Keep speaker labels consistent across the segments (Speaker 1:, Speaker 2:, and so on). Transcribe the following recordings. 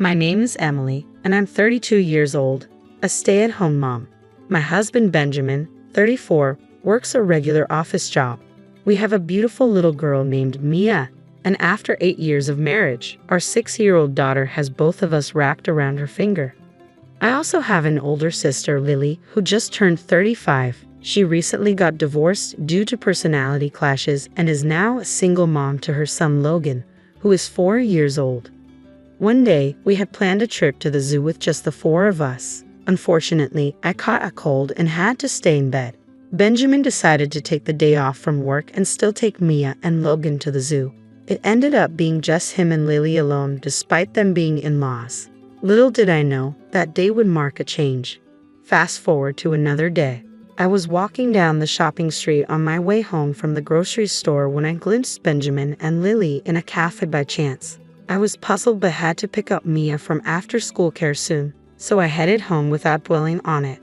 Speaker 1: My name is Emily, and I'm 32 years old, a stay-at-home mom. My husband Benjamin, 34, works a regular office job. We have a beautiful little girl named Mia, and after 8 years of marriage, our 6-year-old daughter has both of us wrapped around her finger. I also have an older sister, Lily, who just turned 35. She recently got divorced due to personality clashes and is now a single mom to her son Logan, who is 4 years old. One day, we had planned a trip to the zoo with just the 4 of us. Unfortunately, I caught a cold and had to stay in bed. Benjamin decided to take the day off from work and still take Mia and Logan to the zoo. It ended up being just him and Lily alone despite them being in-laws. Little did I know, that day would mark a change. Fast forward to another day. I was walking down the shopping street on my way home from the grocery store when I glimpsed Benjamin and Lily in a cafe by chance. I was puzzled but had to pick up Mia from after-school care soon, so I headed home without dwelling on it.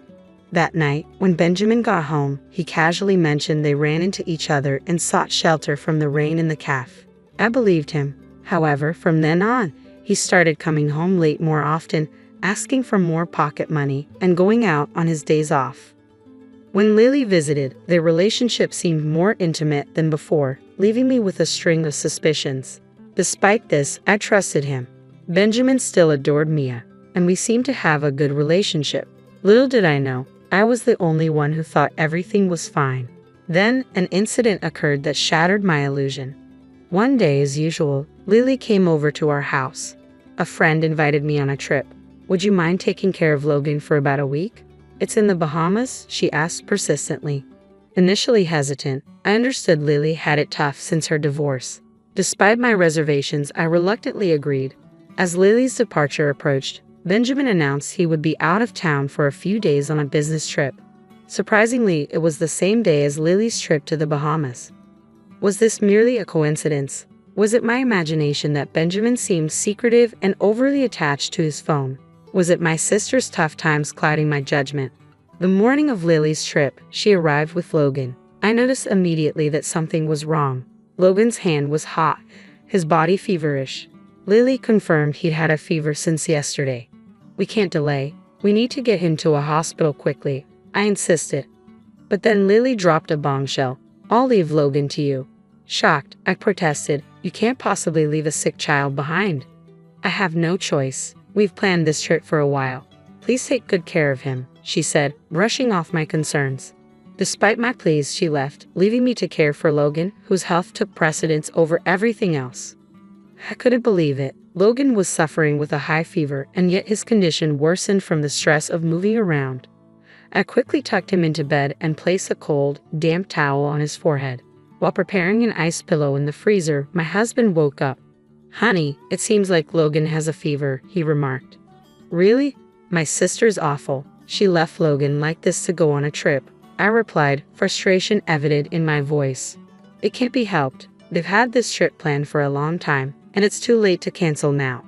Speaker 1: That night, when Benjamin got home, he casually mentioned they ran into each other and sought shelter from the rain in the cafe. I believed him. However, from then on, he started coming home late more often, asking for more pocket money, and going out on his days off. When Lily visited, their relationship seemed more intimate than before, leaving me with a string of suspicions. Despite this, I trusted him. Benjamin still adored Mia, and we seemed to have a good relationship. Little did I know, I was the only one who thought everything was fine. Then, an incident occurred that shattered my illusion. One day, as usual, Lily came over to our house. A friend invited me on a trip. "Would you mind taking care of Logan for about a week? It's in the Bahamas?" she asked persistently. Initially hesitant, I understood Lily had it tough since her divorce. Despite my reservations, I reluctantly agreed. As Lily's departure approached, Benjamin announced he would be out of town for a few days on a business trip. Surprisingly, it was the same day as Lily's trip to the Bahamas. Was this merely a coincidence? Was it my imagination that Benjamin seemed secretive and overly attached to his phone? Was it my sister's tough times clouding my judgment? The morning of Lily's trip, she arrived with Logan. I noticed immediately that something was wrong. Logan's hand was hot, his body feverish. Lily confirmed he'd had a fever since yesterday. "We can't delay. We need to get him to a hospital quickly," I insisted. But then Lily dropped a bombshell. "I'll leave Logan to you." Shocked, I protested. "You can't possibly leave a sick child behind." "I have no choice. We've planned this trip for a while. Please take good care of him," she said, brushing off my concerns. Despite my pleas, she left, leaving me to care for Logan, whose health took precedence over everything else. I couldn't believe it. Logan was suffering with a high fever, and yet his condition worsened from the stress of moving around. I quickly tucked him into bed and placed a cold, damp towel on his forehead. While preparing an ice pillow in the freezer, my husband woke up. "Honey, it seems like Logan has a fever," he remarked. "Really? My sister's awful. She left Logan like this to go on a trip," I replied, frustration evident in my voice. "It can't be helped. They've had this trip planned for a long time, and it's too late to cancel now."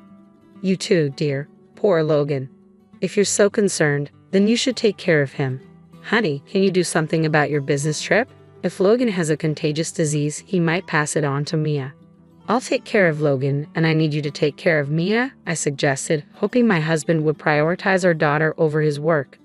Speaker 1: "You too, dear. Poor Logan. If you're so concerned, then you should take care of him. Honey, can you do something about your business trip? If Logan has a contagious disease, he might pass it on to Mia." "I'll take care of Logan, and I need you to take care of Mia," I suggested, hoping my husband would prioritize our daughter over his work.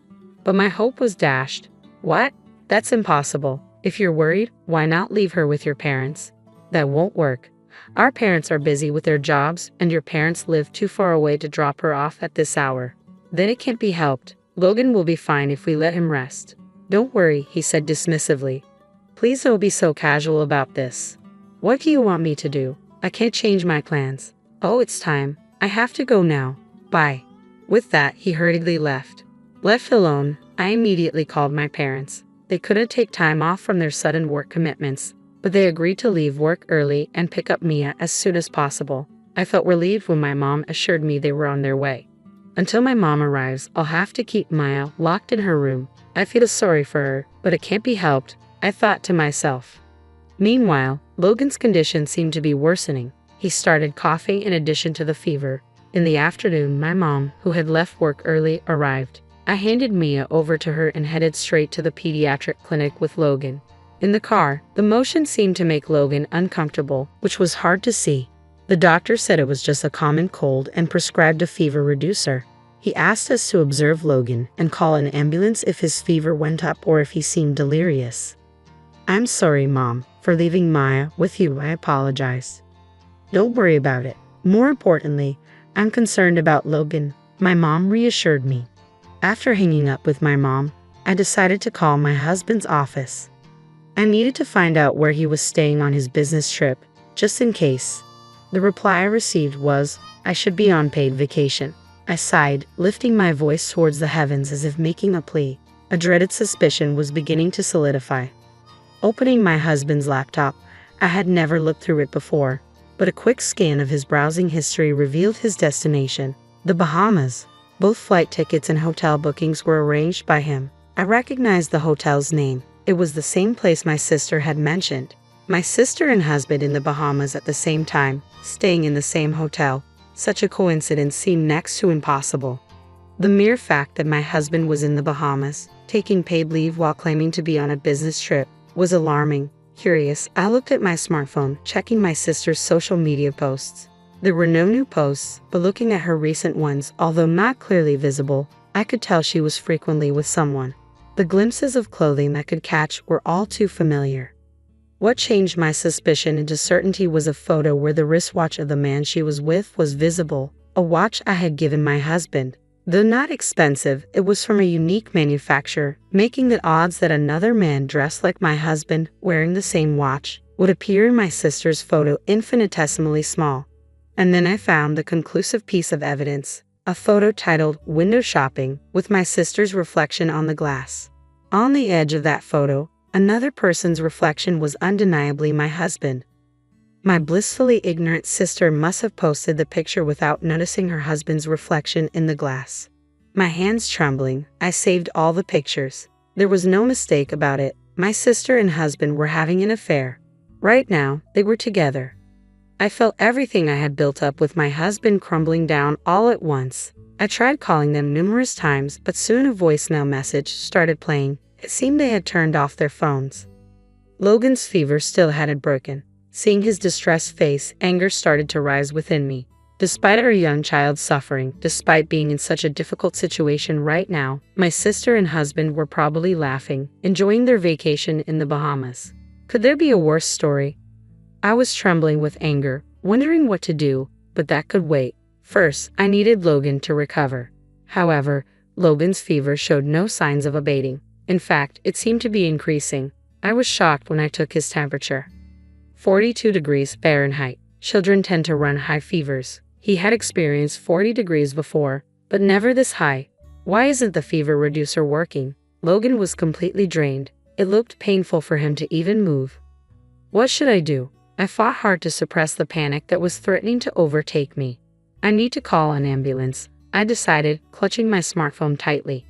Speaker 1: But my hope was dashed. "What? That's impossible. If you're worried, why not leave her with your parents?" "That won't work. Our parents are busy with their jobs, and your parents live too far away to drop her off at this hour." "Then it can't be helped. Logan will be fine if we let him rest." "Don't worry," he said dismissively. "Please don't be so casual about this. What do you want me to do? I can't change my plans." "Oh, it's time. I have to go now. Bye." With that, he hurriedly left. Left alone, I immediately called my parents. They couldn't take time off from their sudden work commitments, but they agreed to leave work early and pick up Mia as soon as possible. I felt relieved when my mom assured me they were on their way. Until my mom arrives, I'll have to keep Mia locked in her room. I feel sorry for her, but it can't be helped, I thought to myself. Meanwhile, Logan's condition seemed to be worsening. He started coughing in addition to the fever. In the afternoon, my mom, who had left work early, arrived. I handed Mia over to her and headed straight to the pediatric clinic with Logan. In the car, the motion seemed to make Logan uncomfortable, which was hard to see. The The doctor said it was just a common cold and prescribed a fever reducer. He asked us to observe Logan and call an ambulance if his fever went up or if he seemed delirious. I'm sorry, Mom, for leaving Maya with you. I apologize. Don't worry about it. More importantly, I'm concerned about Logan, my mom reassured me. After hanging up with my mom, I decided to call my husband's office. I needed to find out where he was staying on his business trip, just in case. The reply I received was, I should be on paid vacation. I sighed, lifting my voice towards the heavens as if making a plea. A dreaded suspicion was beginning to solidify. Opening my husband's laptop, I had never looked through it before, but a quick scan of his browsing history revealed his destination, the Bahamas. Both flight tickets and hotel bookings were arranged by him. I recognized the hotel's name. It was the same place my sister had mentioned. My sister and husband in the Bahamas at the same time, staying in the same hotel. Such a coincidence seemed next to impossible. The mere fact that my husband was in the Bahamas, taking paid leave while claiming to be on a business trip, was alarming. Curious, I looked at my smartphone, checking my sister's social media posts. There were no new posts, but looking at her recent ones, although not clearly visible, I could tell she was frequently with someone. The glimpses of clothing I could catch were all too familiar. What changed my suspicion into certainty was a photo where the wristwatch of the man she was with was visible, a watch I had given my husband. Though not expensive, it was from a unique manufacturer, making the odds that another man dressed like my husband, wearing the same watch, would appear in my sister's photo infinitesimally small. And then I found the conclusive piece of evidence, a photo titled Window Shopping, with my sister's reflection on the glass. On the edge of that photo, another person's reflection was undeniably my husband. My blissfully ignorant sister must have posted the picture without noticing her husband's reflection in the glass. My hands trembling, I saved all the pictures. There was no mistake about it. My sister and husband were having an affair. Right now, they were together. I felt everything I had built up with my husband crumbling down all at once. I tried calling them numerous times, but soon a voicemail message started playing. It seemed they had turned off their phones. Logan's fever still hadn't broken. Seeing his distressed face, anger started to rise within me. Despite our young child's suffering, despite being in such a difficult situation right now, my sister and husband were probably laughing, enjoying their vacation in the Bahamas. Could there be a worse story? I was trembling with anger, wondering what to do, but that could wait. First, I needed Logan to recover. However, Logan's fever showed no signs of abating. In fact, it seemed to be increasing. I was shocked when I took his temperature. 42 degrees Fahrenheit. Children tend to run high fevers. He had experienced 40 degrees before, but never this high. Why isn't the fever reducer working? Logan was completely drained. It looked painful for him to even move. What should I do? I fought hard to suppress the panic that was threatening to overtake me. I need to call an ambulance, I decided, clutching my smartphone tightly.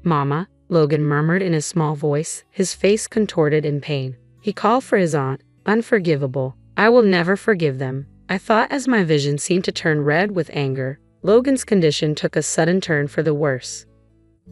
Speaker 1: Mama, Logan murmured in a small voice, his face contorted in pain. He called for his aunt. Unforgivable. I will never forgive them, I thought as my vision seemed to turn red with anger. Logan's condition took a sudden turn for the worse.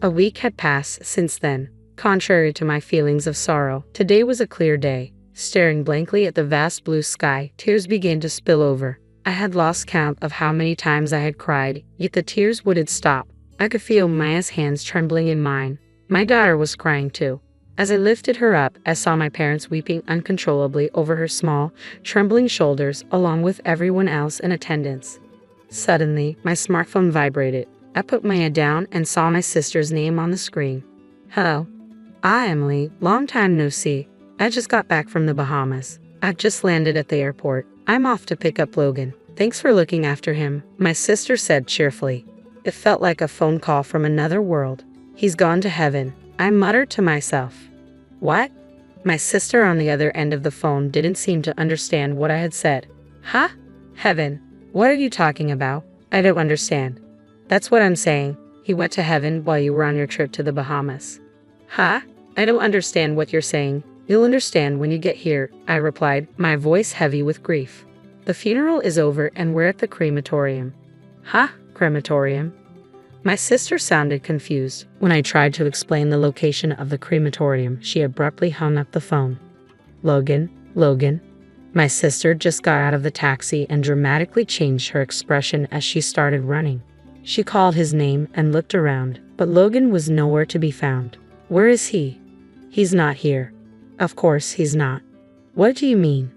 Speaker 1: A week had passed since then. Contrary to my feelings of sorrow, today was a clear day. Staring blankly at the vast blue sky, tears began to spill over. I had lost count of how many times I had cried, yet the tears wouldn't stop. I could feel Maya's hands trembling in mine. My daughter was crying too. As I lifted her up, I saw my parents weeping uncontrollably over her small, trembling shoulders, along with everyone else in attendance. Suddenly, my smartphone vibrated. I put Maya down and saw my sister's name on the screen. Hello. Emily. Long time no see. I just got back from the Bahamas. I've just landed at the airport. I'm off to pick up Logan. Thanks for looking after him, my sister said cheerfully. It felt like a phone call from another world. He's gone to heaven, I muttered to myself. What? My sister on the other end of the phone didn't seem to understand what I had said. Huh? Heaven? What are you talking about? I don't understand. That's what I'm saying. He went to heaven while you were on your trip to the Bahamas. Huh? I don't understand what you're saying. You'll understand when you get here, I replied, my voice heavy with grief. The funeral is over and we're at the crematorium. Huh? Crematorium? My sister sounded confused. When I tried to explain the location of the crematorium, she abruptly hung up the phone. Logan? My sister just got out of the taxi and dramatically changed her expression as she started running. She called his name and looked around, but Logan was nowhere to be found. Where is he? He's not here. Of course he's not. What do you mean?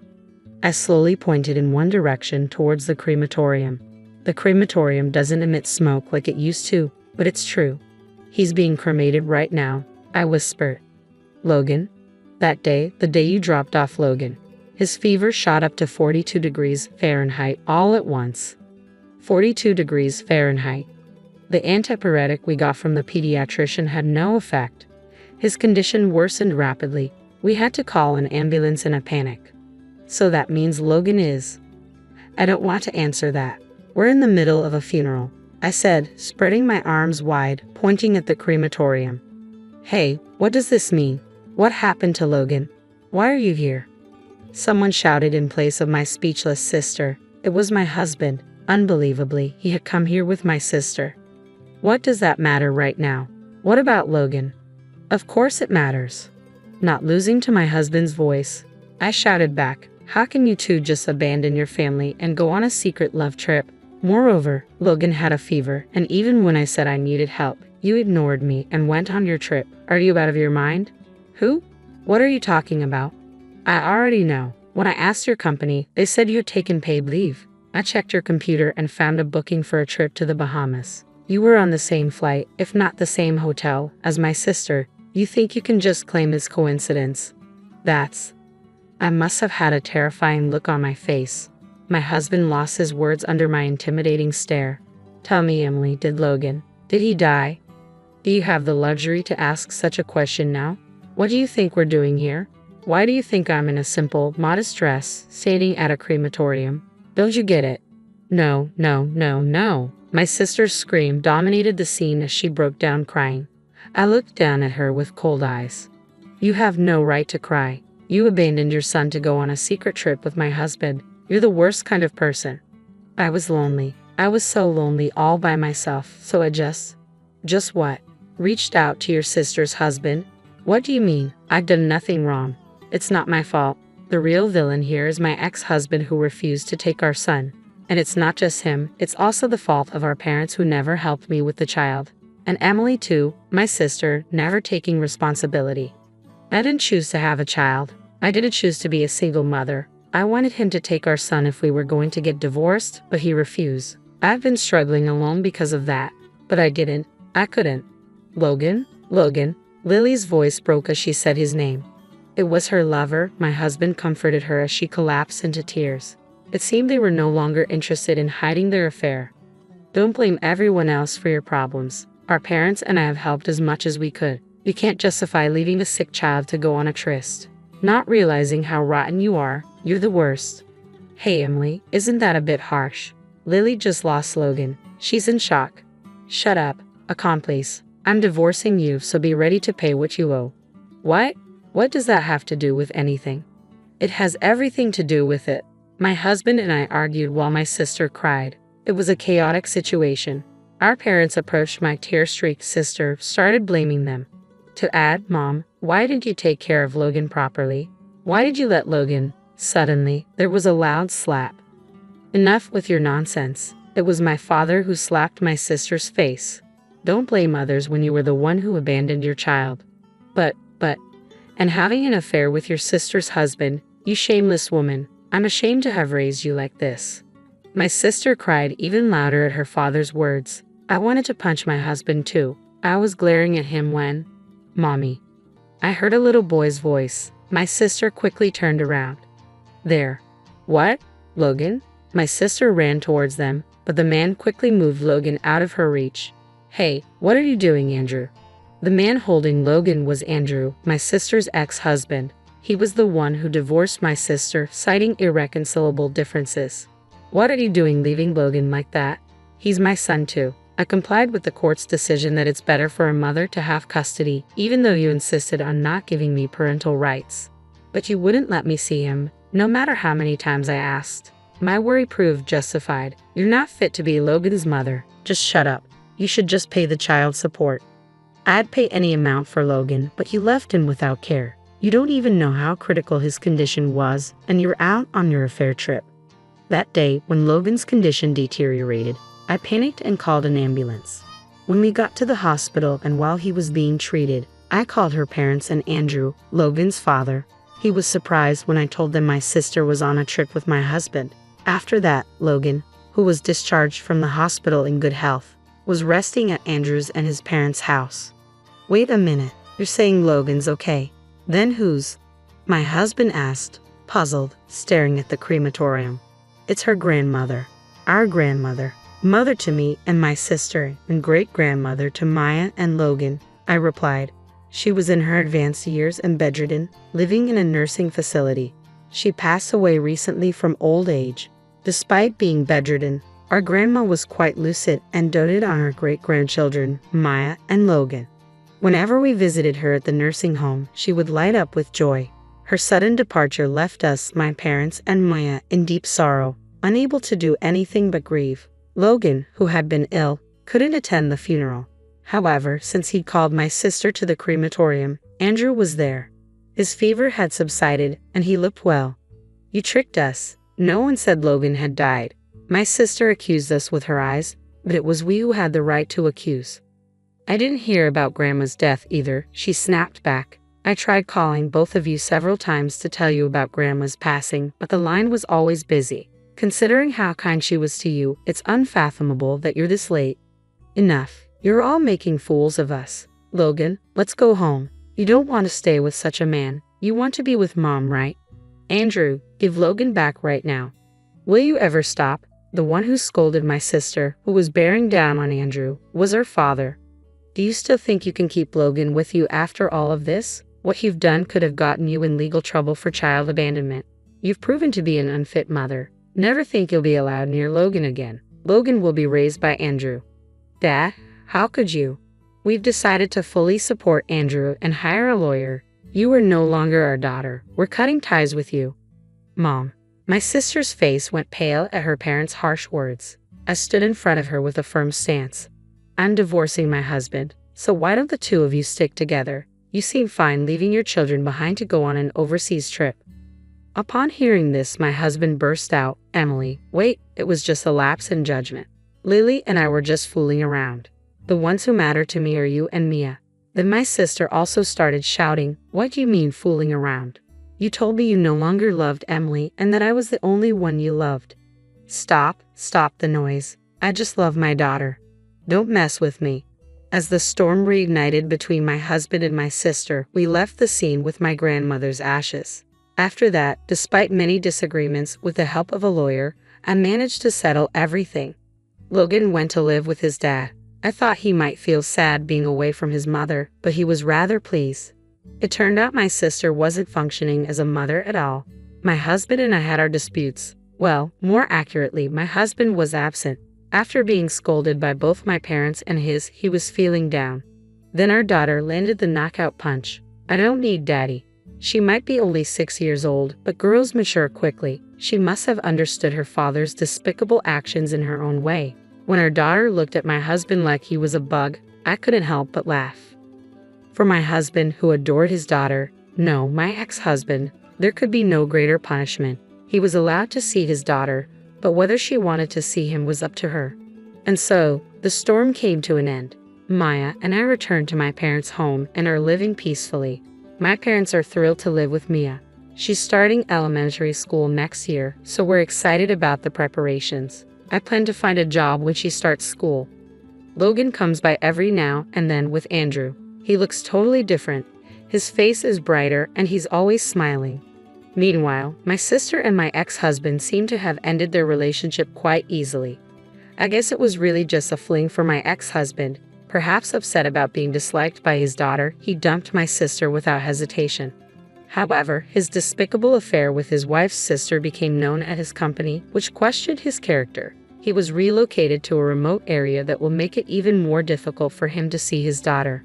Speaker 1: I slowly pointed in one direction towards the crematorium. The crematorium doesn't emit smoke like it used to, but it's true. He's being cremated right now, I whispered. Logan? That day, the day you dropped off Logan. His fever shot up to 42 degrees Fahrenheit all at once. 42 degrees Fahrenheit. The antipyretic we got from the pediatrician had no effect. His condition worsened rapidly. We had to call an ambulance in a panic. So that means Logan is... I don't want to answer that. We're in the middle of a funeral, I said, spreading my arms wide, pointing at the crematorium. Hey, what does this mean? What happened to Logan? Why are you here? Someone shouted in place of my speechless sister. It was my husband. Unbelievably, he had come here with my sister. What does that matter right now? What about Logan? Of course it matters. Not losing to my husband's voice, I shouted back, how can you two just abandon your family and go on a secret love trip? Moreover, Logan had a fever, and even when I said I needed help, you ignored me and went on your trip. Are you out of your mind? Who? What are you talking about? I already know. When I asked your company, they said you had taken paid leave. I checked your computer and found a booking for a trip to the Bahamas. You were on the same flight, if not the same hotel, as my sister. You think you can just claim it's coincidence? I must have had a terrifying look on my face. My husband lost his words under my intimidating stare. Tell me, Emily, did he die? Do you have the luxury to ask such a question now? What do you think we're doing here? Why do you think I'm in a simple, modest dress, standing at a crematorium? Don't you get it? No, no, no, no. My sister's scream dominated the scene as she broke down crying. I looked down at her with cold eyes. You have no right to cry. You abandoned your son to go on a secret trip with my husband. You're the worst kind of person. I was lonely. I was so lonely all by myself, so I just what? Reached out to your sister's husband? What do you mean? I've done nothing wrong. It's not my fault. The real villain here is my ex-husband who refused to take our son. And it's not just him, it's also the fault of our parents who never helped me with the child. And Emily too, my sister, never taking responsibility. I didn't choose to have a child. I didn't choose to be a single mother. I wanted him to take our son if we were going to get divorced, but he refused. I've been struggling alone because of that. But I didn't. I couldn't. Logan? Lily's voice broke as she said his name. It was her lover. My husband comforted her as she collapsed into tears. It seemed they were no longer interested in hiding their affair. Don't blame everyone else for your problems. Our parents and I have helped as much as we could. You can't justify leaving a sick child to go on a tryst. Not realizing how rotten you are, you're the worst. Hey Emily, isn't that a bit harsh? Lily just lost Logan. She's in shock. Shut up, accomplice. I'm divorcing you, so be ready to pay what you owe. What? What does that have to do with anything? It has everything to do with it. My husband and I argued while my sister cried. It was a chaotic situation. Our parents approached my tear-streaked sister, started blaming them. To add, Mom, why didn't you take care of Logan properly? Why did you let Logan? Suddenly, there was a loud slap. Enough with your nonsense. It was my father who slapped my sister's face. Don't blame others when you were the one who abandoned your child. And having an affair with your sister's husband, you shameless woman. I'm ashamed to have raised you like this. My sister cried even louder at her father's words. I wanted to punch my husband too. I was glaring at him when... Mommy. I heard a little boy's voice. My sister quickly turned around. There. What? Logan? My sister ran towards them, but the man quickly moved Logan out of her reach. Hey, what are you doing, Andrew? The man holding Logan was Andrew, my sister's ex-husband. He was the one who divorced my sister, citing irreconcilable differences. What are you doing leaving Logan like that? He's my son too. I complied with the court's decision that it's better for a mother to have custody, even though you insisted on not giving me parental rights. But you wouldn't let me see him, no matter how many times I asked. My worry proved justified. You're not fit to be Logan's mother. Just shut up. You should just pay the child support. I'd pay any amount for Logan, but you left him without care. You don't even know how critical his condition was, and you're out on your affair trip. That day, when Logan's condition deteriorated, I panicked and called an ambulance. When we got to the hospital and while he was being treated, I called her parents and Andrew, Logan's father. He was surprised when I told them my sister was on a trip with my husband. After that, Logan, who was discharged from the hospital in good health, was resting at Andrew's and his parents' house. Wait a minute, you're saying Logan's okay? Then whose? My husband asked, puzzled, staring at the crematorium. It's her grandmother. Our grandmother. Mother to me and my sister, and great-grandmother to Maya and Logan, I replied. She was in her advanced years and bedridden, living in a nursing facility. She passed away recently from old age. Despite being bedridden, our grandma was quite lucid and doted on her great-grandchildren, Maya and Logan. Whenever we visited her at the nursing home, she would light up with joy. Her sudden departure left us, my parents and Maya, in deep sorrow, unable to do anything but grieve. Logan, who had been ill, couldn't attend the funeral. However, since he'd called my sister to the crematorium, Andrew was there. His fever had subsided, and he looked well. You tricked us. No one said Logan had died. My sister accused us with her eyes, but it was we who had the right to accuse. I didn't hear about Grandma's death either, she snapped back. I tried calling both of you several times to tell you about Grandma's passing, but the line was always busy. Considering how kind she was to you, it's unfathomable that you're this late. Enough. You're all making fools of us. Logan, let's go home. You don't want to stay with such a man. You want to be with Mom, right? Andrew, give Logan back right now. Will you ever stop? The one who scolded my sister, who was bearing down on Andrew, was her father. Do you still think you can keep Logan with you after all of this? What you've done could have gotten you in legal trouble for child abandonment. You've proven to be an unfit mother. Never think you'll be allowed near Logan again. Logan will be raised by Andrew. Dad, how could you? We've decided to fully support Andrew and hire a lawyer. You are no longer our daughter. We're cutting ties with you. Mom. My sister's face went pale at her parents' harsh words. I stood in front of her with a firm stance. I'm divorcing my husband, so why don't the two of you stick together? You seem fine leaving your children behind to go on an overseas trip. Upon hearing this, my husband burst out, Emily, wait, it was just a lapse in judgment. Lily and I were just fooling around. The ones who matter to me are you and Mia. Then my sister also started shouting, what do you mean fooling around? You told me you no longer loved Emily and that I was the only one you loved. Stop the noise. I just love my daughter. Don't mess with me. As the storm reignited between my husband and my sister, we left the scene with my grandmother's ashes. After that, despite many disagreements with the help of a lawyer, I managed to settle everything. Logan went to live with his dad. I thought he might feel sad being away from his mother, but he was rather pleased. It turned out my sister wasn't functioning as a mother at all. My husband and I had our disputes. Well, more accurately, my husband was absent. After being scolded by both my parents and his, he was feeling down. Then our daughter landed the knockout punch. I don't need daddy. She might be only 6 years old, but girls mature quickly. She must have understood her father's despicable actions in her own way. When our daughter looked at my husband like he was a bug, I couldn't help but laugh. For my husband, who adored his daughter, no, my ex-husband, there could be no greater punishment. He was allowed to see his daughter, but whether she wanted to see him was up to her. And so, the storm came to an end. Maya and I returned to my parents' home and are living peacefully. My parents are thrilled to live with Mia. She's starting elementary school next year, so we're excited about the preparations. I plan to find a job when she starts school. Logan comes by every now and then with Andrew. He looks totally different. His face is brighter and he's always smiling. Meanwhile, my sister and my ex-husband seem to have ended their relationship quite easily. I guess it was really just a fling for my ex-husband. Perhaps upset about being disliked by his daughter, he dumped my sister without hesitation. However, his despicable affair with his wife's sister became known at his company, which questioned his character. He was relocated to a remote area that will make it even more difficult for him to see his daughter.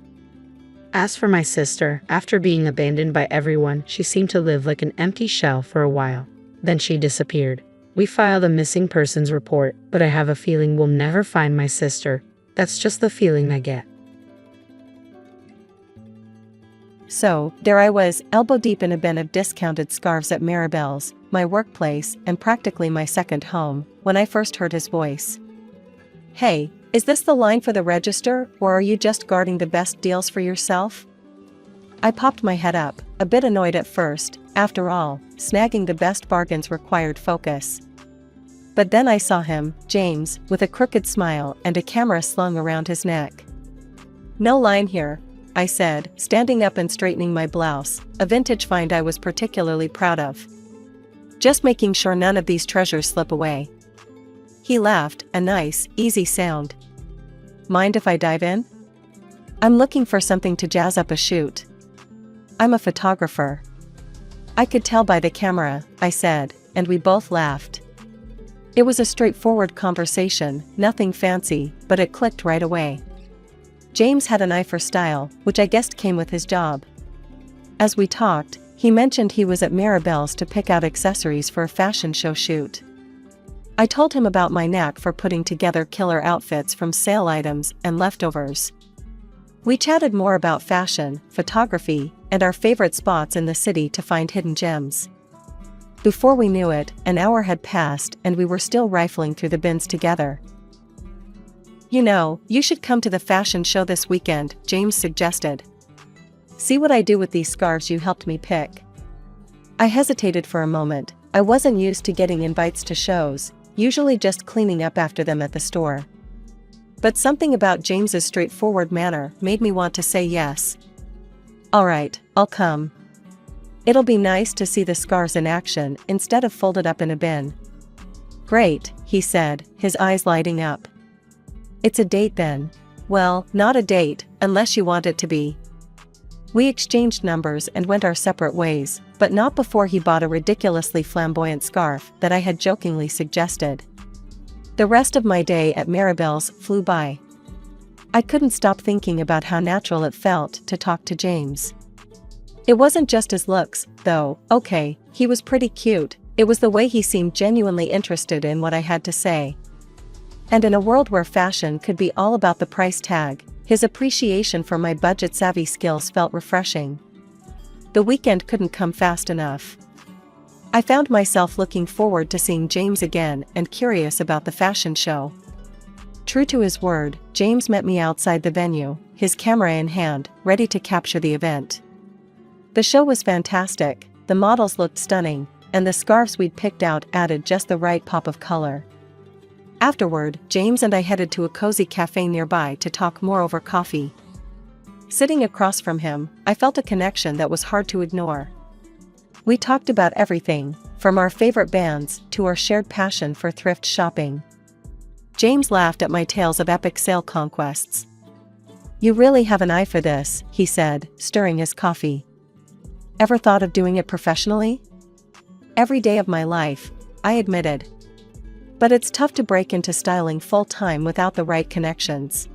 Speaker 1: As for my sister, after being abandoned by everyone, she seemed to live like an empty shell for a while. Then she disappeared. We filed a missing persons report, but I have a feeling we'll never find my sister. That's just the feeling I get.
Speaker 2: So, there I was, elbow deep in a bin of discounted scarves at Maribel's, my workplace and practically my second home, when I first heard his voice. "Hey, is this the line for the register, or are you just guarding the best deals for yourself?" I popped my head up, a bit annoyed at first. After all, snagging the best bargains required focus. But then I saw him, James, with a crooked smile and a camera slung around his neck. "No line here," I said, standing up and straightening my blouse, a vintage find I was particularly proud of. "Just making sure none of these treasures slip away." He laughed, a nice, easy sound. "Mind if I dive in?" "I'm looking for something to jazz up a shoot. I'm a photographer." "I could tell by the camera," I said, and we both laughed. It was a straightforward conversation, nothing fancy, but it clicked right away. James had an eye for style, which I guessed came with his job. As we talked, he mentioned he was at Maribel's to pick out accessories for a fashion show shoot. I told him about my knack for putting together killer outfits from sale items and leftovers. We chatted more about fashion, photography, and our favorite spots in the city to find hidden gems. Before we knew it, an hour had passed and we were still rifling through the bins together. "You know, you should come to the fashion show this weekend," James suggested. "See what I do with these scarves you helped me pick." I hesitated for a moment. I wasn't used to getting invites to shows, usually just cleaning up after them at the store. But something about James's straightforward manner made me want to say yes. "All right, I'll come. It'll be nice to see the scarves in action instead of folded up in a bin." "Great," he said, his eyes lighting up. "It's a date then." "Well, not a date, unless you want it to be." We exchanged numbers and went our separate ways, but not before he bought a ridiculously flamboyant scarf that I had jokingly suggested. The rest of my day at Maribel's flew by. I couldn't stop thinking about how natural it felt to talk to James. It wasn't just his looks, though. Okay, he was pretty cute. It was the way he seemed genuinely interested in what I had to say. And in a world where fashion could be all about the price tag, his appreciation for my budget-savvy skills felt refreshing. The weekend couldn't come fast enough. I found myself looking forward to seeing James again and curious about the fashion show. True to his word, James met me outside the venue, his camera in hand, ready to capture the event. The show was fantastic, the models looked stunning, and the scarves we'd picked out added just the right pop of color. Afterward, James and I headed to a cozy cafe nearby to talk more over coffee. Sitting across from him, I felt a connection that was hard to ignore. We talked about everything, from our favorite bands to our shared passion for thrift shopping. James laughed at my tales of epic sale conquests. "You really have an eye for this," he said, stirring his coffee. "Ever thought of doing it professionally?" "Every day of my life," I admitted. "But it's tough to break into styling full-time without the right connections."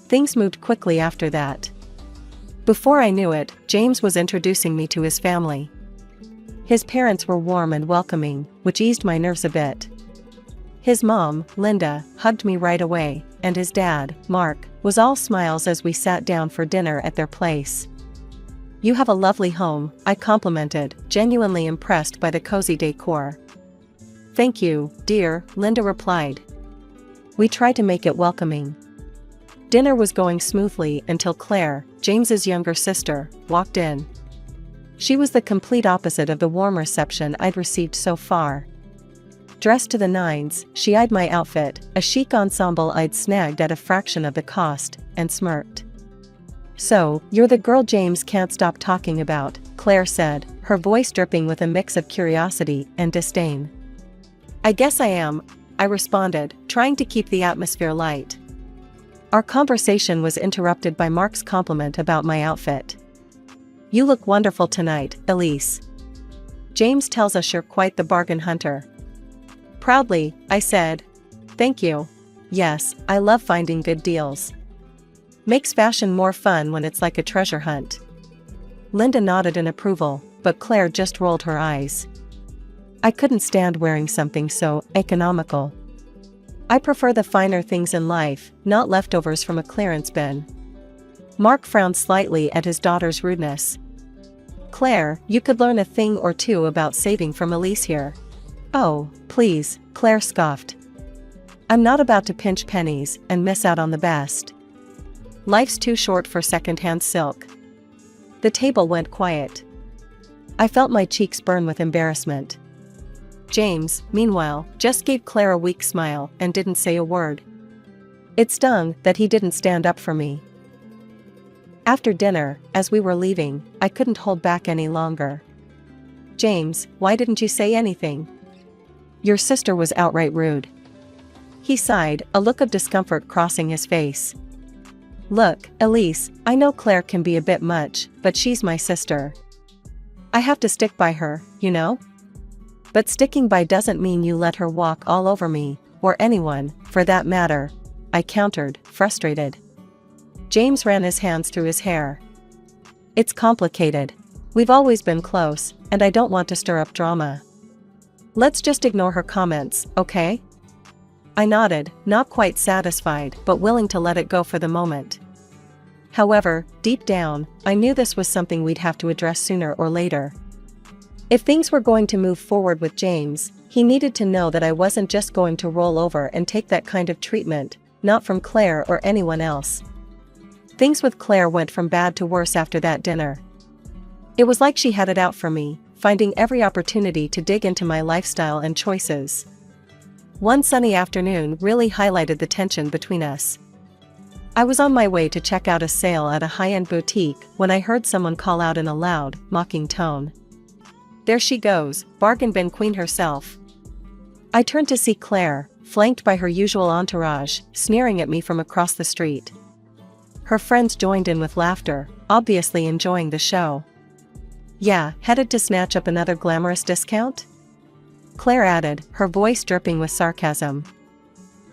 Speaker 2: Things moved quickly after that. Before I knew it, James was introducing me to his family. His parents were warm and welcoming, which eased my nerves a bit. His mom, Linda, hugged me right away, and his dad, Mark, was all smiles as we sat down for dinner at their place. "You have a lovely home," I complimented, genuinely impressed by the cozy decor. "Thank you, dear," Linda replied. We tried to make it welcoming. Dinner was going smoothly until Claire, James's younger sister, walked in. She was the complete opposite of the warm reception I'd received so far. Dressed to the nines, she eyed my outfit, a chic ensemble I'd snagged at a fraction of the cost, and smirked. "So, you're the girl James can't stop talking about," Claire said, her voice dripping with a mix of curiosity and disdain. "I guess I am," I responded, trying to keep the atmosphere light. Our conversation was interrupted by Mark's compliment about my outfit. "You look wonderful tonight, Elise. James tells us you're quite the bargain hunter." Proudly, I said. "Thank you. Yes, I love finding good deals. Makes fashion more fun when it's like a treasure hunt." Linda nodded in approval, but Claire just rolled her eyes. I couldn't stand wearing something so economical. I prefer the finer things in life, not leftovers from a clearance bin. Mark frowned slightly at his daughter's rudeness. Claire, you could learn a thing or two about saving from Elise here. Oh, please, Claire scoffed. I'm not about to pinch pennies and miss out on the best. Life's too short for second-hand silk. The table went quiet. I felt my cheeks burn with embarrassment. James, meanwhile, just gave Claire a weak smile and didn't say a word. It stung that he didn't stand up for me. After dinner, as we were leaving, I couldn't hold back any longer. James, why didn't you say anything? Your sister was outright rude. He sighed, a look of discomfort crossing his face. Look, Elise, I know Claire can be a bit much, but she's my sister. I have to stick by her, you know? But sticking by doesn't mean you let her walk all over me, or anyone, for that matter, I countered, frustrated. James ran his hands through his hair. It's complicated. We've always been close, and I don't want to stir up drama. Let's just ignore her comments, okay? I nodded, not quite satisfied but willing to let it go for the moment. However, deep down, I knew this was something we'd have to address sooner or later. If things were going to move forward with James, he needed to know that I wasn't just going to roll over and take that kind of treatment, not from Claire or anyone else. Things with Claire went from bad to worse after that dinner. It was like she had it out for me, finding every opportunity to dig into my lifestyle and choices. One sunny afternoon really highlighted the tension between us. I was on my way to check out a sale at a high-end boutique when I heard someone call out in a loud, mocking tone. There she goes, bargain bin queen herself. I turned to see Claire, flanked by her usual entourage, sneering at me from across the street. Her friends joined in with laughter, obviously enjoying the show. Yeah, headed to snatch up another glamorous discount? Claire added, her voice dripping with sarcasm.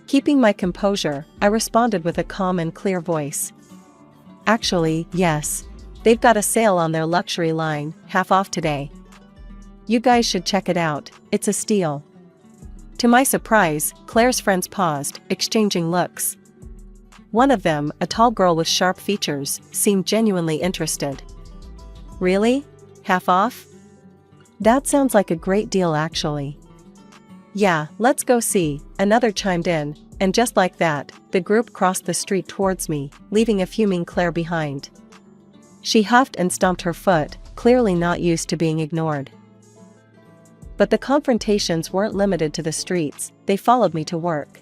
Speaker 2: Keeping my composure, I responded with a calm and clear voice. Actually, yes. They've got a sale on their luxury line, half off today. You guys should check it out, it's a steal. To my surprise, Claire's friends paused, exchanging looks. One of them, a tall girl with sharp features, seemed genuinely interested. Really? Half off? That sounds like a great deal actually. Yeah, let's go see, another chimed in, and just like that, the group crossed the street towards me, leaving a fuming Claire behind. She huffed and stomped her foot, clearly not used to being ignored. But the confrontations weren't limited to the streets, they followed me to work.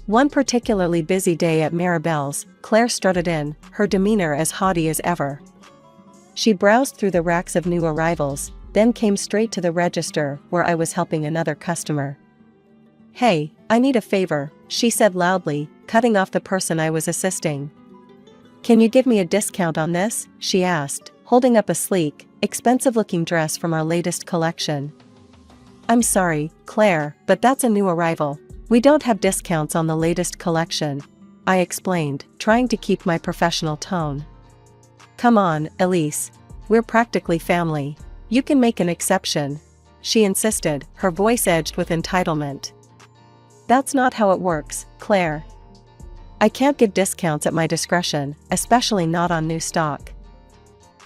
Speaker 2: One particularly busy day at Maribel's, Claire strutted in, her demeanor as haughty as ever. She browsed through the racks of new arrivals, then came straight to the register where I was helping another customer. Hey, I need a favor, she said loudly, cutting off the person I was assisting. Can you give me a discount on this? She asked, holding up a sleek, expensive-looking dress from our latest collection. I'm sorry, Claire, but that's a new arrival. We don't have discounts on the latest collection, I explained, trying to keep my professional tone. Come on, Elise. We're practically family. You can make an exception, she insisted, her voice edged with entitlement. That's not how it works, Claire. I can't give discounts at my discretion, especially not on new stock.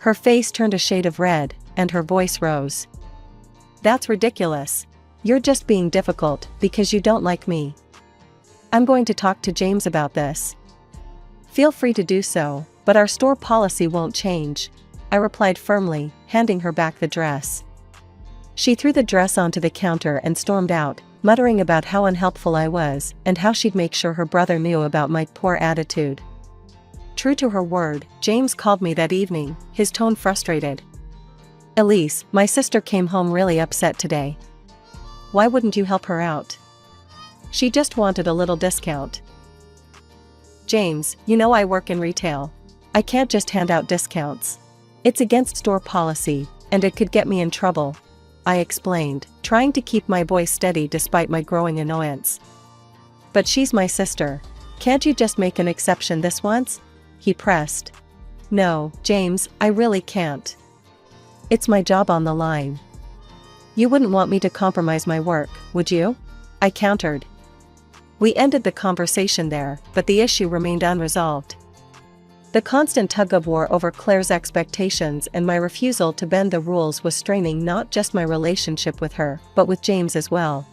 Speaker 2: Her face turned a shade of red, and her voice rose. That's ridiculous. You're just being difficult because you don't like me. I'm going to talk to James about this. Feel free to do so, but our store policy won't change, I replied firmly, handing her back the dress. She threw the dress onto the counter and stormed out, muttering about how unhelpful I was and how she'd make sure her brother knew about my poor attitude. True to her word, James called me that evening, his tone frustrated. Elise, my sister came home really upset today. Why wouldn't you help her out? She just wanted a little discount. James, you know I work in retail. I can't just hand out discounts. It's against store policy, and it could get me in trouble, I explained, trying to keep my voice steady despite my growing annoyance. But she's my sister. Can't you just make an exception this once? He pressed. No, James, I really can't. It's my job on the line. You wouldn't want me to compromise my work, would you? I countered. We ended the conversation there, but the issue remained unresolved. The constant tug-of-war over Claire's expectations and my refusal to bend the rules was straining not just my relationship with her, but with James as well.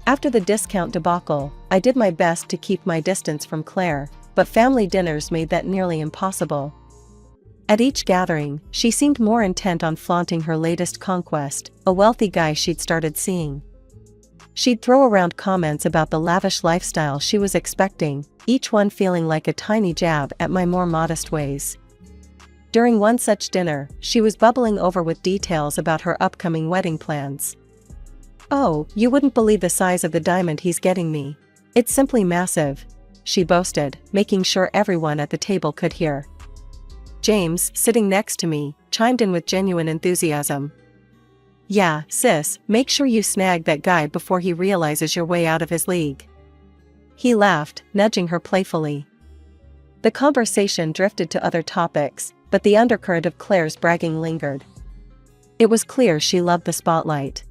Speaker 2: After the discount debacle, I did my best to keep my distance from Claire, but family dinners made that nearly impossible. At each gathering, she seemed more intent on flaunting her latest conquest, a wealthy guy she'd started seeing. She'd throw around comments about the lavish lifestyle she was expecting, each one feeling like a tiny jab at my more modest ways. During one such dinner, she was bubbling over with details about her upcoming wedding plans. "Oh, you wouldn't believe the size of the diamond he's getting me. It's simply massive," she boasted, making sure everyone at the table could hear. James, sitting next to me, chimed in with genuine enthusiasm. "Yeah, sis, make sure you snag that guy before he realizes you're way out of his league." He laughed, nudging her playfully. The conversation drifted to other topics, but the undercurrent of Claire's bragging lingered. It was clear she loved the spotlight.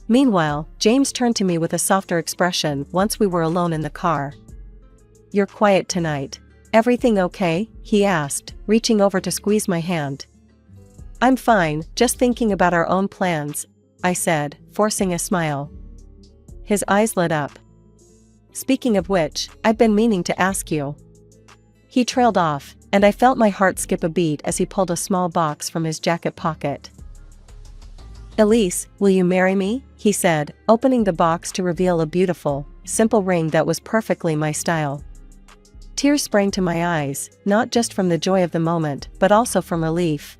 Speaker 2: Meanwhile, James turned to me with a softer expression once we were alone in the car. "You're quiet tonight. Everything okay?" he asked, reaching over to squeeze my hand. "I'm fine, just thinking about our own plans," I said, forcing a smile. His eyes lit up. "Speaking of which, I've been meaning to ask you." He trailed off, and I felt my heart skip a beat as he pulled a small box from his jacket pocket. "Elise, will you marry me?" he said, opening the box to reveal a beautiful, simple ring that was perfectly my style. Tears sprang to my eyes, not just from the joy of the moment, but also from relief.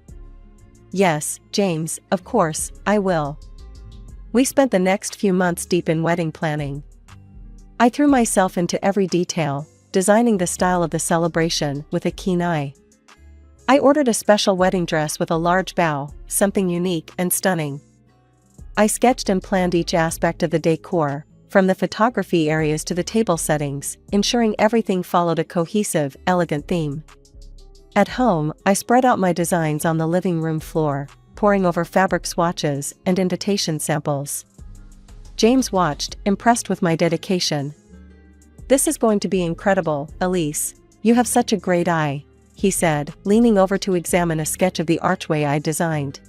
Speaker 2: "Yes, James, of course, I will." We spent the next few months deep in wedding planning. I threw myself into every detail, designing the style of the celebration with a keen eye. I ordered a special wedding dress with a large bow, something unique and stunning. I sketched and planned each aspect of the decor, from the photography areas to the table settings, ensuring everything followed a cohesive, elegant theme. At home, I spread out my designs on the living room floor, poring over fabric swatches and invitation samples. James watched, impressed with my dedication. "This is going to be incredible, Elise. You have such a great eye," he said, leaning over to examine a sketch of the archway I designed.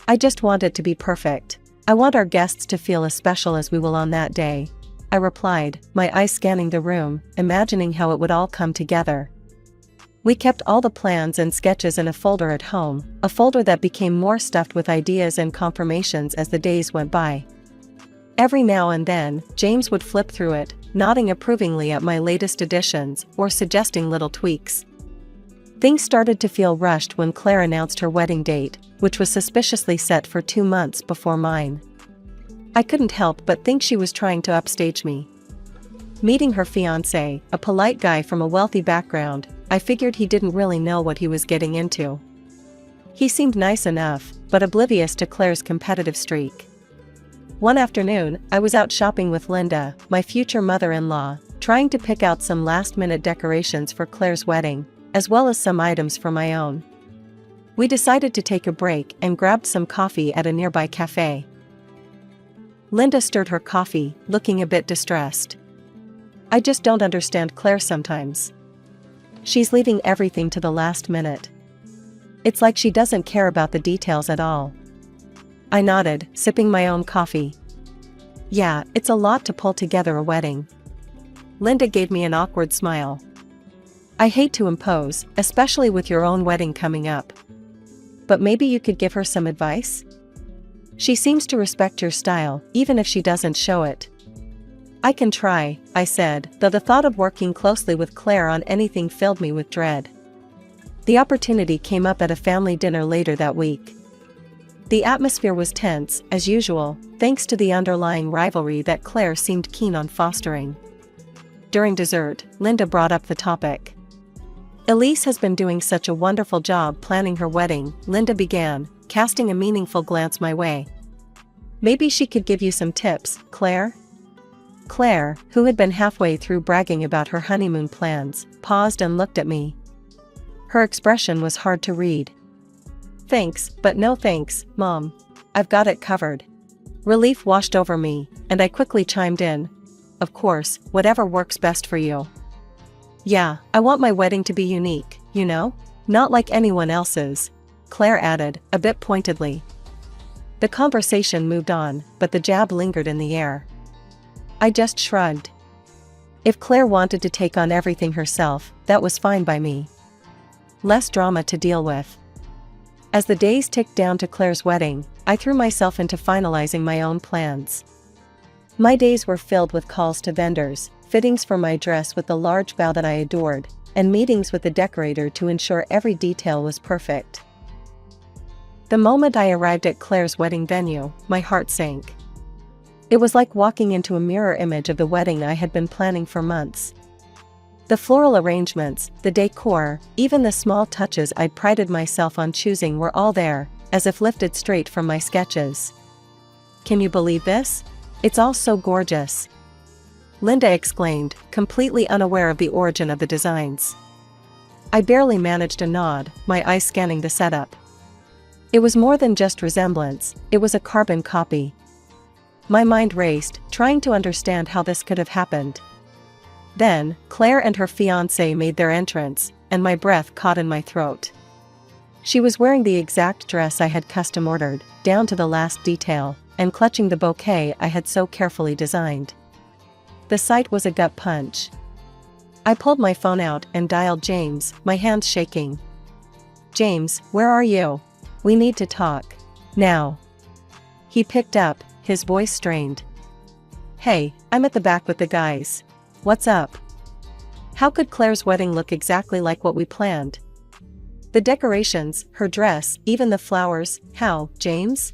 Speaker 2: "I just want it to be perfect. I want our guests to feel as special as we will on that day," I replied, my eyes scanning the room, imagining how it would all come together. We kept all the plans and sketches in a folder at home, a folder that became more stuffed with ideas and confirmations as the days went by. Every now and then, James would flip through it, nodding approvingly at my latest additions or suggesting little tweaks. Things started to feel rushed when Claire announced her wedding date, which was suspiciously set for 2 months before mine. I couldn't help but think she was trying to upstage me. Meeting her fiancé, a polite guy from a wealthy background, I figured he didn't really know what he was getting into. He seemed nice enough, but oblivious to Claire's competitive streak. One afternoon, I was out shopping with Linda, my future mother-in-law, trying to pick out some last-minute decorations for Claire's wedding, as well as some items for my own. We decided to take a break and grabbed some coffee at a nearby cafe. Linda stirred her coffee, looking a bit distressed. "I just don't understand Claire sometimes. She's leaving everything to the last minute. It's like she doesn't care about the details at all." I nodded, sipping my own coffee. "Yeah, it's a lot to pull together a wedding." Linda gave me an awkward smile. "I hate to impose, especially with your own wedding coming up. But maybe you could give her some advice? She seems to respect your style, even if she doesn't show it." "I can try," I said, though the thought of working closely with Claire on anything filled me with dread. The opportunity came up at a family dinner later that week. The atmosphere was tense, as usual, thanks to the underlying rivalry that Claire seemed keen on fostering. During dessert, Linda brought up the topic. "Elise has been doing such a wonderful job planning her wedding," Linda began, casting a meaningful glance my way. "Maybe she could give you some tips, Claire?" Claire, who had been halfway through bragging about her honeymoon plans, paused and looked at me. Her expression was hard to read. "Thanks, but no thanks, Mom. I've got it covered." Relief washed over me, and I quickly chimed in. "Of course, whatever works best for you." "Yeah, I want my wedding to be unique, you know? Not like anyone else's," Claire added, a bit pointedly. The conversation moved on, but the jab lingered in the air. I just shrugged. If Claire wanted to take on everything herself, that was fine by me. Less drama to deal with. As the days ticked down to Claire's wedding, I threw myself into finalizing my own plans. My days were filled with calls to vendors, fittings for my dress with the large bow that I adored, and meetings with the decorator to ensure every detail was perfect. The moment I arrived at Claire's wedding venue, my heart sank. It was like walking into a mirror image of the wedding I had been planning for months. The floral arrangements, the decor, even the small touches I'd prided myself on choosing were all there, as if lifted straight from my sketches. "Can you believe this? It's all so gorgeous," Linda exclaimed, completely unaware of the origin of the designs. I barely managed a nod, my eyes scanning the setup. It was more than just resemblance, it was a carbon copy. My mind raced, trying to understand how this could have happened. Then, Claire and her fiancé made their entrance, and my breath caught in my throat. She was wearing the exact dress I had custom ordered, down to the last detail, and clutching the bouquet I had so carefully designed. The sight was a gut punch. I pulled my phone out and dialed James, my hands shaking. "James, where are you? We need to talk. Now." He picked up, his voice strained. "Hey, I'm at the back with the guys. What's up? How could Claire's wedding look exactly like what we planned? The decorations, her dress, even the flowers, how, James?"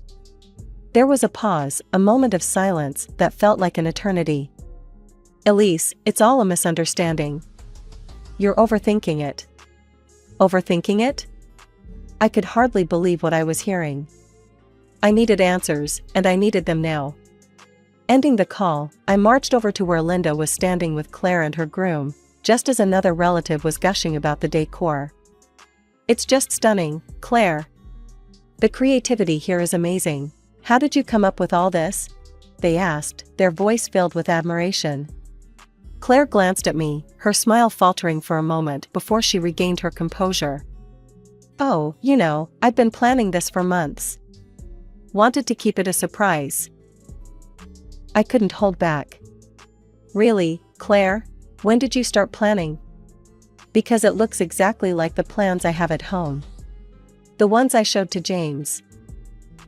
Speaker 2: There was a pause, a moment of silence that felt like an eternity. "Elise, it's all a misunderstanding. You're overthinking it." Overthinking it? I could hardly believe what I was hearing. I needed answers, and I needed them now. Ending the call, I marched over to where Linda was standing with Claire and her groom, just as another relative was gushing about the decor. "It's just stunning, Claire. The creativity here is amazing. How did you come up with all this?" they asked, their voice filled with admiration. Claire glanced at me, her smile faltering for a moment before she regained her composure. "Oh, you know, I've been planning this for months. Wanted to keep it a surprise." I couldn't hold back. "Really, Claire? When did you start planning?" "Because it looks exactly like the plans I have at home. The ones I showed to James."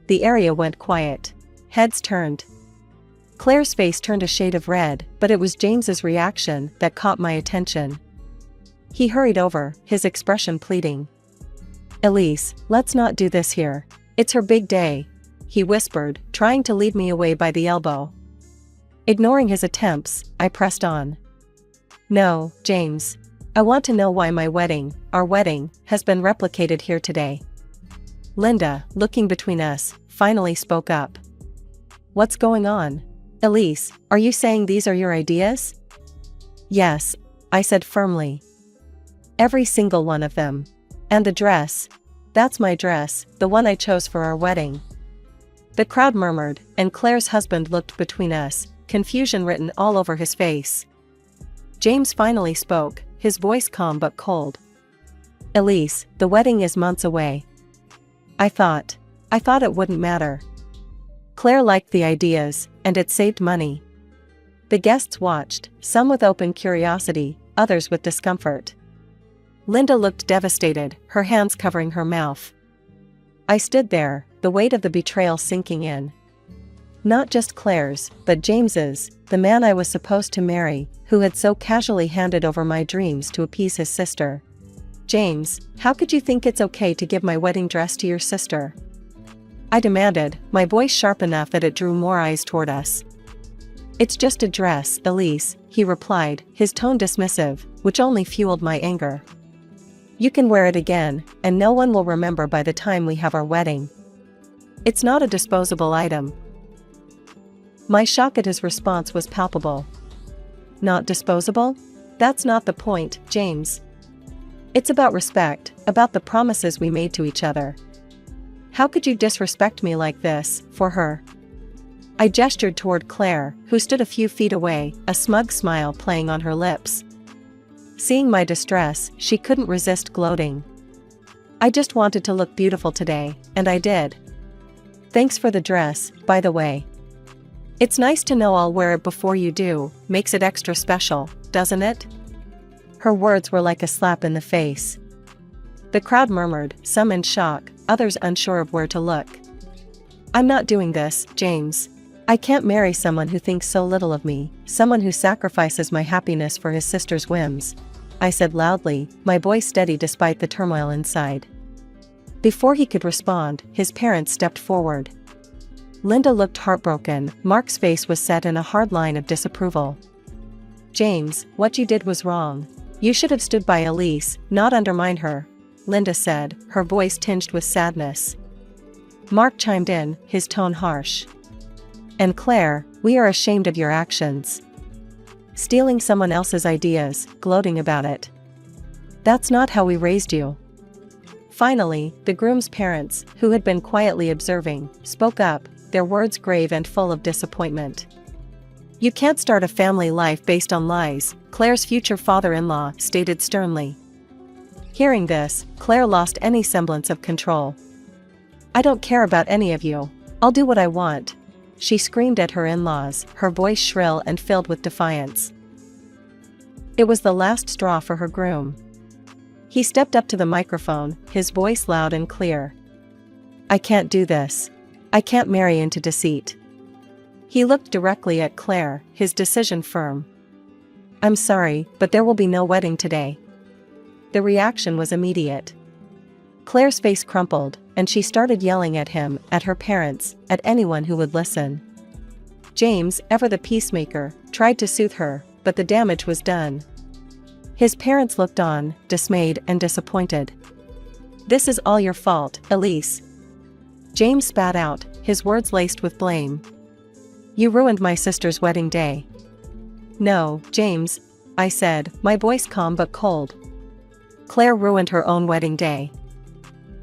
Speaker 2: The area went quiet. Heads turned. Claire's face turned a shade of red, but it was James's reaction that caught my attention. He hurried over, his expression pleading. "Elise, let's not do this here. It's her big day," he whispered, trying to lead me away by the elbow. Ignoring his attempts, I pressed on. "No, James. I want to know why my wedding, our wedding, has been replicated here today." Linda, looking between us, finally spoke up. "What's going on? Elise, are you saying these are your ideas?" "Yes," I said firmly. "Every single one of them. And the dress. That's my dress, the one I chose for our wedding." The crowd murmured, and Claire's husband looked between us, confusion written all over his face. James finally spoke, his voice calm but cold. "Elise, the wedding is months away. I thought it wouldn't matter." Claire liked the ideas, and it saved money. The guests watched, some with open curiosity, others with discomfort. Linda looked devastated, her hands covering her mouth. I stood there, the weight of the betrayal sinking in. Not just Claire's, but James's, the man I was supposed to marry, who had so casually handed over my dreams to appease his sister. "James, how could you think it's okay to give my wedding dress to your sister?" I demanded, my voice sharp enough that it drew more eyes toward us. "It's just a dress, Elise," he replied, his tone dismissive, which only fueled my anger. "You can wear it again, and no one will remember by the time we have our wedding. It's not a disposable item." My shock at his response was palpable. "Not disposable? That's not the point, James. It's about respect, about the promises we made to each other. How could you disrespect me like this, for her?" I gestured toward Claire, who stood a few feet away, a smug smile playing on her lips. Seeing my distress, she couldn't resist gloating. I just wanted to look beautiful today, and I did. Thanks for the dress, by the way. It's nice to know I'll wear it before you do, makes it extra special, doesn't it? Her words were like a slap in the face. The crowd murmured, some in shock, others unsure of where to look. I'm not doing this, James. I can't marry someone who thinks so little of me, someone who sacrifices my happiness for his sister's whims, I said loudly, my voice steady despite the turmoil inside. Before he could respond, his parents stepped forward. Linda looked heartbroken. Mark's face was set in a hard line of disapproval. James, what you did was wrong. You should have stood by Elise, not undermine her, Linda said, her voice tinged with sadness. Mark chimed in, his tone harsh. And Claire, we are ashamed of your actions. Stealing someone else's ideas, gloating about it. That's not how we raised you. Finally, the groom's parents, who had been quietly observing, spoke up, their words grave and full of disappointment. You can't start a family life based on lies, Claire's future father-in-law stated sternly. Hearing this, Claire lost any semblance of control. I don't care about any of you. I'll do what I want. She screamed at her in-laws, her voice shrill and filled with defiance. It was the last straw for her groom. He stepped up to the microphone, his voice loud and clear. I can't do this. I can't marry into deceit. He looked directly at Claire, his decision firm. I'm sorry, but there will be no wedding today. The reaction was immediate. Claire's face crumpled, and she started yelling at him, at her parents, at anyone who would listen. James, ever the peacemaker, tried to soothe her, but the damage was done. His parents looked on, dismayed and disappointed. This is all your fault, Elise. James spat out, his words laced with blame. You ruined my sister's wedding day. No, James, I said, my voice calm but cold. Claire ruined her own wedding day.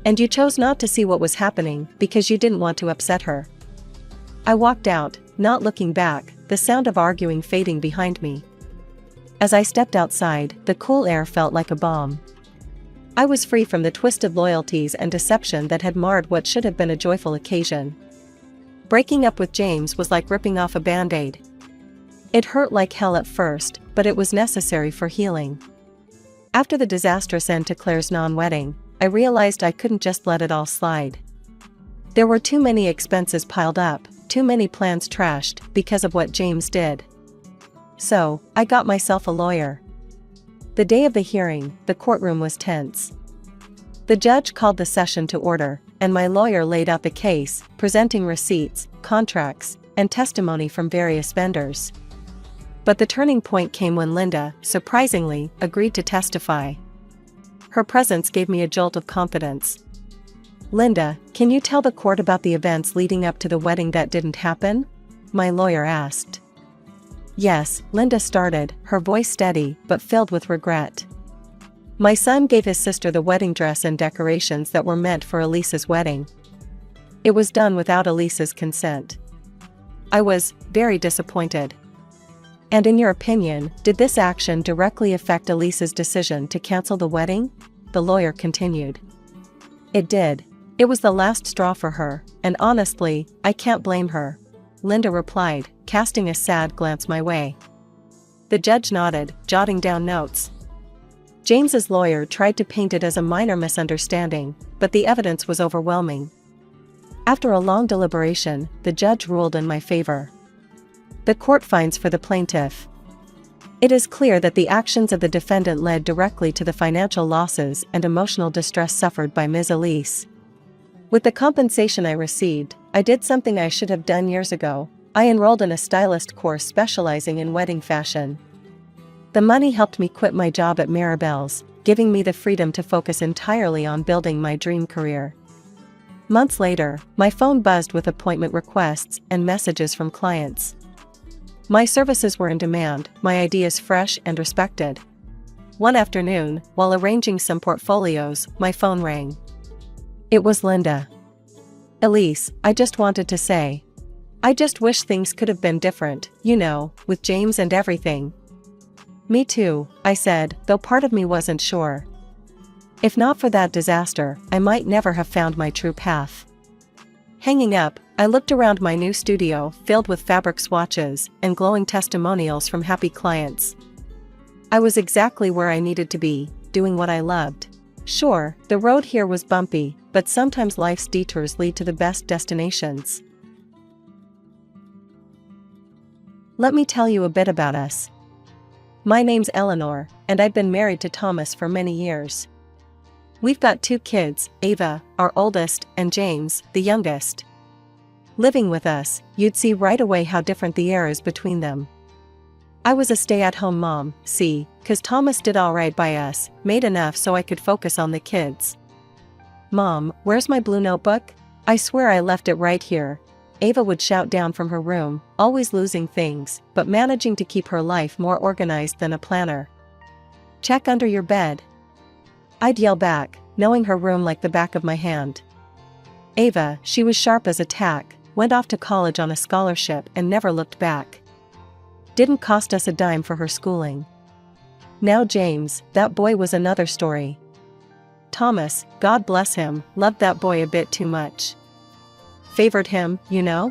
Speaker 2: And you chose not to see what was happening because you didn't want to upset her. I walked out, not looking back, the sound of arguing fading behind me. As I stepped outside, the cool air felt like a balm. I was free from the twisted loyalties and deception that had marred what should have been a joyful occasion. Breaking up with James was like ripping off a band-aid. It hurt like hell at first, but it was necessary for healing. After the disastrous end to Claire's non-wedding, I realized I couldn't just let it all slide. There were too many expenses piled up, too many plans trashed, because of what James did. So, I got myself a lawyer. The day of the hearing, the courtroom was tense. The judge called the session to order, and my lawyer laid out the case, presenting receipts, contracts, and testimony from various vendors. But the turning point came when Linda, surprisingly, agreed to testify. Her presence gave me a jolt of confidence. Linda, can you tell the court about the events leading up to the wedding that didn't happen? My lawyer asked. Yes, Linda started, her voice steady, but filled with regret. My son gave his sister the wedding dress and decorations that were meant for Elise's wedding. It was done without Elise's consent. I was very disappointed. And in your opinion, did this action directly affect Elise's decision to cancel the wedding? The lawyer continued. It did. It was the last straw for her, and honestly, I can't blame her, Linda replied, casting a sad glance my way. The judge nodded, jotting down notes. James's lawyer tried to paint it as a minor misunderstanding, but the evidence was overwhelming. After a long deliberation, the judge ruled in my favor. The court finds for the plaintiff. It is clear that the actions of the defendant led directly to the financial losses and emotional distress suffered by Ms. Elise. With the compensation I received, I did something I should have done years ago. I enrolled in a stylist course specializing in wedding fashion. The money helped me quit my job at Maribel's, giving me the freedom to focus entirely on building my dream career. Months later, my phone buzzed with appointment requests and messages from clients. My services were in demand, my ideas fresh and respected. One afternoon, while arranging some portfolios, my phone rang. It was Linda. Elise, I just wanted to say. I just wish things could have been different, you know, with James and everything. Me too, I said, though part of me wasn't sure. If not for that disaster, I might never have found my true path. Hanging up, I looked around my new studio filled with fabric swatches and glowing testimonials from happy clients. I was exactly where I needed to be, doing what I loved. Sure, the road here was bumpy, but sometimes life's detours lead to the best destinations. Let me tell you a bit about us. My name's Eleanor, and I've been married to Thomas for many years. We've got 2 kids, Ava, our oldest, and James, the youngest. Living with us, you'd see right away how different the air is between them. I was a stay-at-home mom, see, 'cause Thomas did all right by us, made enough so I could focus on the kids. Mom, where's my blue notebook? I swear I left it right here. Ava would shout down from her room, always losing things, but managing to keep her life more organized than a planner. Check under your bed. I'd yell back, knowing her room like the back of my hand. Ava, she was sharp as a tack, went off to college on a scholarship and never looked back. Didn't cost us a dime for her schooling. Now James, that boy was another story. Thomas, God bless him, loved that boy a bit too much. Favored him, you know?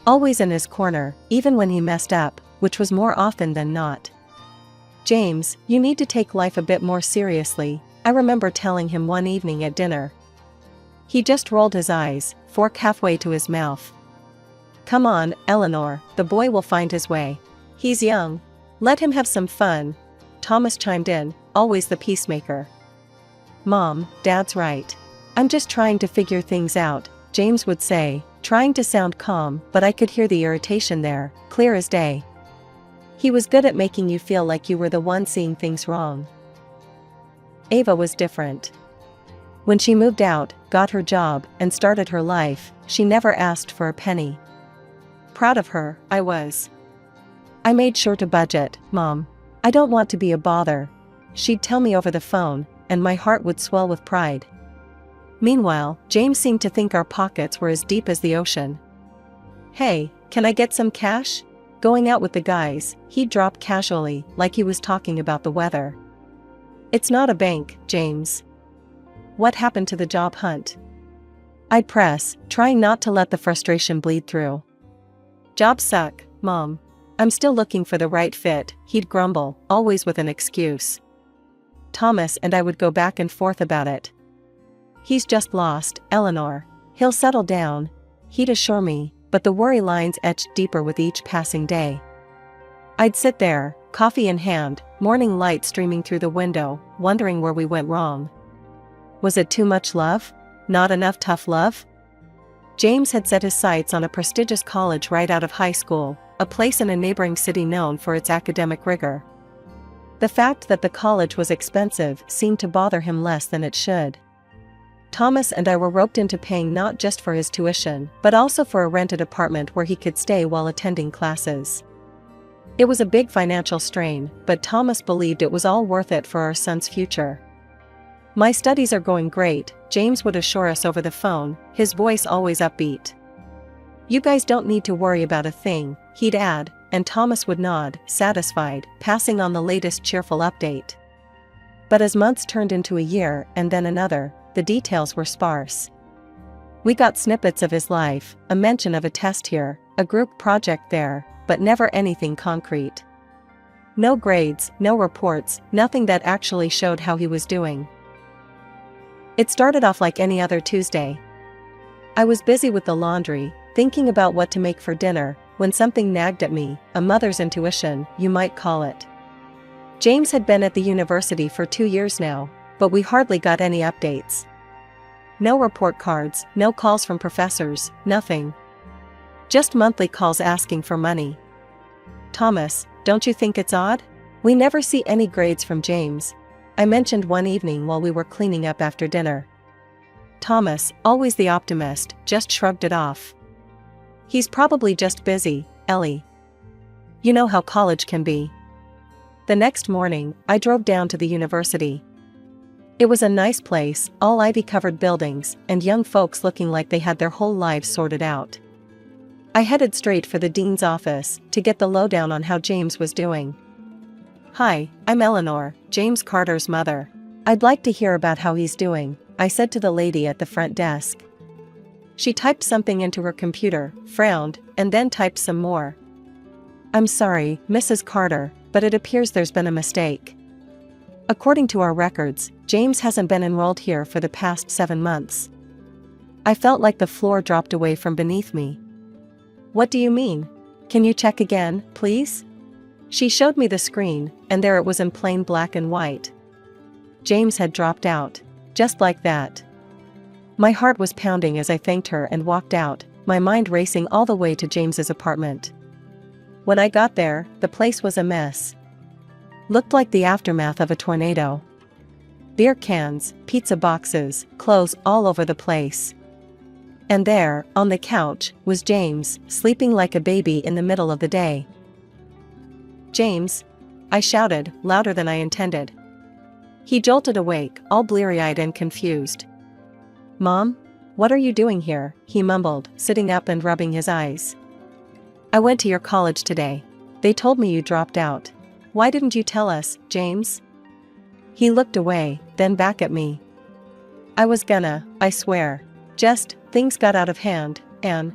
Speaker 2: Always in his corner, even when he messed up, which was more often than not. James, you need to take life a bit more seriously, I remember telling him one evening at dinner. He just rolled his eyes, fork halfway to his mouth. Come on, Eleanor, the boy will find his way. He's young. Let him have some fun. Thomas chimed in, always the peacemaker. Mom, Dad's right. I'm just trying to figure things out, James would say, trying to sound calm, but I could hear the irritation there, clear as day. He was good at making you feel like you were the one seeing things wrong. Ava was different. When she moved out, got her job, and started her life, she never asked for a penny. Proud of her, I was. I made sure to budget, Mom. I don't want to be a bother. She'd tell me over the phone, and my heart would swell with pride. Meanwhile, James seemed to think our pockets were as deep as the ocean. Hey, can I get some cash? Going out with the guys, he'd drop casually, like he was talking about the weather. It's not a bank, James. What happened to the job hunt? I'd press, trying not to let the frustration bleed through. Jobs suck, Mom. I'm still looking for the right fit, he'd grumble, always with an excuse. Thomas and I would go back and forth about it. He's just lost, Eleanor. He'll settle down, he'd assure me, but the worry lines etched deeper with each passing day. I'd sit there, coffee in hand, morning light streaming through the window, wondering where we went wrong. Was it too much love? Not enough tough love? James had set his sights on a prestigious college right out of high school, a place in a neighboring city known for its academic rigor. The fact that the college was expensive seemed to bother him less than it should. Thomas and I were roped into paying not just for his tuition, but also for a rented apartment where he could stay while attending classes. It was a big financial strain, but Thomas believed it was all worth it for our son's future. My studies are going great, James would assure us over the phone, his voice always upbeat. You guys don't need to worry about a thing, he'd add, and Thomas would nod, satisfied, passing on the latest cheerful update. But as months turned into a year and then another, the details were sparse. We got snippets of his life, a mention of a test here, a group project there, but never anything concrete. No grades, no reports, nothing that actually showed how he was doing. It started off like any other Tuesday. I was busy with the laundry, thinking about what to make for dinner, when something nagged at me, a mother's intuition, you might call it. James had been at the university for 2 years now, but we hardly got any updates. No report cards, no calls from professors, nothing. Just monthly calls asking for money. Thomas, don't you think it's odd? We never see any grades from James, I mentioned one evening while we were cleaning up after dinner. Thomas, always the optimist, just shrugged it off. He's probably just busy, Ellie. You know how college can be. The next morning, I drove down to the university. It was a nice place, all ivy-covered buildings, and young folks looking like they had their whole lives sorted out. I headed straight for the dean's office to get the lowdown on how James was doing. "Hi, I'm Eleanor, James Carter's mother. I'd like to hear about how he's doing," I said to the lady at the front desk. She typed something into her computer, frowned, and then typed some more. "I'm sorry, Mrs. Carter, but it appears there's been a mistake. According to our records, James hasn't been enrolled here for the past 7 months." I felt like the floor dropped away from beneath me. "What do you mean? Can you check again, please?" She showed me the screen, and there it was in plain black and white. James had dropped out. Just like that. My heart was pounding as I thanked her and walked out, my mind racing all the way to James's apartment. When I got there, the place was a mess. Looked like the aftermath of a tornado. Beer cans, pizza boxes, clothes all over the place. And there, on the couch, was James, sleeping like a baby in the middle of the day. "James!" I shouted, louder than I intended. He jolted awake, all bleary-eyed and confused. "Mom? What are you doing here?" he mumbled, sitting up and rubbing his eyes. "I went to your college today. They told me you dropped out. Why didn't you tell us, James?" He looked away, then back at me. "I was gonna, I swear. Just, things got out of hand, and..."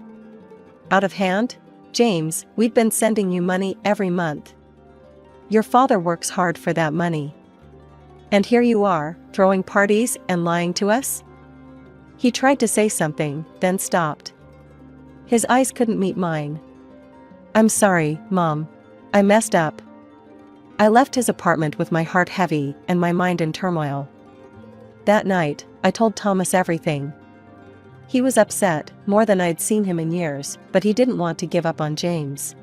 Speaker 2: "Out of hand? James, we've been sending you money every month. Your father works hard for that money. And here you are, throwing parties and lying to us?" He tried to say something, then stopped. His eyes couldn't meet mine. "I'm sorry, Mom. I messed up." I left his apartment with my heart heavy and my mind in turmoil. That night, I told Thomas everything. He was upset, more than I'd seen him in years, but he didn't want to give up on James.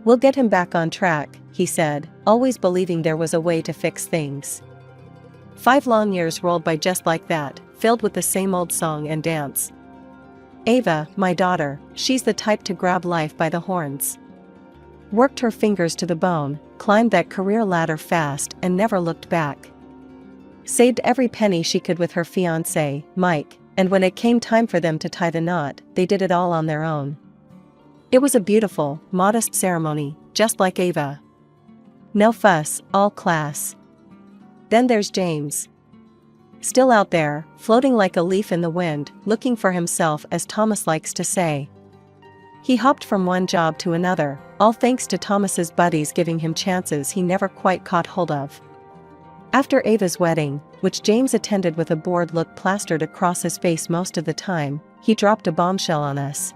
Speaker 2: "We'll get him back on track," he said, always believing there was a way to fix things. 5 long years rolled by just like that, filled with the same old song and dance. Ava, my daughter, she's the type to grab life by the horns. Worked her fingers to the bone, climbed that career ladder fast and never looked back. Saved every penny she could with her fiancé, Mike, and when it came time for them to tie the knot, they did it all on their own. It was a beautiful, modest ceremony, just like Ava. No fuss, all class. Then there's James. Still out there, floating like a leaf in the wind, looking for himself, as Thomas likes to say. He hopped from one job to another, all thanks to Thomas's buddies giving him chances he never quite caught hold of. After Ava's wedding, which James attended with a bored look plastered across his face most of the time, he dropped a bombshell on us.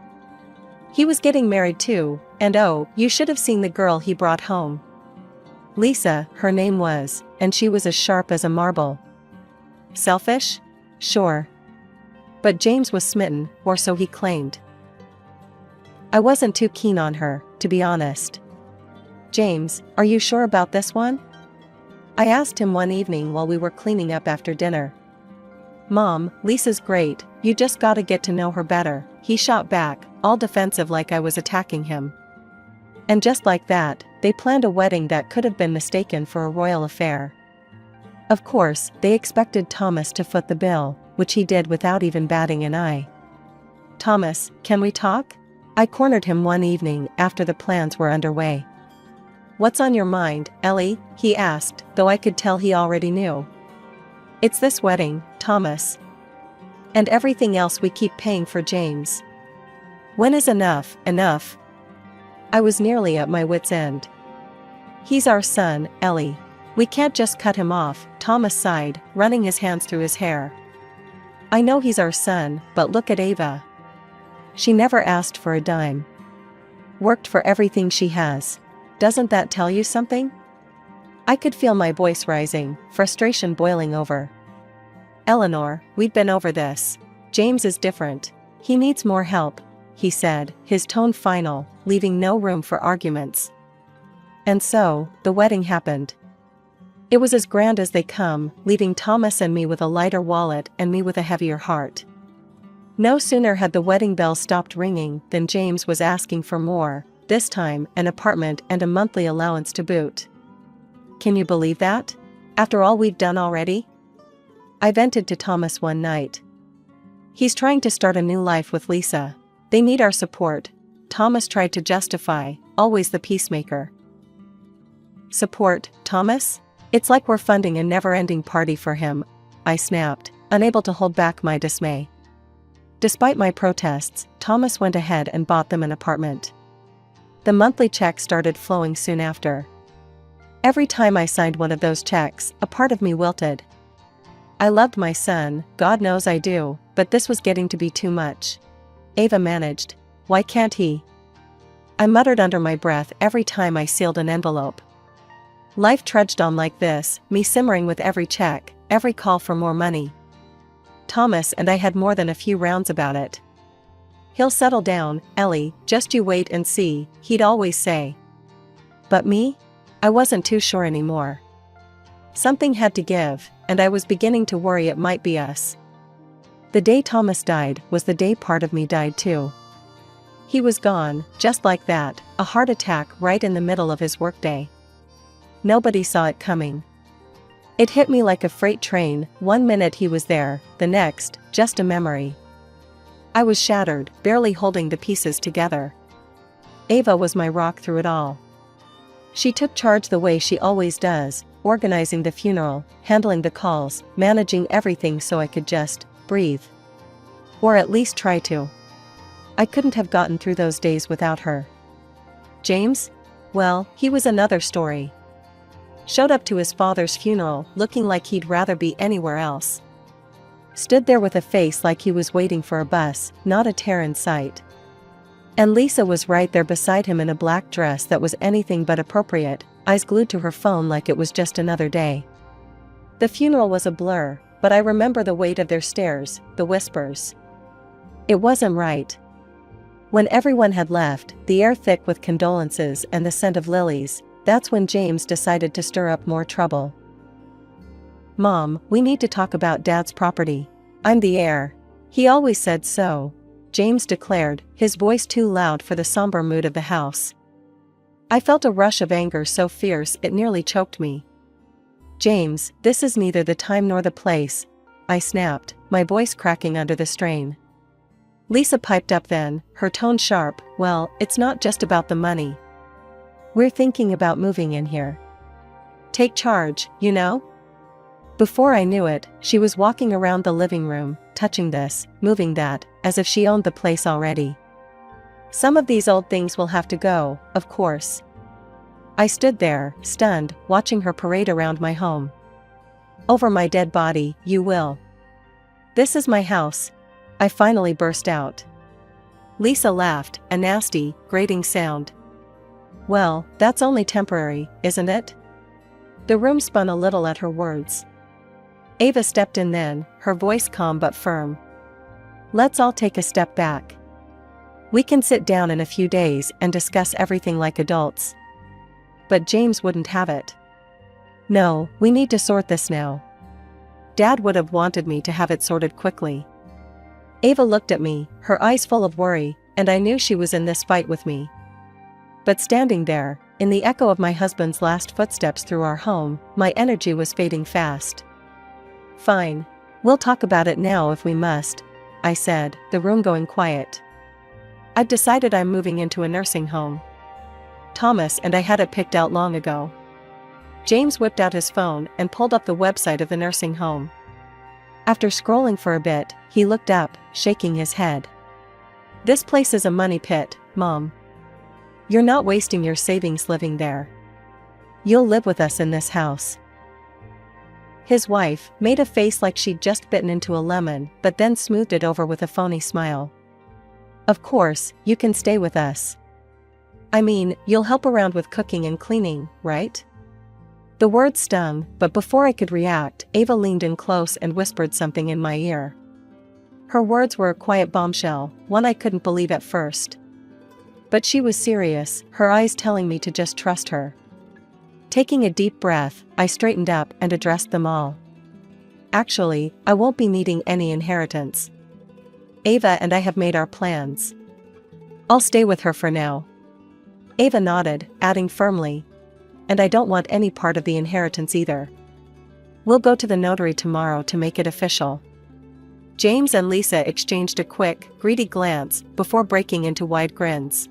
Speaker 2: He was getting married too, and oh, you should have seen the girl he brought home. Lisa, her name was, and she was as sharp as a marble. Selfish? Sure. But James was smitten, or so he claimed. I wasn't too keen on her, to be honest. "James, are you sure about this one?" I asked him one evening while we were cleaning up after dinner. "Mom, Lisa's great, you just gotta get to know her better," he shot back, all defensive like I was attacking him. And just like that, they planned a wedding that could have been mistaken for a royal affair. Of course, they expected Thomas to foot the bill, which he did without even batting an eye. "Thomas, can we talk?" I cornered him one evening after the plans were underway. "What's on your mind, Ellie?" he asked, though I could tell he already knew. "It's this wedding, Thomas. And everything else we keep paying for James. When is enough, enough?" I was nearly at my wit's end. "He's our son, Ellie. We can't just cut him off," Thomas sighed, running his hands through his hair. "I know he's our son, but look at Ava. She never asked for a dime. Worked for everything she has. Doesn't that tell you something?" I could feel my voice rising, frustration boiling over. "Eleanor, we've been over this. James is different. He needs more help," he said, his tone final, leaving no room for arguments. And so, the wedding happened. It was as grand as they come, leaving Thomas and me with a lighter wallet and me with a heavier heart. No sooner had the wedding bells stopped ringing than James was asking for more, this time an apartment and a monthly allowance to boot. Can you believe that? After all we've done already? I vented to Thomas one night. He's trying to start a new life with Lisa. They need our support. Thomas tried to justify, always the peacemaker. Support, Thomas? It's like we're funding a never-ending party for him, I snapped, unable to hold back my dismay. Despite my protests, Thomas went ahead and bought them an apartment. The monthly check started flowing soon after. Every time I signed one of those checks, a part of me wilted. I loved my son, God knows I do, but this was getting to be too much. Ava managed. Why can't he? I muttered under my breath every time I sealed an envelope. Life trudged on like this, me simmering with every check, every call for more money. Thomas and I had more than a few rounds about it. He'll settle down, Ellie, just you wait and see, he'd always say. But me? I wasn't too sure anymore. Something had to give, and I was beginning to worry it might be us. The day Thomas died was the day part of me died too. He was gone, just like that, a heart attack right in the middle of his workday. Nobody saw it coming. It hit me like a freight train, one minute he was there, the next, just a memory. I was shattered, barely holding the pieces together. Ava was my rock through it all. She took charge the way she always does, organizing the funeral, handling the calls, managing everything so I could just breathe. Or at least try to. I couldn't have gotten through those days without her. James? Well, he was another story. Showed up to his father's funeral looking like he'd rather be anywhere else. Stood there with a face like he was waiting for a bus, not a tear in sight. And Lisa was right there beside him in a black dress that was anything but appropriate, eyes glued to her phone like it was just another day. The funeral was a blur, but I remember the weight of their stares, the whispers. It wasn't right. When everyone had left, the air thick with condolences and the scent of lilies, that's when James decided to stir up more trouble. Mom, we need to talk about Dad's property. I'm the heir. He always said so, James declared, his voice too loud for the somber mood of the house. I felt a rush of anger so fierce it nearly choked me. James, this is neither the time nor the place, I snapped, my voice cracking under the strain. Lisa piped up then, her tone sharp, well, it's not just about the money. We're thinking about moving in here. Take charge, you know? Before I knew it, she was walking around the living room, touching this, moving that, as if she owned the place already. Some of these old things will have to go, of course. I stood there, stunned, watching her parade around my home. Over my dead body, you will. This is my house. I finally burst out. Lisa laughed, a nasty, grating sound. Well, that's only temporary, isn't it? The room spun a little at her words. Ava stepped in then, her voice calm but firm. Let's all take a step back. We can sit down in a few days and discuss everything like adults. But James wouldn't have it. No, we need to sort this now. Dad would have wanted me to have it sorted quickly. Ava looked at me, her eyes full of worry, and I knew she was in this fight with me. But standing there, in the echo of my husband's last footsteps through our home, my energy was fading fast. Fine. We'll talk about it now if we must, I said, the room going quiet. I've decided I'm moving into a nursing home. Thomas and I had it picked out long ago. James whipped out his phone and pulled up the website of the nursing home. After scrolling for a bit, he looked up, shaking his head. This place is a money pit, Mom. You're not wasting your savings living there. You'll live with us in this house. His wife made a face like she'd just bitten into a lemon, but then smoothed it over with a phony smile. Of course, you can stay with us. I mean, you'll help around with cooking and cleaning, right? The words stung, but before I could react, Ava leaned in close and whispered something in my ear. Her words were a quiet bombshell, one I couldn't believe at first. But she was serious, her eyes telling me to just trust her. Taking a deep breath, I straightened up and addressed them all. Actually, I won't be needing any inheritance. Ava and I have made our plans. I'll stay with her for now. Ava nodded, adding firmly, and I don't want any part of the inheritance either. We'll go to the notary tomorrow to make it official. James and Lisa exchanged a quick, greedy glance before breaking into wide grins.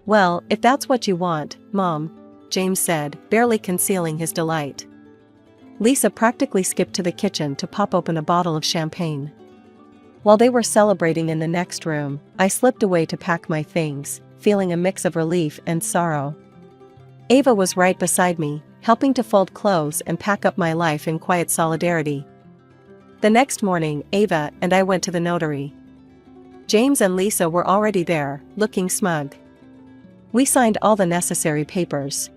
Speaker 2: Well, if that's what you want, Mom. James said, barely concealing his delight. Lisa practically skipped to the kitchen to pop open a bottle of champagne. While they were celebrating in the next room, I slipped away to pack my things, feeling a mix of relief and sorrow. Ava was right beside me, helping to fold clothes and pack up my life in quiet solidarity. The next morning, Ava and I went to the notary. James and Lisa were already there, looking smug. We signed all the necessary papers.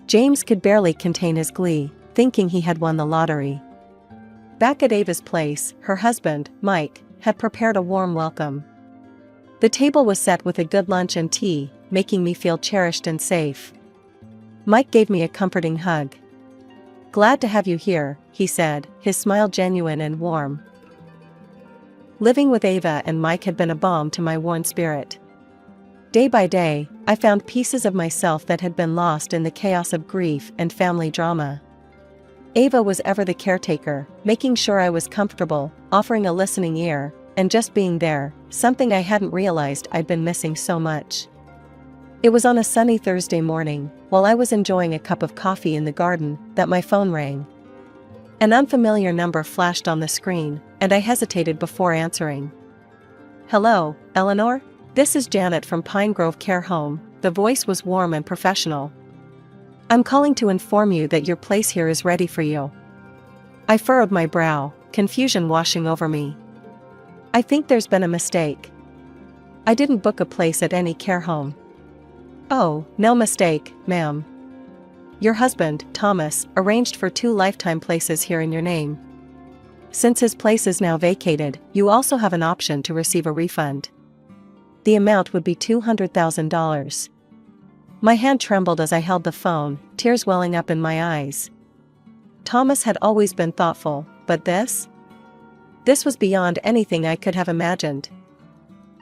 Speaker 2: James could barely contain his glee, thinking he had won the lottery. Back at Ava's place, her husband, Mike, had prepared a warm welcome. The table was set with a good lunch and tea, making me feel cherished and safe. Mike gave me a comforting hug. "Glad to have you here," he said, his smile genuine and warm. Living with Ava and Mike had been a balm to my worn spirit. Day by day, I found pieces of myself that had been lost in the chaos of grief and family drama. Ava was ever the caretaker, making sure I was comfortable, offering a listening ear, and just being there, something I hadn't realized I'd been missing so much. It was on a sunny Thursday morning, while I was enjoying a cup of coffee in the garden, that my phone rang. An unfamiliar number flashed on the screen, and I hesitated before answering. "Hello, Eleanor? This is Janet from Pine Grove Care Home." The voice was warm and professional. "I'm calling to inform you that your place here is ready for you." I furrowed my brow, confusion washing over me. "I think there's been a mistake. I didn't book a place at any care home." "Oh, no mistake, ma'am. Your husband, Thomas, arranged for 2 lifetime places here in your name. Since his place is now vacated, you also have an option to receive a refund. The amount would be $200,000. My hand trembled as I held the phone, tears welling up in my eyes. Thomas had always been thoughtful, but this? This was beyond anything I could have imagined.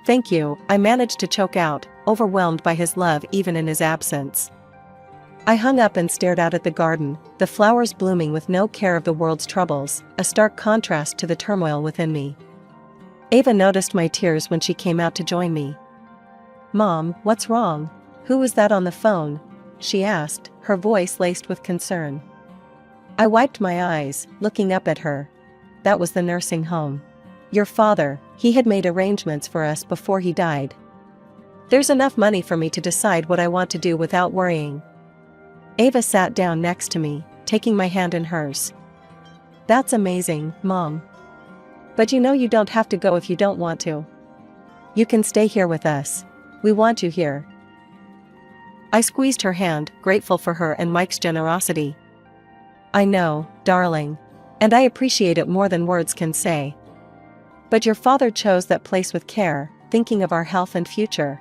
Speaker 2: "Thank you," I managed to choke out, overwhelmed by his love even in his absence. I hung up and stared out at the garden, the flowers blooming with no care of the world's troubles, a stark contrast to the turmoil within me. Ava noticed my tears when she came out to join me. "Mom, what's wrong? Who was that on the phone?" she asked, her voice laced with concern. I wiped my eyes, looking up at her. "That was the nursing home. Your father, he had made arrangements for us before he died. There's enough money for me to decide what I want to do without worrying." Ava sat down next to me, taking my hand in hers. "That's amazing, Mom. But you know you don't have to go if you don't want to. You can stay here with us. We want you here." I squeezed her hand, grateful for her and Mike's generosity. "I know, darling. And I appreciate it more than words can say. But your father chose that place with care, thinking of our health and future.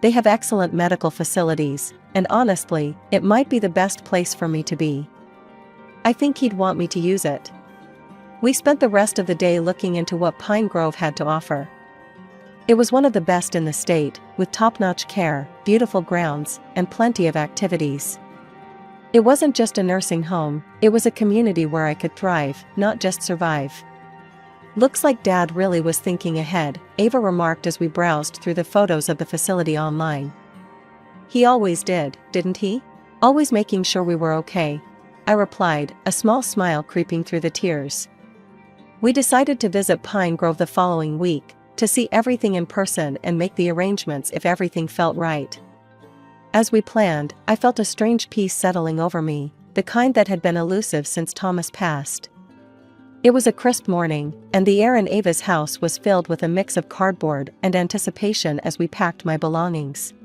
Speaker 2: They have excellent medical facilities, and honestly, it might be the best place for me to be. I think he'd want me to use it." We spent the rest of the day looking into what Pine Grove had to offer. It was one of the best in the state, with top-notch care, beautiful grounds, and plenty of activities. It wasn't just a nursing home, it was a community where I could thrive, not just survive. "Looks like Dad really was thinking ahead," Ava remarked as we browsed through the photos of the facility online. "He always did, didn't he? Always making sure we were okay," I replied, a small smile creeping through the tears. We decided to visit Pine Grove the following week, to see everything in person and make the arrangements if everything felt right. As we planned, I felt a strange peace settling over me, the kind that had been elusive since Thomas passed. It was a crisp morning, and the air in Ava's house was filled with a mix of cardboard and anticipation as we packed my belongings.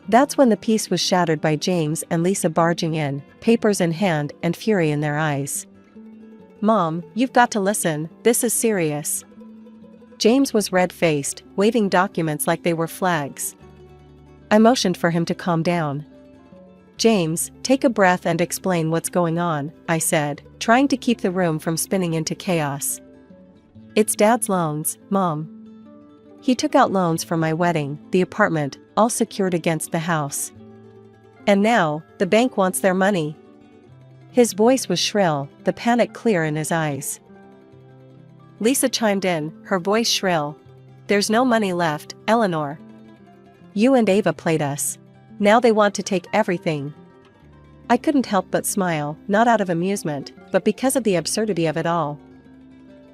Speaker 2: That's when the peace was shattered by James and Lisa barging in, papers in hand and fury in their eyes. "Mom, you've got to listen, this is serious." James was red-faced, waving documents like they were flags. I motioned for him to calm down. "James, take a breath and explain what's going on," I said, trying to keep the room from spinning into chaos. "It's Dad's loans, Mom. He took out loans for my wedding, the apartment, all secured against the house. And now, the bank wants their money." His voice was shrill, the panic clear in his eyes. Lisa chimed in, her voice shrill. "There's no money left, Eleanor. You and Ava played us. Now they want to take everything. I couldn't help but smile, not out of amusement, but because of the absurdity of it all.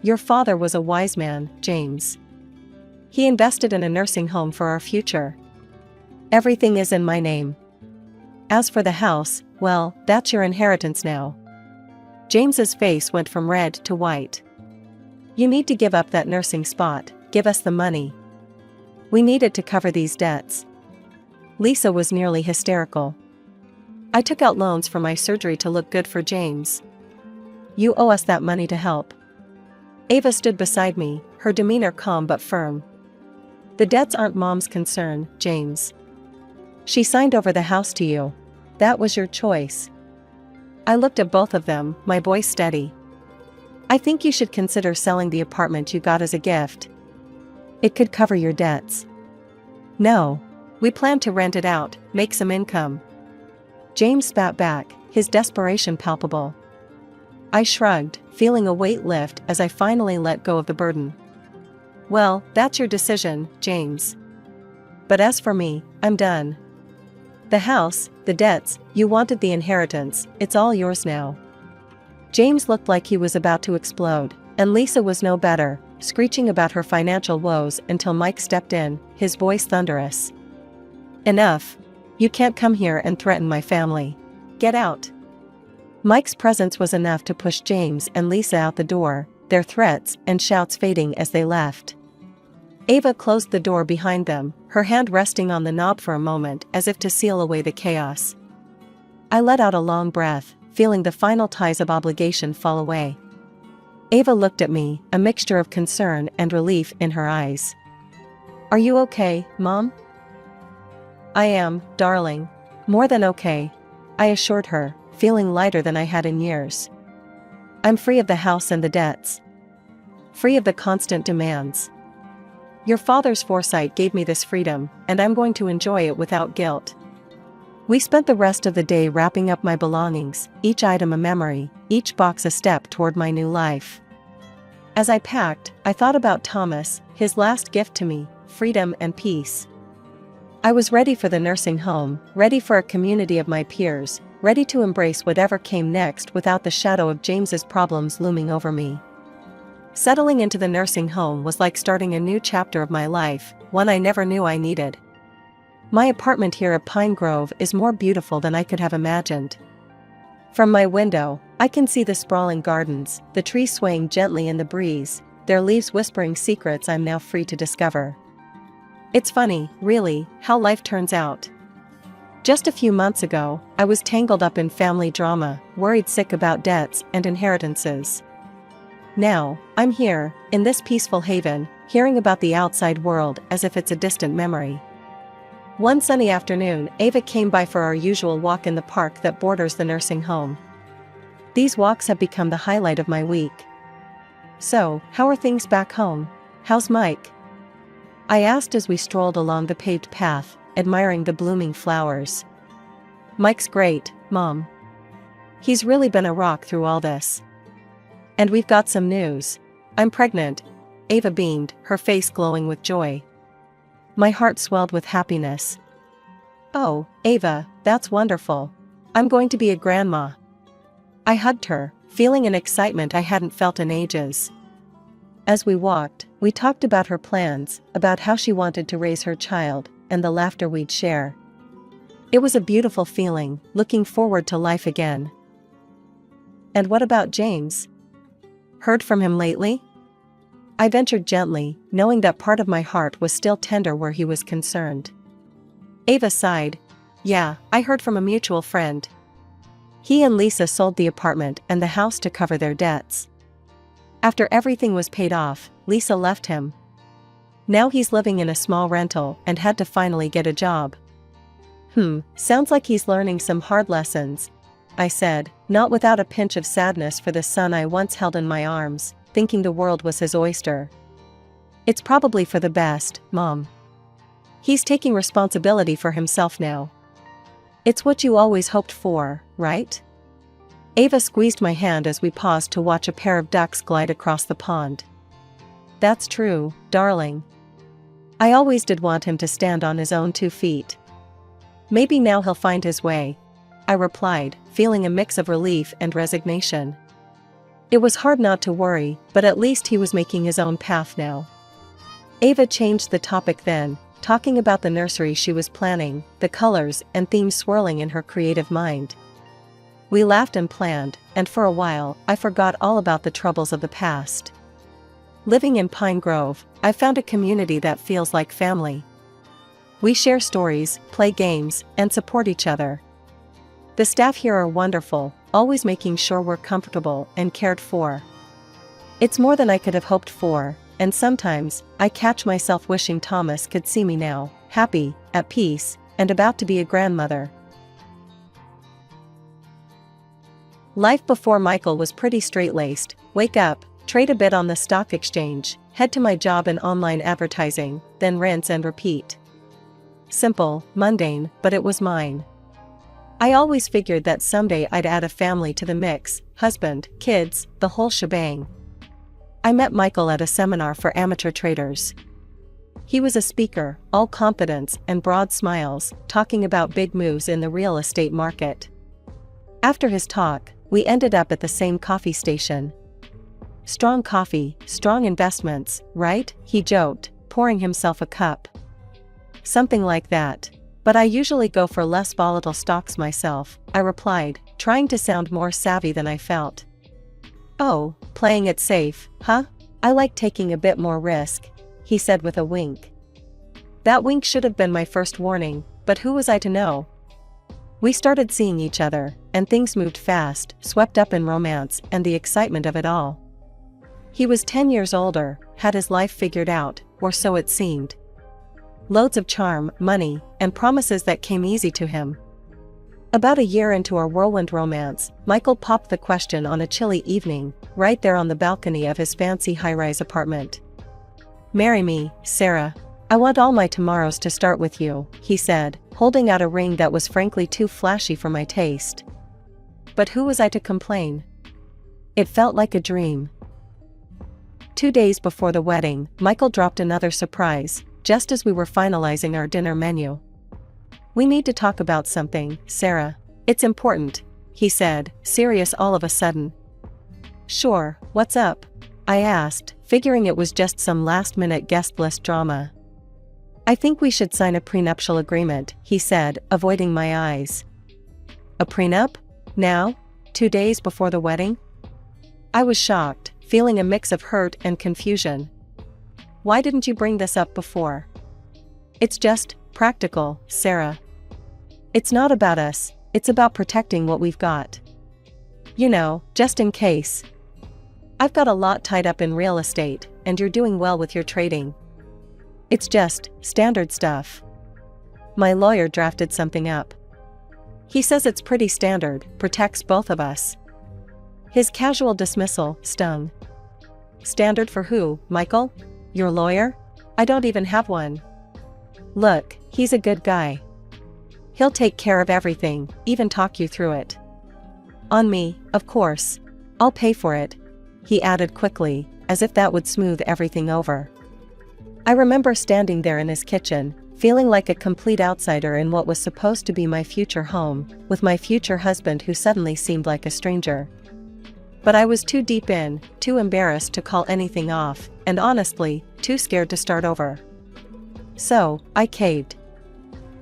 Speaker 2: Your father was a wise man, James. He invested in a nursing home for our future. Everything is in my name. As for the house, well, that's your inheritance now. James's face went from red to white. You need to give up that nursing spot, give us the money. We need it to cover these debts. Lisa was nearly hysterical. I took out loans for my surgery to look good for James. You owe us that money to help. Ava stood beside me, her demeanor calm but firm. The debts aren't Mom's concern, James. She signed over the house to you. That was your choice. I looked at both of them, my voice steady. I think you should consider selling the apartment you got as a gift. It could cover your debts. No. We plan to rent it out, make some income. James spat back, his desperation palpable. I shrugged, feeling a weight lift as I finally let go of the burden. Well, that's your decision, James. But as for me, I'm done. The house, the debts, you wanted the inheritance, it's all yours now. James looked like he was about to explode, and Lisa was no better, screeching about her financial woes until Mike stepped in, his voice thunderous. Enough. You can't come here and threaten my family. Get out. Mike's presence was enough to push James and Lisa out the door, their threats and shouts fading as they left. Ava closed the door behind them, her hand resting on the knob for a moment as if to seal away the chaos. I let out a long breath, feeling the final ties of obligation fall away. Ava looked at me, a mixture of concern and relief in her eyes. Are you okay, Mom? I am, darling. More than okay, I assured her, feeling lighter than I had in years. I'm free of the house and the debts. Free of the constant demands. Your father's foresight gave me this freedom, and I'm going to enjoy it without guilt. We spent the rest of the day wrapping up my belongings, each item a memory, each box a step toward my new life. As I packed, I thought about Thomas, his last gift to me, freedom and peace. I was ready for the nursing home, ready for a community of my peers, ready to embrace whatever came next without the shadow of James's problems looming over me. Settling into the nursing home was like starting a new chapter of my life, one I never knew I needed. My apartment here at Pine Grove is more beautiful than I could have imagined. From my window, I can see the sprawling gardens, the trees swaying gently in the breeze, their leaves whispering secrets I'm now free to discover. It's funny, really, how life turns out. Just a few months ago, I was tangled up in family drama, worried sick about debts and inheritances. Now, I'm here, in this peaceful haven, hearing about the outside world as if it's a distant memory. One sunny afternoon, Ava came by for our usual walk in the park that borders the nursing home. These walks have become the highlight of my week. So, how are things back home? How's Mike? I asked as we strolled along the paved path, admiring the blooming flowers. Mike's great, Mom. He's really been a rock through all this. And we've got some news. I'm pregnant. Ava beamed, her face glowing with joy. My heart swelled with happiness. Oh, Ava, that's wonderful. I'm going to be a grandma. I hugged her, feeling an excitement I hadn't felt in ages. As we walked, we talked about her plans, about how she wanted to raise her child, and the laughter we'd share. It was a beautiful feeling, looking forward to life again. And what about James? Heard from him lately? I ventured gently, knowing that part of my heart was still tender where he was concerned. Ava sighed. Yeah, I heard from a mutual friend. He and Lisa sold the apartment and the house to cover their debts. After everything was paid off, Lisa left him. Now he's living in a small rental and had to finally get a job. Sounds like he's learning some hard lessons, I said, not without a pinch of sadness for the son I once held in my arms, thinking the world was his oyster. It's probably for the best, Mom. He's taking responsibility for himself now. It's what you always hoped for, right? Ava squeezed my hand as we paused to watch a pair of ducks glide across the pond. That's true, darling. I always did want him to stand on his own 2 feet. Maybe now he'll find his way, I replied, feeling a mix of relief and resignation. It was hard not to worry, but at least he was making his own path now. Ava changed the topic then, talking about the nursery she was planning, the colors and themes swirling in her creative mind. We laughed and planned, and for a while, I forgot all about the troubles of the past. Living in Pine Grove, I found a community that feels like family. We share stories, play games, and support each other. The staff here are wonderful, always making sure we're comfortable and cared for. It's more than I could have hoped for, and sometimes, I catch myself wishing Thomas could see me now, happy, at peace, and about to be a grandmother. Life before Michael was pretty straight-laced: wake up, trade a bit on the stock exchange, head to my job in online advertising, then rinse and repeat. Simple, mundane, but it was mine. I always figured that someday I'd add a family to the mix: husband, kids, the whole shebang. I met Michael at a seminar for amateur traders. He was a speaker, all confidence and broad smiles, talking about big moves in the real estate market. After his talk, we ended up at the same coffee station. Strong coffee, strong investments, right? He joked, pouring himself a cup. Something like that. But I usually go for less volatile stocks myself, I replied, trying to sound more savvy than I felt. Oh, playing it safe, huh? I like taking a bit more risk, he said with a wink. That wink should have been my first warning, but who was I to know? We started seeing each other, and things moved fast, swept up in romance and the excitement of it all. He was 10 years older, had his life figured out, or so it seemed. Loads of charm, money, and promises that came easy to him. About a year into our whirlwind romance, Michael popped the question on a chilly evening, right there on the balcony of his fancy high-rise apartment. "Marry me, Sarah. I want all my tomorrows to start with you," he said, holding out a ring that was frankly too flashy for my taste. But who was I to complain? It felt like a dream. 2 days before the wedding, Michael dropped another surprise, just as we were finalizing our dinner menu. "We need to talk about something, Sarah. It's important," he said, serious all of a sudden. "Sure, what's up?" I asked, figuring it was just some last-minute guest list drama. "I think we should sign a prenuptial agreement," he said, avoiding my eyes. "A prenup? Now? 2 days before the wedding?" I was shocked, feeling a mix of hurt and confusion. "Why didn't you bring this up before?" "It's just practical, Sarah. It's not about us, it's about protecting what we've got. You know, just in case. I've got a lot tied up in real estate, and you're doing well with your trading. It's just standard stuff. My lawyer drafted something up. He says it's pretty standard, protects both of us." His casual dismissal stung. "Standard for who, Michael? Your lawyer? I don't even have one." "Look, he's a good guy. He'll take care of everything, even talk you through it. On me, of course. I'll pay for it," he added quickly, as if that would smooth everything over. I remember standing there in his kitchen, feeling like a complete outsider in what was supposed to be my future home, with my future husband who suddenly seemed like a stranger. But I was too deep in, too embarrassed to call anything off, and honestly, too scared to start over. So, I caved.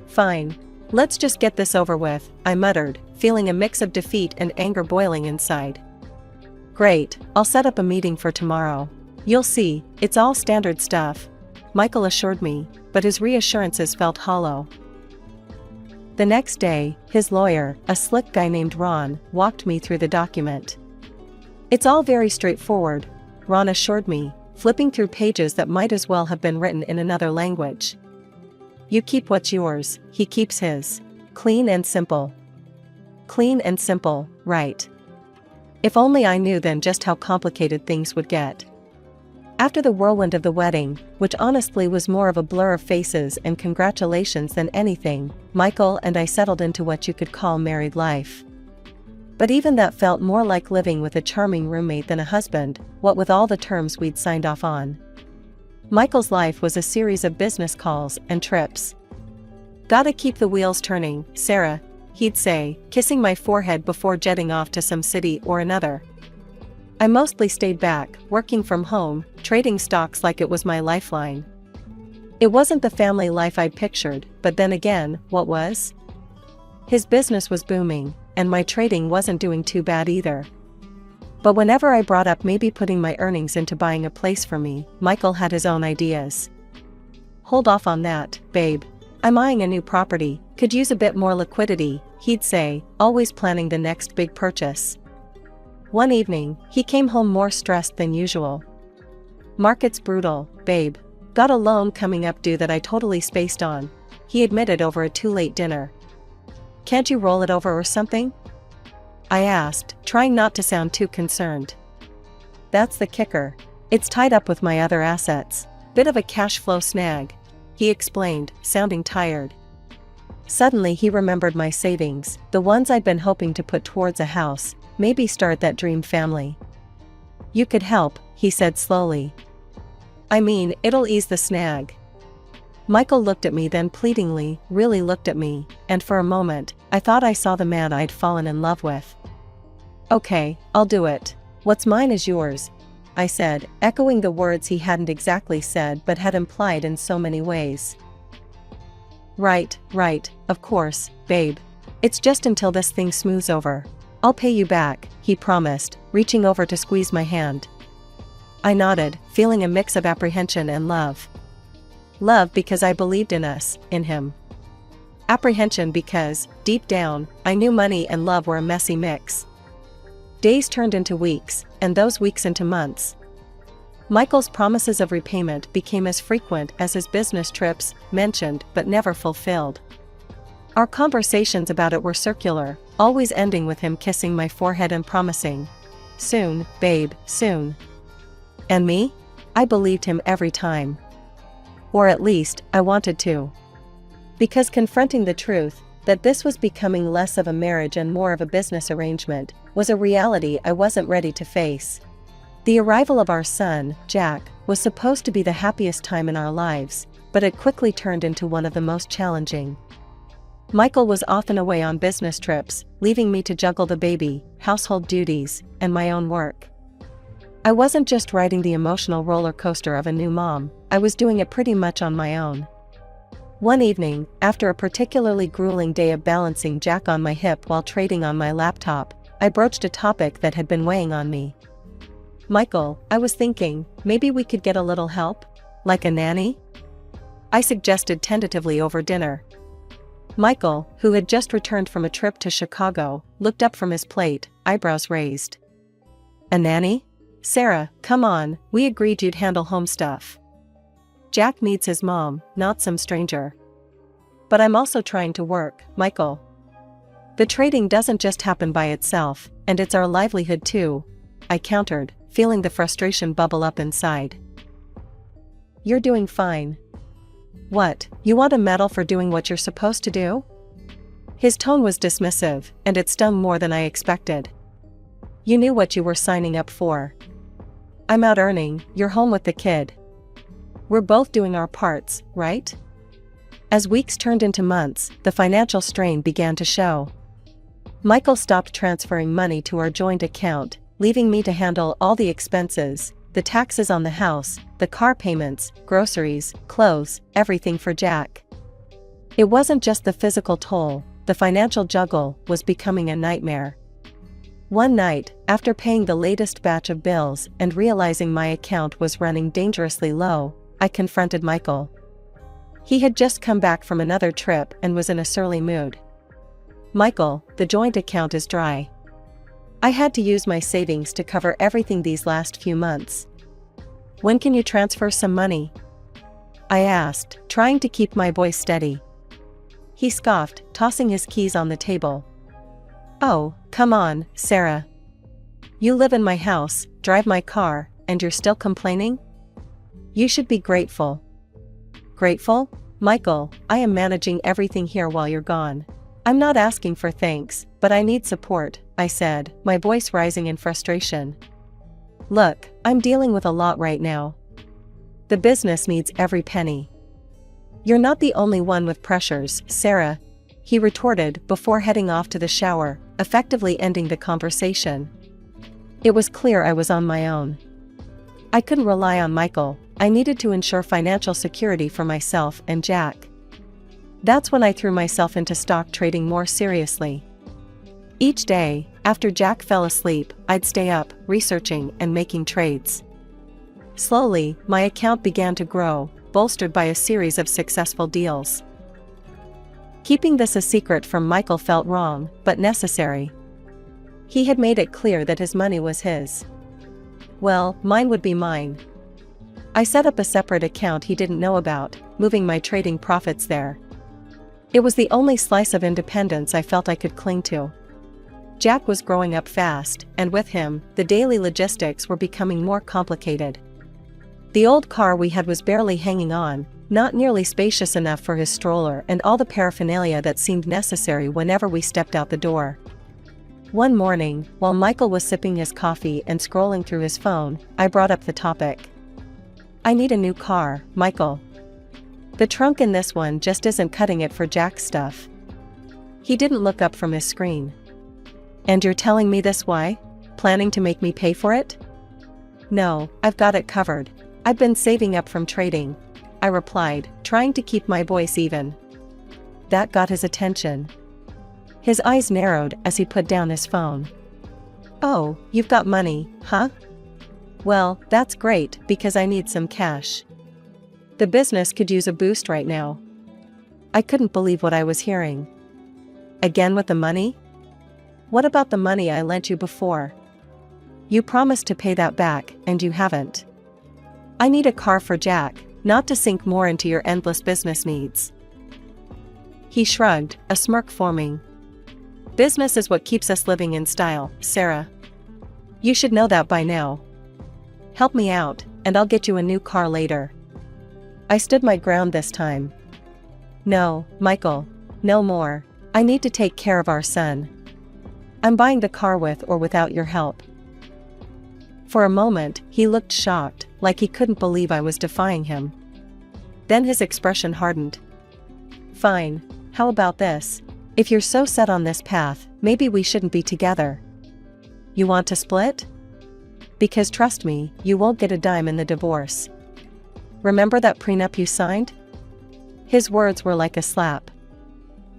Speaker 2: "Fine. Let's just get this over with," I muttered, feeling a mix of defeat and anger boiling inside. "Great, I'll set up a meeting for tomorrow. You'll see, it's all standard stuff," Michael assured me, but his reassurances felt hollow. The next day, his lawyer, a slick guy named Ron, walked me through the document. "It's all very straightforward," Ron assured me, flipping through pages that might as well have been written in another language. "You keep what's yours, he keeps his. Clean and simple." Clean and simple, right. If only I knew then just how complicated things would get. After the whirlwind of the wedding, which honestly was more of a blur of faces and congratulations than anything, Michael and I settled into what you could call married life. But even that felt more like living with a charming roommate than a husband, what with all the terms we'd signed off on. Michael's life was a series of business calls and trips. Gotta keep the wheels turning, Sarah, he'd say, kissing my forehead before jetting off to some city or another. I mostly stayed back, working from home, trading stocks like it was my lifeline. It wasn't the family life I'd pictured, but then again, what was? His business was booming, and my trading wasn't doing too bad either. But whenever I brought up maybe putting my earnings into buying a place for me, Michael had his own ideas. Hold off on that, babe. I'm eyeing a new property, could use a bit more liquidity, he'd say, always planning the next big purchase. One evening, he came home more stressed than usual. Market's brutal, babe. Got a loan coming up due that I totally spaced on, he admitted over a too-late dinner. Can't you roll it over or something? I asked, trying not to sound too concerned. That's the kicker. It's tied up with my other assets. Bit of a cash flow snag, he explained, sounding tired. Suddenly he remembered my savings, the ones I'd been hoping to put towards a house, maybe start that dream family. You could help, he said slowly. I mean, it'll ease the snag. Michael looked at me then pleadingly, really looked at me, and for a moment, I thought I saw the man I'd fallen in love with. Okay, I'll do it. What's mine is yours, I said, echoing the words he hadn't exactly said but had implied in so many ways. Right, of course, babe. It's just until this thing smooths over. I'll pay you back, he promised, reaching over to squeeze my hand. I nodded, feeling a mix of apprehension and love. Love because I believed in us, in him. Apprehension because, deep down, I knew money and love were a messy mix. Days turned into weeks, and those weeks into months. Michael's promises of repayment became as frequent as his business trips, mentioned but never fulfilled. Our conversations about it were circular, always ending with him kissing my forehead and promising, "Soon, babe, soon." And me? I believed him every time. Or at least, I wanted to. Because confronting the truth, that this was becoming less of a marriage and more of a business arrangement, was a reality I wasn't ready to face. The arrival of our son, Jack, was supposed to be the happiest time in our lives, but it quickly turned into one of the most challenging. Michael was often away on business trips, leaving me to juggle the baby, household duties, and my own work. I wasn't just riding the emotional roller coaster of a new mom, I was doing it pretty much on my own. One evening, after a particularly grueling day of balancing Jack on my hip while trading on my laptop, I broached a topic that had been weighing on me. Michael, I was thinking, maybe we could get a little help? Like a nanny? I suggested tentatively over dinner. Michael, who had just returned from a trip to Chicago, looked up from his plate, eyebrows raised. A nanny? Sarah, come on, we agreed you'd handle home stuff. Jack needs his mom, not some stranger. But I'm also trying to work, Michael. The trading doesn't just happen by itself, and it's our livelihood too, I countered, feeling the frustration bubble up inside. You're doing fine. What, you want a medal for doing what you're supposed to do? His tone was dismissive, and it stung more than I expected. You knew what you were signing up for. I'm out earning, you're home with the kid. We're both doing our parts, right? As weeks turned into months, the financial strain began to show. Michael stopped transferring money to our joint account, leaving me to handle all the expenses, the taxes on the house, the car payments, groceries, clothes, everything for Jack. It wasn't just the physical toll, the financial juggle was becoming a nightmare. One night, after paying the latest batch of bills and realizing my account was running dangerously low, I confronted Michael. He had just come back from another trip and was in a surly mood. Michael, the joint account is dry. I had to use my savings to cover everything these last few months. When can you transfer some money? I asked, trying to keep my voice steady. He scoffed, tossing his keys on the table. Oh, come on, Sarah. You live in my house, drive my car, and you're still complaining? You should be grateful. Grateful? Michael, I am managing everything here while you're gone. I'm not asking for thanks, but I need support, I said, my voice rising in frustration. Look, I'm dealing with a lot right now. The business needs every penny. "You're not the only one with pressures, Sarah," he retorted before heading off to the shower, effectively ending the conversation. It was clear I was on my own. I couldn't rely on Michael. I needed to ensure financial security for myself and Jack. That's when I threw myself into stock trading more seriously. Each day, after Jack fell asleep, I'd stay up, researching and making trades. Slowly, my account began to grow, bolstered by a series of successful deals. Keeping this a secret from Michael felt wrong, but necessary. He had made it clear that his money was his. Well, mine would be mine. I set up a separate account he didn't know about, moving my trading profits there. It was the only slice of independence I felt I could cling to. Jack was growing up fast, and with him, the daily logistics were becoming more complicated. The old car we had was barely hanging on, not nearly spacious enough for his stroller and all the paraphernalia that seemed necessary whenever we stepped out the door. One morning, while Michael was sipping his coffee and scrolling through his phone, I brought up the topic. "I need a new car, Michael. The trunk in this one just isn't cutting it for Jack's stuff." He didn't look up from his screen. "And you're telling me this why? Planning to make me pay for it?" "No, I've got it covered. I've been saving up from trading," I replied, trying to keep my voice even. That got his attention. His eyes narrowed as he put down his phone. "Oh, you've got money, huh? Well, that's great because I need some cash. The business could use a boost right now." I couldn't believe what I was hearing. "Again with the money? What about the money I lent you before? You promised to pay that back, and you haven't. I need a car for Jack, not to sink more into your endless business needs." He shrugged, a smirk forming. "Business is what keeps us living in style, Sarah. You should know that by now. Help me out, and I'll get you a new car later." I stood my ground this time. "No, Michael. No more. I need to take care of our son. I'm buying the car with or without your help." For a moment, he looked shocked, like he couldn't believe I was defying him. Then his expression hardened. "Fine. How about this? If you're so set on this path, maybe we shouldn't be together. You want to split? Because trust me, you won't get a dime in the divorce. Remember that prenup you signed?" His words were like a slap.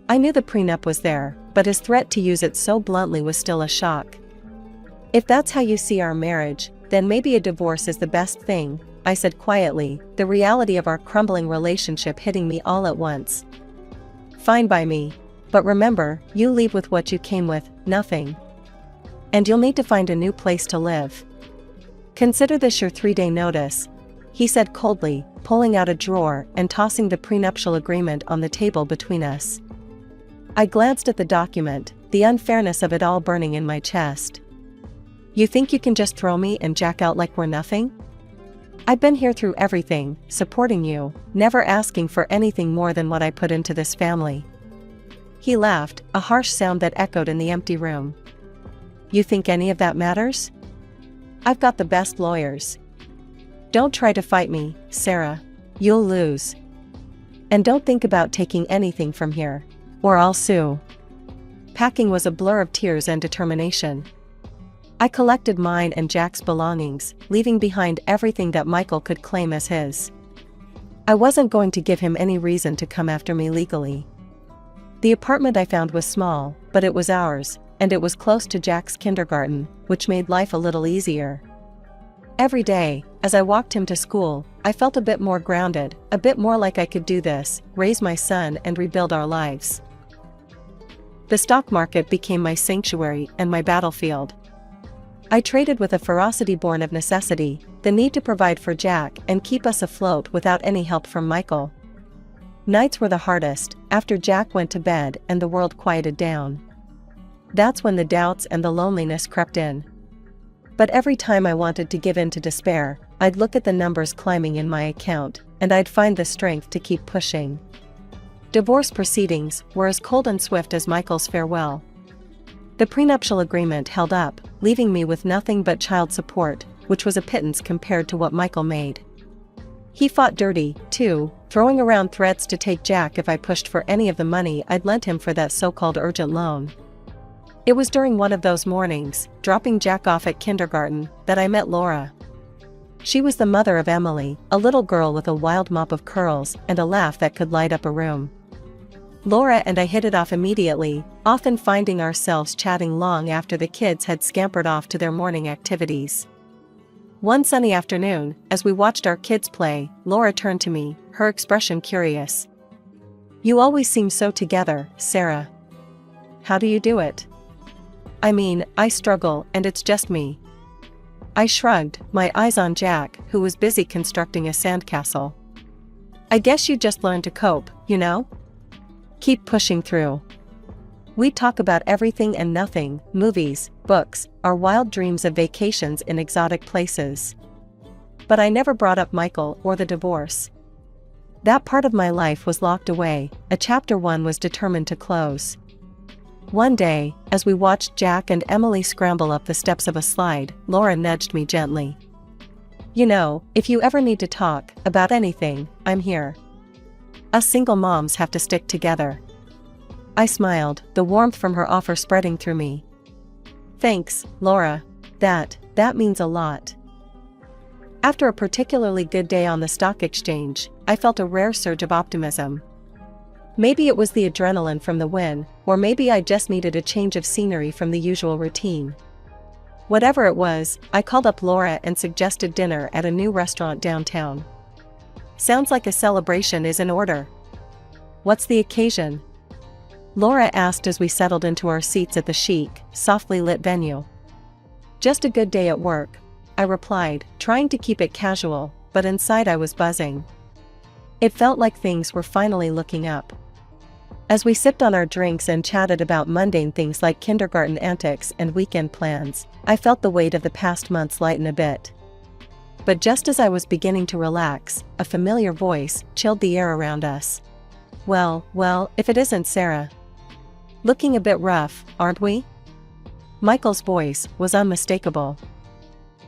Speaker 2: I knew the prenup was there, but his threat to use it so bluntly was still a shock. "If that's how you see our marriage, then maybe a divorce is the best thing," I said quietly, the reality of our crumbling relationship hitting me all at once. "Fine by me. But remember, you leave with what you came with, nothing. And you'll need to find a new place to live. Consider this your 3-day notice," he said coldly, pulling out a drawer and tossing the prenuptial agreement on the table between us. I glanced at the document, the unfairness of it all burning in my chest. "You think you can just throw me and Jack out like we're nothing? I've been here through everything, supporting you, never asking for anything more than what I put into this family." He laughed, a harsh sound that echoed in the empty room. "You think any of that matters? I've got the best lawyers. Don't try to fight me, Sarah. You'll lose. And don't think about taking anything from here, or I'll sue." Packing was a blur of tears and determination. I collected mine and Jack's belongings, leaving behind everything that Michael could claim as his. I wasn't going to give him any reason to come after me legally. The apartment I found was small, but it was ours, and it was close to Jack's kindergarten, which made life a little easier. Every day, as I walked him to school, I felt a bit more grounded, a bit more like I could do this, raise my son and rebuild our lives. The stock market became my sanctuary and my battlefield. I traded with a ferocity born of necessity, the need to provide for Jack and keep us afloat without any help from Michael. Nights were the hardest, after Jack went to bed and the world quieted down. That's when the doubts and the loneliness crept in. But every time I wanted to give in to despair, I'd look at the numbers climbing in my account, and I'd find the strength to keep pushing. Divorce proceedings were as cold and swift as Michael's farewell. The prenuptial agreement held up, leaving me with nothing but child support, which was a pittance compared to what Michael made. He fought dirty, too, throwing around threats to take Jack if I pushed for any of the money I'd lent him for that so-called urgent loan. It was during one of those mornings, dropping Jack off at kindergarten, that I met Laura. She was the mother of Emily, a little girl with a wild mop of curls and a laugh that could light up a room. Laura and I hit it off immediately, often finding ourselves chatting long after the kids had scampered off to their morning activities. One sunny afternoon, as we watched our kids play, Laura turned to me, her expression curious. "You always seem so together, Sarah. How do you do it?" "I mean, I struggle, and it's just me." I shrugged, my eyes on Jack, who was busy constructing a sandcastle. "I guess you just learned to cope, you know? Keep pushing through." We talk about everything and nothing, movies, books, our wild dreams of vacations in exotic places. But I never brought up Michael or the divorce. That part of my life was locked away, a chapter one was determined to close. One day, as we watched Jack and Emily scramble up the steps of a slide, Laura nudged me gently. "You know, if you ever need to talk about anything, I'm here. Us single moms have to stick together." I smiled, the warmth from her offer spreading through me. "Thanks, Laura. That means a lot." After a particularly good day on the stock exchange, I felt a rare surge of optimism. Maybe it was the adrenaline from the win, or maybe I just needed a change of scenery from the usual routine. Whatever it was, I called up Laura and suggested dinner at a new restaurant downtown. "Sounds like a celebration is in order." "What's the occasion?" Laura asked as we settled into our seats at the chic, softly lit venue. "Just a good day at work," I replied, trying to keep it casual, but inside I was buzzing. It felt like things were finally looking up. As we sipped on our drinks and chatted about mundane things like kindergarten antics and weekend plans, I felt the weight of the past months lighten a bit. But just as I was beginning to relax, a familiar voice chilled the air around us. Well, if it isn't Sarah. Looking a bit rough, aren't we?" Michael's voice was unmistakable.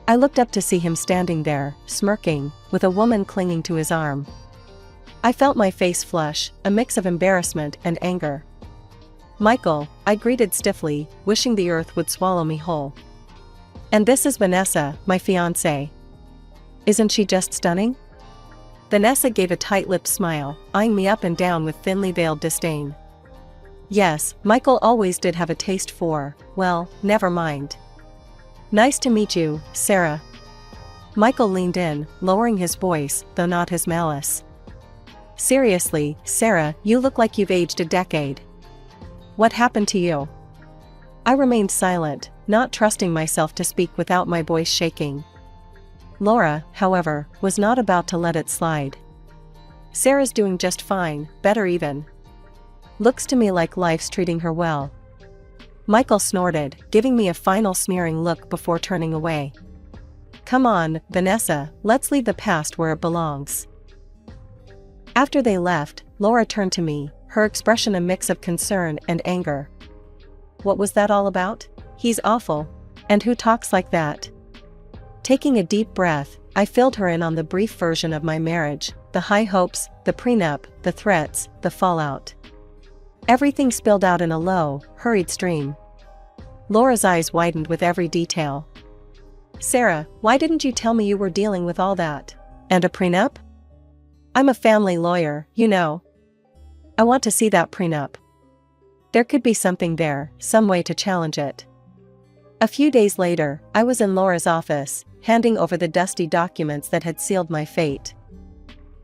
Speaker 2: I looked up to see him standing there, smirking, with a woman clinging to his arm. I felt my face flush, a mix of embarrassment and anger. "Michael," I greeted stiffly, wishing the earth would swallow me whole. "And this is Vanessa, my fiancée. Isn't she just stunning?" Vanessa gave a tight-lipped smile, eyeing me up and down with thinly veiled disdain. Yes, Michael always did have a taste for, well, never mind. "Nice to meet you, Sarah." Michael leaned in, lowering his voice, though not his malice. "Seriously, Sarah, you look like you've aged a decade. What happened to you?" I remained silent, not trusting myself to speak without my voice shaking. Laura, however, was not about to let it slide. "Sarah's doing just fine, better even. Looks to me like life's treating her well." Michael snorted, giving me a final sneering look before turning away. "Come on, Vanessa, let's leave the past where it belongs." After they left, Laura turned to me, her expression a mix of concern and anger. "What was that all about? He's awful. And who talks like that?" Taking a deep breath, I filled her in on the brief version of my marriage, the high hopes, the prenup, the threats, the fallout. Everything spilled out in a low, hurried stream. Laura's eyes widened with every detail. "Sarah, why didn't you tell me you were dealing with all that? And a prenup?" "I'm a family lawyer, you know. I want to see that prenup. There could be something there, some way to challenge it." A few days later, I was in Laura's office, handing over the dusty documents that had sealed my fate.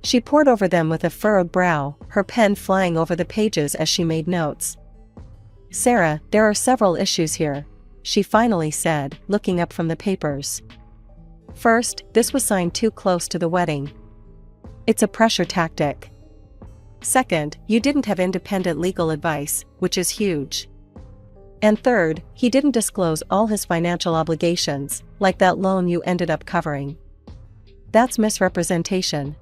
Speaker 2: She pored over them with a furrowed brow, her pen flying over the pages as she made notes. "Sarah, there are several issues here," she finally said, looking up from the papers. "First, this was signed too close to the wedding. It's a pressure tactic. Second, you didn't have independent legal advice, which is huge. And third, he didn't disclose all his financial obligations, like that loan you ended up covering. That's misrepresentation."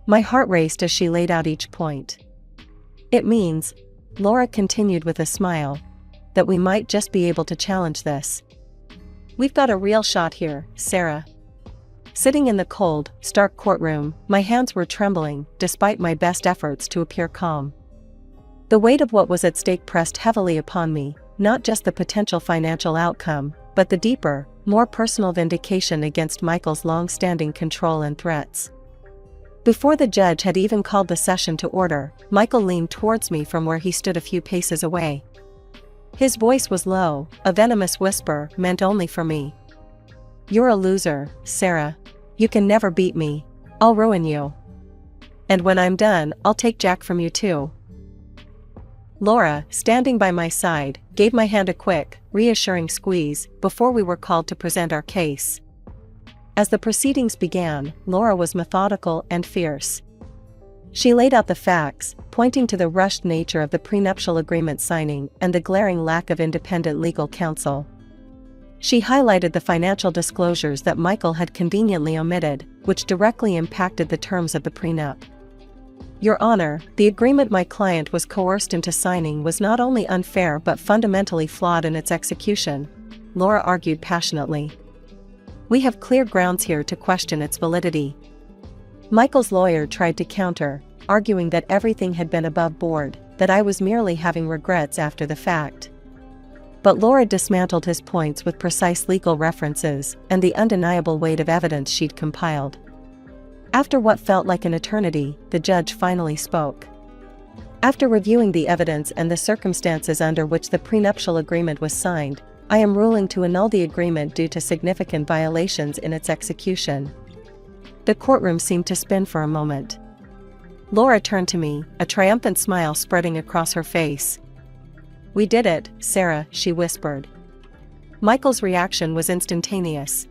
Speaker 2: My heart raced as she laid out each point. "It means," Laura continued with a smile, "that we might just be able to challenge this. We've got a real shot here, Sarah. Sitting in the cold, stark courtroom, my hands were trembling, despite my best efforts to appear calm. The weight of what was at stake pressed heavily upon me, not just the potential financial outcome, but the deeper, more personal vindication against Michael's long-standing control and threats. Before the judge had even called the session to order, Michael leaned towards me from where he stood a few paces away. His voice was low, a venomous whisper meant only for me. "You're a loser, Sarah. You can never beat me. I'll ruin you. And when I'm done, I'll take Jack from you too." Laura, standing by my side, gave my hand a quick, reassuring squeeze before we were called to present our case. As the proceedings began, Laura was methodical and fierce. She laid out the facts, pointing to the rushed nature of the prenuptial agreement signing and the glaring lack of independent legal counsel. She highlighted the financial disclosures that Michael had conveniently omitted, which directly impacted the terms of the prenup. "Your Honor, the agreement my client was coerced into signing was not only unfair but fundamentally flawed in its execution," Laura argued passionately. "We have clear grounds here to question its validity." Michael's lawyer tried to counter, arguing that everything had been above board, that I was merely having regrets after the fact. But Laura dismantled his points with precise legal references and the undeniable weight of evidence she'd compiled. After what felt like an eternity, the judge finally spoke. "After reviewing the evidence and the circumstances under which the prenuptial agreement was signed, I am ruling to annul the agreement due to significant violations in its execution." The courtroom seemed to spin for a moment. Laura turned to me, a triumphant smile spreading across her face. "We did it, Sarah," she whispered. Michael's reaction was instantaneous.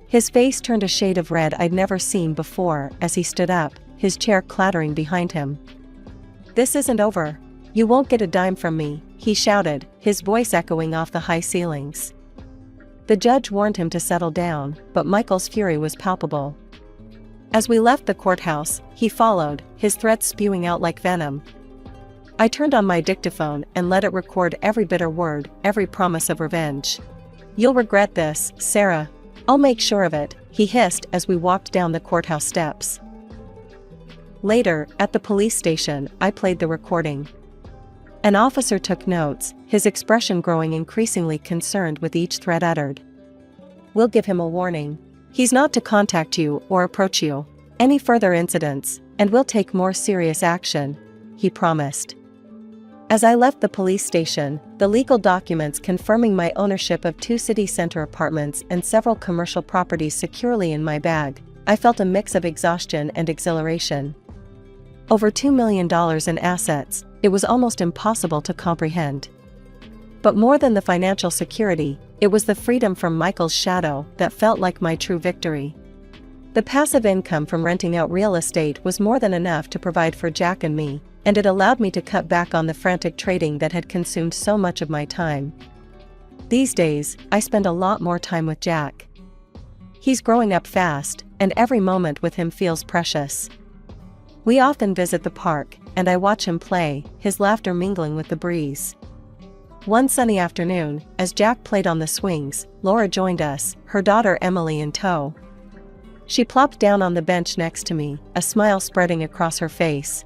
Speaker 2: His face turned a shade of red I'd never seen before as he stood up, his chair clattering behind him. "This isn't over. You won't get a dime from me," he shouted, his voice echoing off the high ceilings. The judge warned him to settle down, but Michael's fury was palpable. As we left the courthouse, he followed, his threats spewing out like venom. I turned on my dictaphone and let it record every bitter word, every promise of revenge. "You'll regret this, Sarah. I'll make sure of it," he hissed as we walked down the courthouse steps. Later, at the police station, I played the recording. An officer took notes, his expression growing increasingly concerned with each threat uttered. "We'll give him a warning. He's not to contact you or approach you. Any further incidents, and we'll take more serious action," he promised. As I left the police station, the legal documents confirming my ownership of 2 city center apartments and several commercial properties securely in my bag, I felt a mix of exhaustion and exhilaration. Over $2 million in assets, it was almost impossible to comprehend. But more than the financial security, it was the freedom from Michael's shadow that felt like my true victory. The passive income from renting out real estate was more than enough to provide for Jack and me, and it allowed me to cut back on the frantic trading that had consumed so much of my time. These days, I spend a lot more time with Jack. He's growing up fast, and every moment with him feels precious. We often visit the park, and I watch him play, his laughter mingling with the breeze. One sunny afternoon, as Jack played on the swings, Laura joined us, her daughter Emily in tow. She plopped down on the bench next to me, a smile spreading across her face.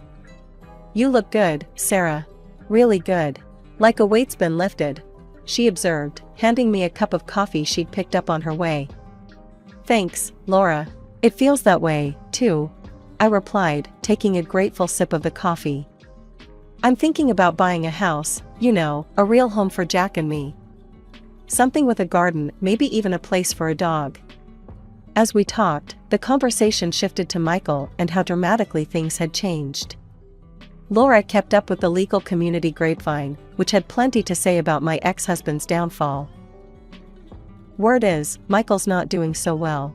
Speaker 2: "You look good, Sarah. Really good. Like a weight's been lifted," she observed, handing me a cup of coffee she'd picked up on her way. "Thanks, Laura. It feels that way, too," I replied, taking a grateful sip of the coffee. "I'm thinking about buying a house, you know, a real home for Jack and me. Something with a garden, maybe even a place for a dog." As we talked, the conversation shifted to Michael and how dramatically things had changed. Laura kept up with the legal community grapevine, which had plenty to say about my ex-husband's downfall. Word is, Michael's not doing so well.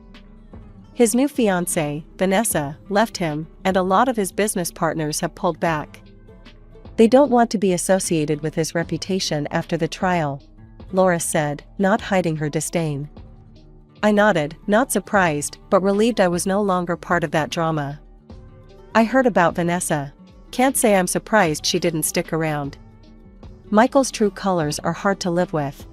Speaker 2: His new fiancée, Vanessa, left him, and a lot of his business partners have pulled back. They don't want to be associated with his reputation after the trial, Laura said, not hiding her disdain. I nodded, not surprised, but relieved I was no longer part of that drama. "I heard about Vanessa. Can't say I'm surprised she didn't stick around. Michael's true colors are hard to live with."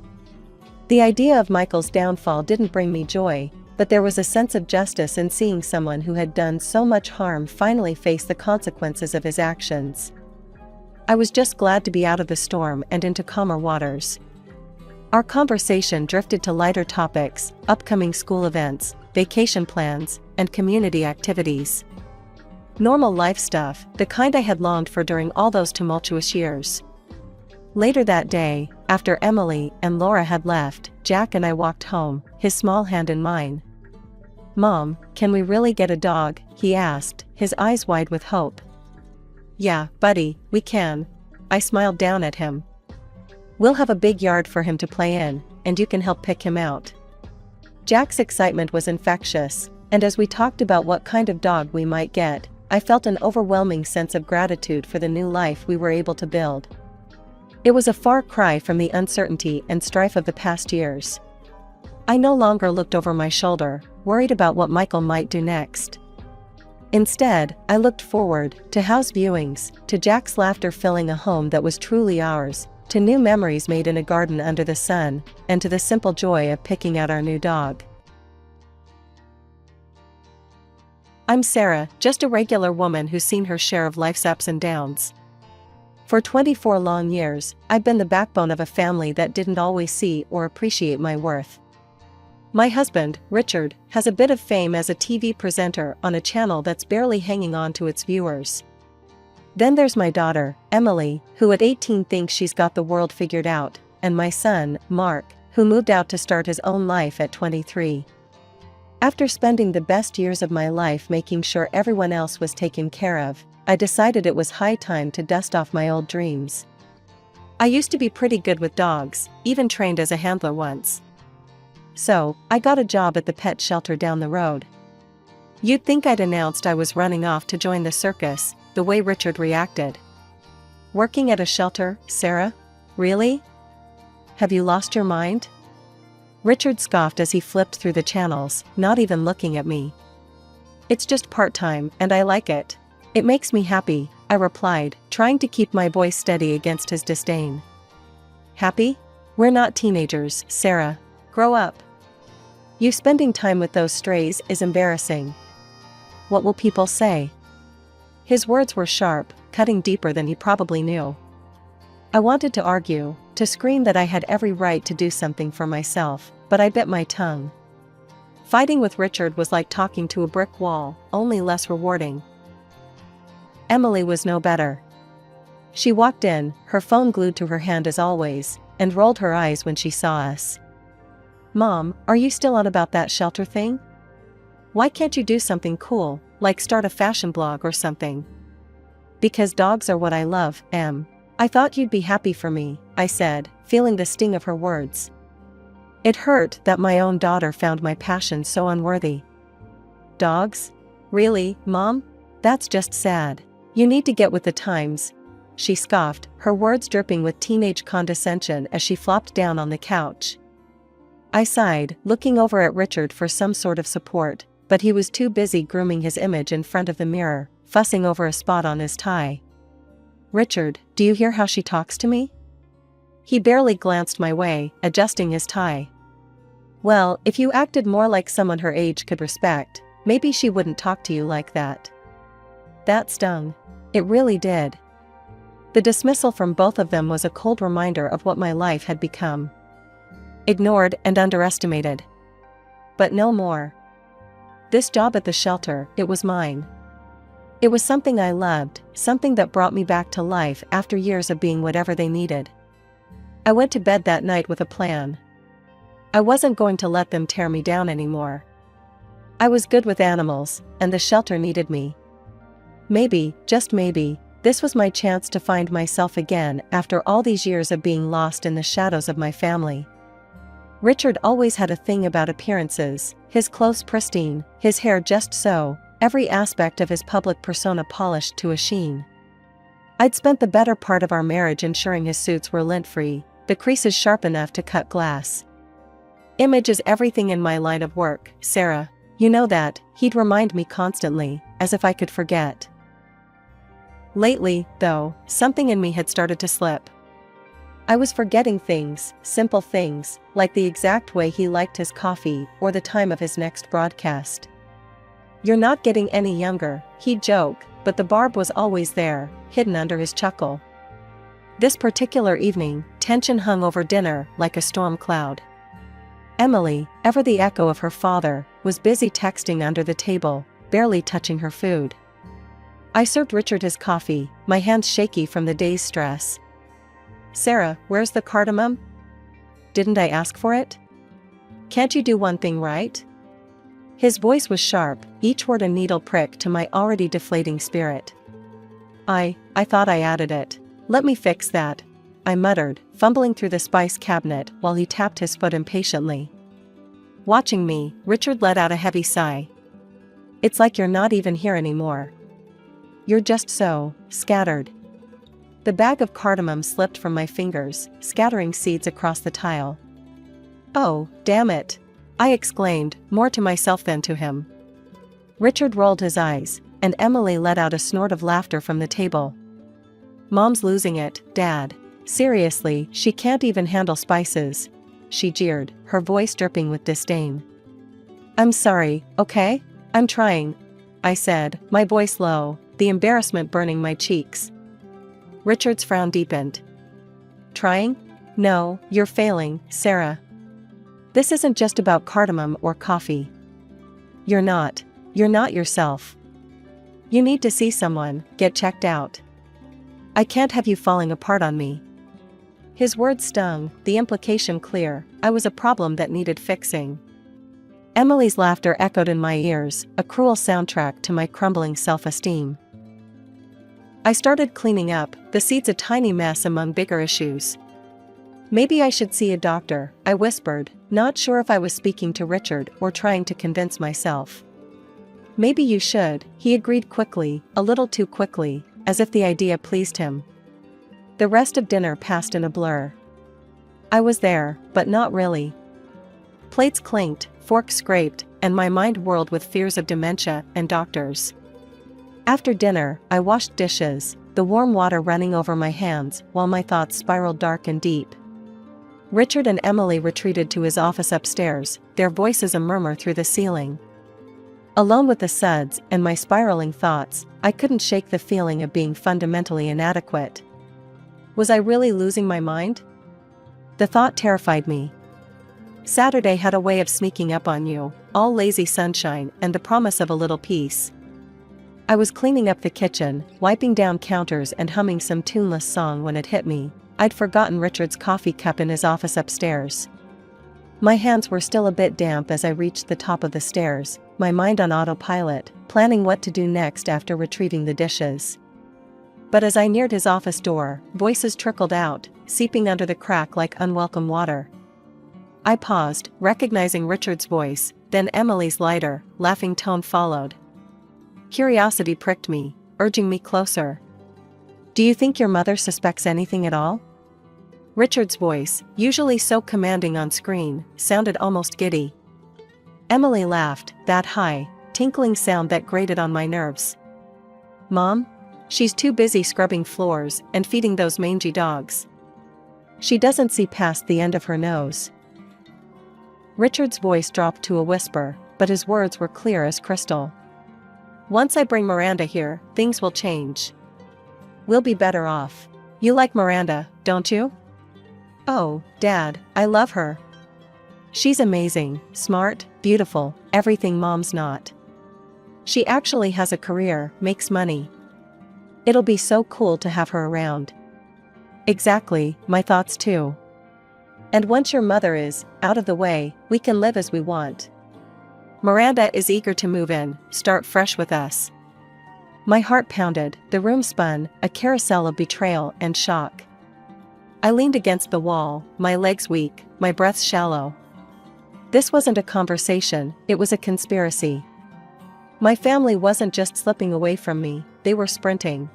Speaker 2: The idea of Michael's downfall didn't bring me joy, but there was a sense of justice in seeing someone who had done so much harm finally face the consequences of his actions. I was just glad to be out of the storm and into calmer waters. Our conversation drifted to lighter topics, upcoming school events, vacation plans, and community activities. Normal life stuff, the kind I had longed for during all those tumultuous years. Later that day, after Emily and Laura had left, Jack and I walked home, his small hand in mine. "Mom, can we really get a dog?" he asked, his eyes wide with hope. "Yeah, buddy, we can." I smiled down at him. "We'll have a big yard for him to play in, and you can help pick him out." Jack's excitement was infectious, and as we talked about what kind of dog we might get, I felt an overwhelming sense of gratitude for the new life we were able to build. It was a far cry from the uncertainty and strife of the past years. I no longer looked over my shoulder, worried about what Michael might do next. Instead, I looked forward to house viewings, to Jack's laughter filling a home that was truly ours, to new memories made in a garden under the sun, and to the simple joy of picking out our new dog. I'm Sarah, just a regular woman who's seen her share of life's ups and downs. For 24 long years, I've been the backbone of a family that didn't always see or appreciate my worth. My husband, Richard, has a bit of fame as a TV presenter on a channel that's barely hanging on to its viewers. Then there's my daughter, Emily, who at 18 thinks she's got the world figured out, and my son, Mark, who moved out to start his own life at 23. After spending the best years of my life making sure everyone else was taken care of, I decided it was high time to dust off my old dreams. I used to be pretty good with dogs, even trained as a handler once. So, I got a job at the pet shelter down the road. You'd think I'd announced I was running off to join the circus, the way Richard reacted. "Working at a shelter, Sarah? Really? Have you lost your mind?" Richard scoffed as he flipped through the channels, not even looking at me. "It's just part-time, and I like it. It makes me happy," I replied, trying to keep my voice steady against his disdain. "Happy? We're not teenagers, Sarah. Grow up. You spending time with those strays is embarrassing. What will people say?" His words were sharp, cutting deeper than he probably knew. I wanted to argue, to scream that I had every right to do something for myself, but I bit my tongue. Fighting with Richard was like talking to a brick wall, only less rewarding. Emily was no better. She walked in, her phone glued to her hand as always, and rolled her eyes when she saw us. "Mom, are you still on about that shelter thing? Why can't you do something cool, like start a fashion blog or something?" "Because dogs are what I love, Em. I thought you'd be happy for me," I said, feeling the sting of her words. It hurt that my own daughter found my passion so unworthy. "Dogs? Really, Mom? That's just sad. You need to get with the times," she scoffed, her words dripping with teenage condescension as she flopped down on the couch. I sighed, looking over at Richard for some sort of support, but he was too busy grooming his image in front of the mirror, fussing over a spot on his tie. "Richard, do you hear how she talks to me?" He barely glanced my way, adjusting his tie. "Well, if you acted more like someone her age could respect, maybe she wouldn't talk to you like that." That stung. It really did. The dismissal from both of them was a cold reminder of what my life had become. Ignored and underestimated. But no more. This job at the shelter, it was mine. It was something I loved, something that brought me back to life after years of being whatever they needed. I went to bed that night with a plan. I wasn't going to let them tear me down anymore. I was good with animals, and the shelter needed me. Maybe, just maybe, this was my chance to find myself again after all these years of being lost in the shadows of my family. Richard always had a thing about appearances, his clothes pristine, his hair just so, every aspect of his public persona polished to a sheen. I'd spent the better part of our marriage ensuring his suits were lint-free, the creases sharp enough to cut glass. "Image is everything in my line of work, Sarah. You know that," he'd remind me constantly, as if I could forget. Lately, though, something in me had started to slip. I was forgetting things, simple things, like the exact way he liked his coffee or the time of his next broadcast. "You're not getting any younger," he'd joke, but the barb was always there, hidden under his chuckle. This particular evening, tension hung over dinner like a storm cloud. Emily, ever the echo of her father, was busy texting under the table, barely touching her food. I served Richard his coffee, my hands shaky from the day's stress. "Sarah, where's the cardamom? Didn't I ask for it? Can't you do one thing right?" His voice was sharp, each word a needle prick to my already deflating spirit. I thought I added it. Let me fix that," I muttered, fumbling through the spice cabinet while he tapped his foot impatiently. Watching me, Richard let out a heavy sigh. "It's like you're not even here anymore. You're just so scattered." The bag of cardamom slipped from my fingers, scattering seeds across the tile. "Oh, damn it!" I exclaimed, more to myself than to him. Richard rolled his eyes, and Emily let out a snort of laughter from the table. "Mom's losing it, Dad. Seriously, she can't even handle spices," she jeered, her voice dripping with disdain. "I'm sorry, okay? I'm trying," I said, my voice low, the embarrassment burning my cheeks. Richard's frown deepened. "Trying? No, you're failing, Sarah. This isn't just about cardamom or coffee. You're not yourself. You need to see someone, get checked out. I can't have you falling apart on me." His words stung, the implication clear: I was a problem that needed fixing. Emily's laughter echoed in my ears, a cruel soundtrack to my crumbling self-esteem. I started cleaning up, the seeds a tiny mess among bigger issues. "Maybe I should see a doctor," I whispered, not sure if I was speaking to Richard or trying to convince myself. "Maybe you should," he agreed quickly, a little too quickly, as if the idea pleased him. The rest of dinner passed in a blur. I was there, but not really. Plates clinked, forks scraped, and my mind whirled with fears of dementia and doctors. After dinner, I washed dishes, the warm water running over my hands while my thoughts spiraled dark and deep. Richard and Emily retreated to his office upstairs, their voices a murmur through the ceiling. Alone with the suds and my spiraling thoughts, I couldn't shake the feeling of being fundamentally inadequate. Was I really losing my mind? The thought terrified me. Saturday had a way of sneaking up on you, all lazy sunshine and the promise of a little peace. I was cleaning up the kitchen, wiping down counters and humming some tuneless song when it hit me: I'd forgotten Richard's coffee cup in his office upstairs. My hands were still a bit damp as I reached the top of the stairs, my mind on autopilot, planning what to do next after retrieving the dishes. But as I neared his office door, voices trickled out, seeping under the crack like unwelcome water. I paused, recognizing Richard's voice, then Emily's lighter, laughing tone followed. Curiosity pricked me, urging me closer. "Do you think your mother suspects anything at all?" Richard's voice, usually so commanding on screen, sounded almost giddy. Emily laughed, that high, tinkling sound that grated on my nerves. "Mom? She's too busy scrubbing floors and feeding those mangy dogs. She doesn't see past the end of her nose." Richard's voice dropped to a whisper, but his words were clear as crystal. "Once I bring Miranda here, things will change. We'll be better off. You like Miranda, don't you?" "Oh, Dad, I love her. She's amazing, smart, beautiful, everything Mom's not. She actually has a career, makes money. It'll be so cool to have her around." Exactly, my thoughts too. "And once your mother is out of the way, we can live as we want. Miranda is eager to move in, start fresh with us." My heart pounded, the room spun, a carousel of betrayal and shock. I leaned against the wall, my legs weak, my breath shallow. This wasn't a conversation, it was a conspiracy. My family wasn't just slipping away from me, they were sprinting.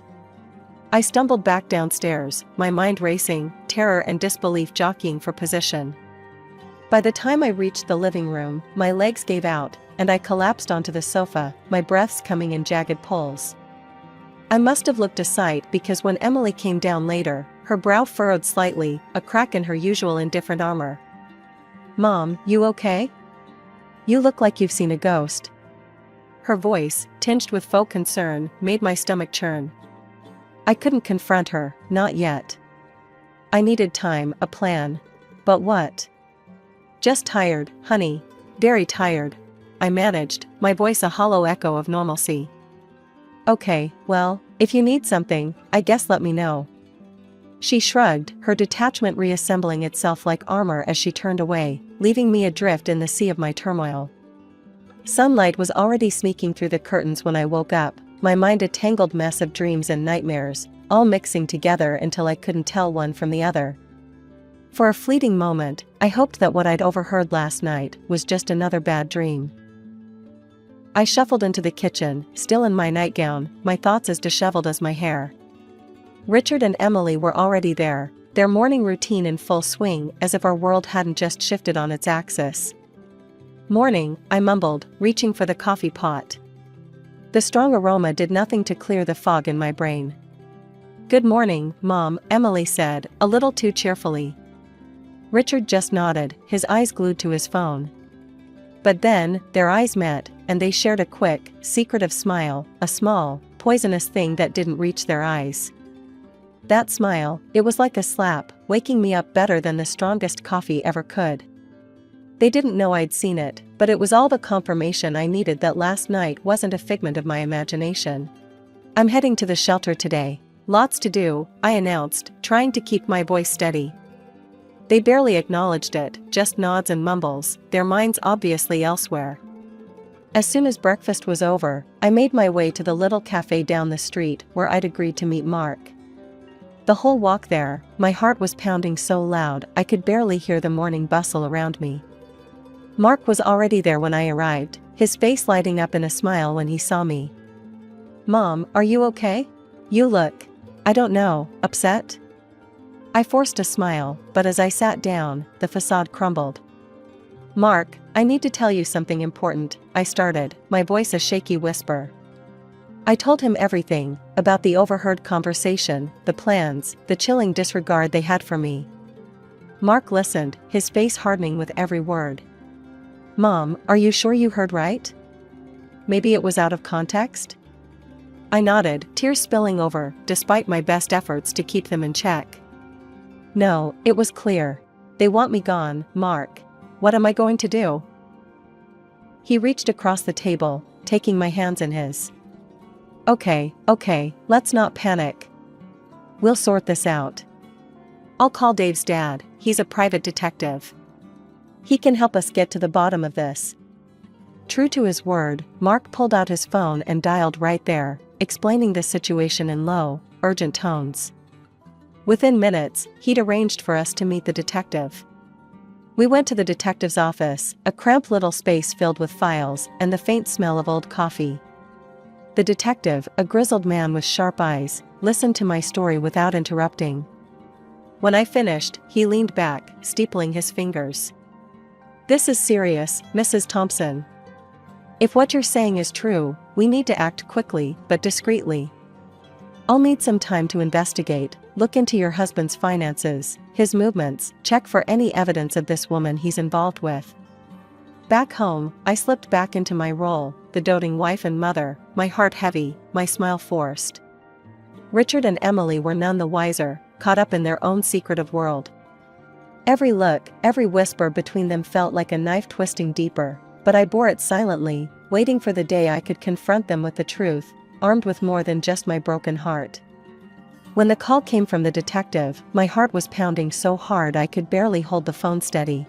Speaker 2: I stumbled back downstairs, my mind racing, terror and disbelief jockeying for position. By the time I reached the living room, my legs gave out, and I collapsed onto the sofa, my breaths coming in jagged pulls. I must have looked a sight because when Emily came down later, her brow furrowed slightly, a crack in her usual indifferent armor. "Mom, you okay? You look like you've seen a ghost." Her voice, tinged with faux concern, made my stomach churn. I couldn't confront her, not yet. I needed time, a plan. But what? "Just tired, honey. Very tired," I managed, my voice a hollow echo of normalcy. "Okay, well, if you need something, I guess let me know." She shrugged, her detachment reassembling itself like armor as she turned away, leaving me adrift in the sea of my turmoil. Sunlight was already sneaking through the curtains when I woke up, my mind a tangled mess of dreams and nightmares, all mixing together until I couldn't tell one from the other. For a fleeting moment, I hoped that what I'd overheard last night was just another bad dream. I shuffled into the kitchen, still in my nightgown, my thoughts as disheveled as my hair. Richard and Emily were already there, their morning routine in full swing, as if our world hadn't just shifted on its axis. "Morning," I mumbled, reaching for the coffee pot. The strong aroma did nothing to clear the fog in my brain. "Good morning, Mom," Emily said, a little too cheerfully. Richard just nodded, his eyes glued to his phone. But then, their eyes met, and they shared a quick, secretive smile, a small, poisonous thing that didn't reach their eyes. That smile, it was like a slap, waking me up better than the strongest coffee ever could. They didn't know I'd seen it, but it was all the confirmation I needed that last night wasn't a figment of my imagination. "I'm heading to the shelter today. Lots to do," I announced, trying to keep my voice steady. They barely acknowledged it, just nods and mumbles, their minds obviously elsewhere. As soon as breakfast was over, I made my way to the little cafe down the street where I'd agreed to meet Mark. The whole walk there, my heart was pounding so loud I could barely hear the morning bustle around me. Mark was already there when I arrived, his face lighting up in a smile when he saw me. "Mom, are you okay? You look, I don't know, upset?" I forced a smile, but as I sat down, the facade crumbled. "Mark, I need to tell you something important," I started, my voice a shaky whisper. I told him everything, about the overheard conversation, the plans, the chilling disregard they had for me. Mark listened, his face hardening with every word. "Mom, are you sure you heard right? Maybe it was out of context?" I nodded, tears spilling over, despite my best efforts to keep them in check. "No, it was clear. They want me gone, Mark. What am I going to do?" He reached across the table, taking my hands in his. Okay, let's not panic. We'll sort this out. I'll call Dave's dad, he's a private detective. He can help us get to the bottom of this." True to his word, Mark pulled out his phone and dialed right there, explaining the situation in low, urgent tones. Within minutes, he'd arranged for us to meet the detective. We went to the detective's office, a cramped little space filled with files and the faint smell of old coffee. The detective, a grizzled man with sharp eyes, listened to my story without interrupting. When I finished, he leaned back, steepling his fingers. "This is serious, Mrs. Thompson. If what you're saying is true, we need to act quickly, but discreetly. I'll need some time to investigate, look into your husband's finances, his movements, check for any evidence of this woman he's involved with." Back home, I slipped back into my role, the doting wife and mother, my heart heavy, my smile forced. Richard and Emily were none the wiser, caught up in their own secretive world. Every look, every whisper between them felt like a knife twisting deeper, but I bore it silently, waiting for the day I could confront them with the truth, armed with more than just my broken heart. When the call came from the detective, my heart was pounding so hard I could barely hold the phone steady.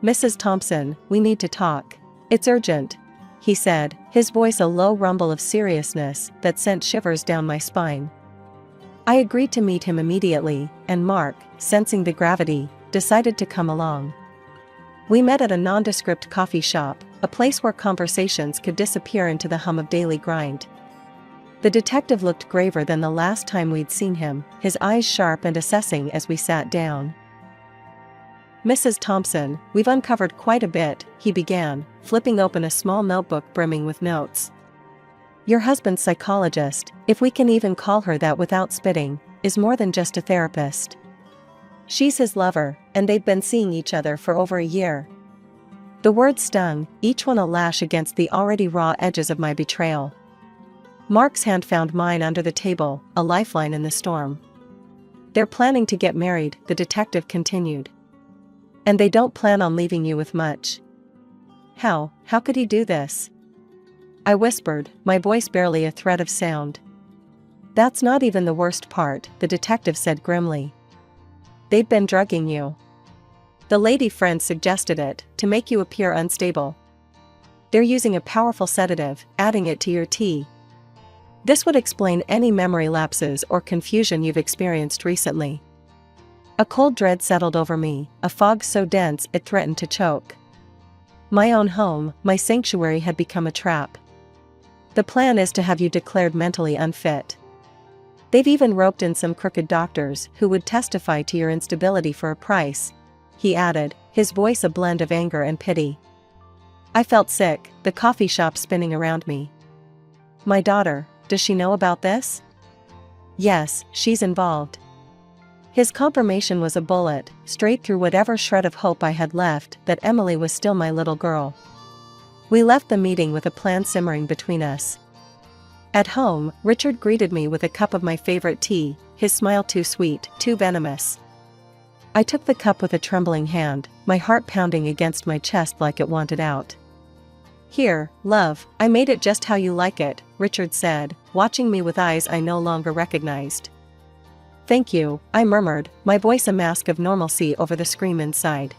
Speaker 2: "Mrs. Thompson, we need to talk. It's urgent," he said, his voice a low rumble of seriousness that sent shivers down my spine. I agreed to meet him immediately, and Mark, sensing the gravity, decided to come along. We met at a nondescript coffee shop, a place where conversations could disappear into the hum of daily grind. The detective looked graver than the last time we'd seen him, his eyes sharp and assessing as we sat down. "Mrs. Thompson, we've uncovered quite a bit," he began, flipping open a small notebook brimming with notes. "Your husband's psychologist, if we can even call her that without spitting, is more than just a therapist. She's his lover, and they've been seeing each other for over a year. The words stung, each one a lash against the already raw edges of my betrayal. Mark's hand found mine under the table, a lifeline in the storm. They're planning to get married, the detective continued. And they don't plan on leaving you with much. How could he do this? I whispered, my voice barely a thread of sound. That's not even the worst part, the detective said grimly. They've been drugging you. The lady friend suggested it, to make you appear unstable. They're using a powerful sedative, adding it to your tea. This would explain any memory lapses or confusion you've experienced recently. A cold dread settled over me, a fog so dense it threatened to choke. My own home, my sanctuary had become a trap. The plan is to have you declared mentally unfit. They've even roped in some crooked doctors who would testify to your instability for a price, he added, his voice a blend of anger and pity. I felt sick, the coffee shop spinning around me. My daughter, does she know about this? Yes, she's involved. His confirmation was a bullet, straight through whatever shred of hope I had left that Emily was still my little girl. We left the meeting with a plan simmering between us. At home, Richard greeted me with a cup of my favorite tea, his smile too sweet, too venomous. I took the cup with a trembling hand, my heart pounding against my chest like it wanted out. Here, love, I made it just how you like it, Richard said, watching me with eyes I no longer recognized. Thank you, I murmured, my voice a mask of normalcy over the scream inside.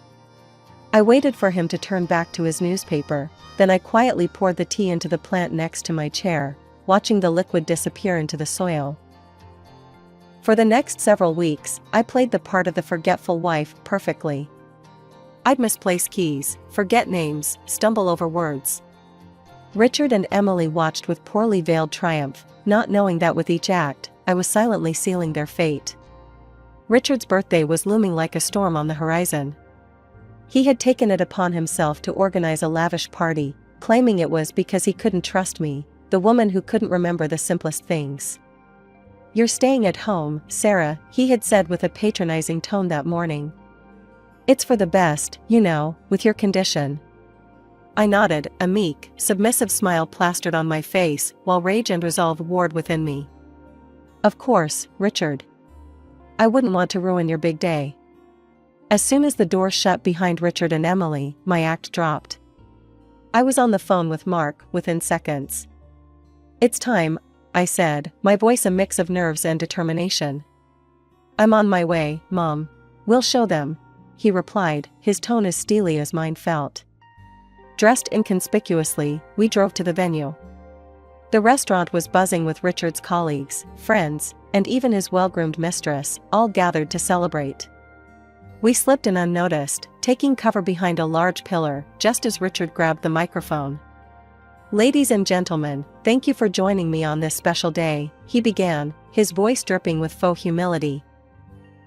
Speaker 2: I waited for him to turn back to his newspaper, then I quietly poured the tea into the plant next to my chair, watching the liquid disappear into the soil. For the next several weeks, I played the part of the forgetful wife perfectly. I'd misplace keys, forget names, stumble over words. Richard and Emily watched with poorly veiled triumph, not knowing that with each act, I was silently sealing their fate. Richard's birthday was looming like a storm on the horizon. He had taken it upon himself to organize a lavish party, claiming it was because he couldn't trust me, the woman who couldn't remember the simplest things. You're staying at home, Sarah, he had said with a patronizing tone that morning. It's for the best, you know, with your condition. I nodded, a meek, submissive smile plastered on my face, while rage and resolve warred within me. Of course, Richard. I wouldn't want to ruin your big day. As soon as the door shut behind Richard and Emily, my act dropped. I was on the phone with Mark within seconds. It's time, I said, my voice a mix of nerves and determination. I'm on my way, Mom. We'll show them, he replied, his tone as steely as mine felt. Dressed inconspicuously, we drove to the venue. The restaurant was buzzing with Richard's colleagues, friends, and even his well-groomed mistress, all gathered to celebrate. We slipped in unnoticed, taking cover behind a large pillar, just as Richard grabbed the microphone. Ladies and gentlemen, thank you for joining me on this special day, he began, his voice dripping with faux humility.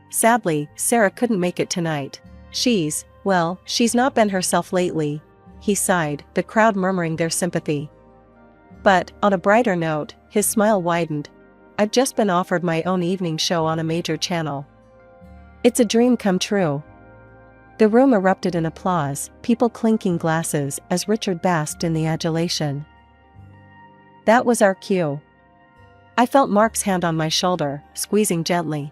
Speaker 2: Sadly, Sarah couldn't make it tonight. She's not been herself lately, he sighed, the crowd murmuring their sympathy. But, on a brighter note, his smile widened. I've just been offered my own evening show on a major channel. It's a dream come true. The room erupted in applause, people clinking glasses as Richard basked in the adulation. That was our cue. I felt Mark's hand on my shoulder, squeezing gently.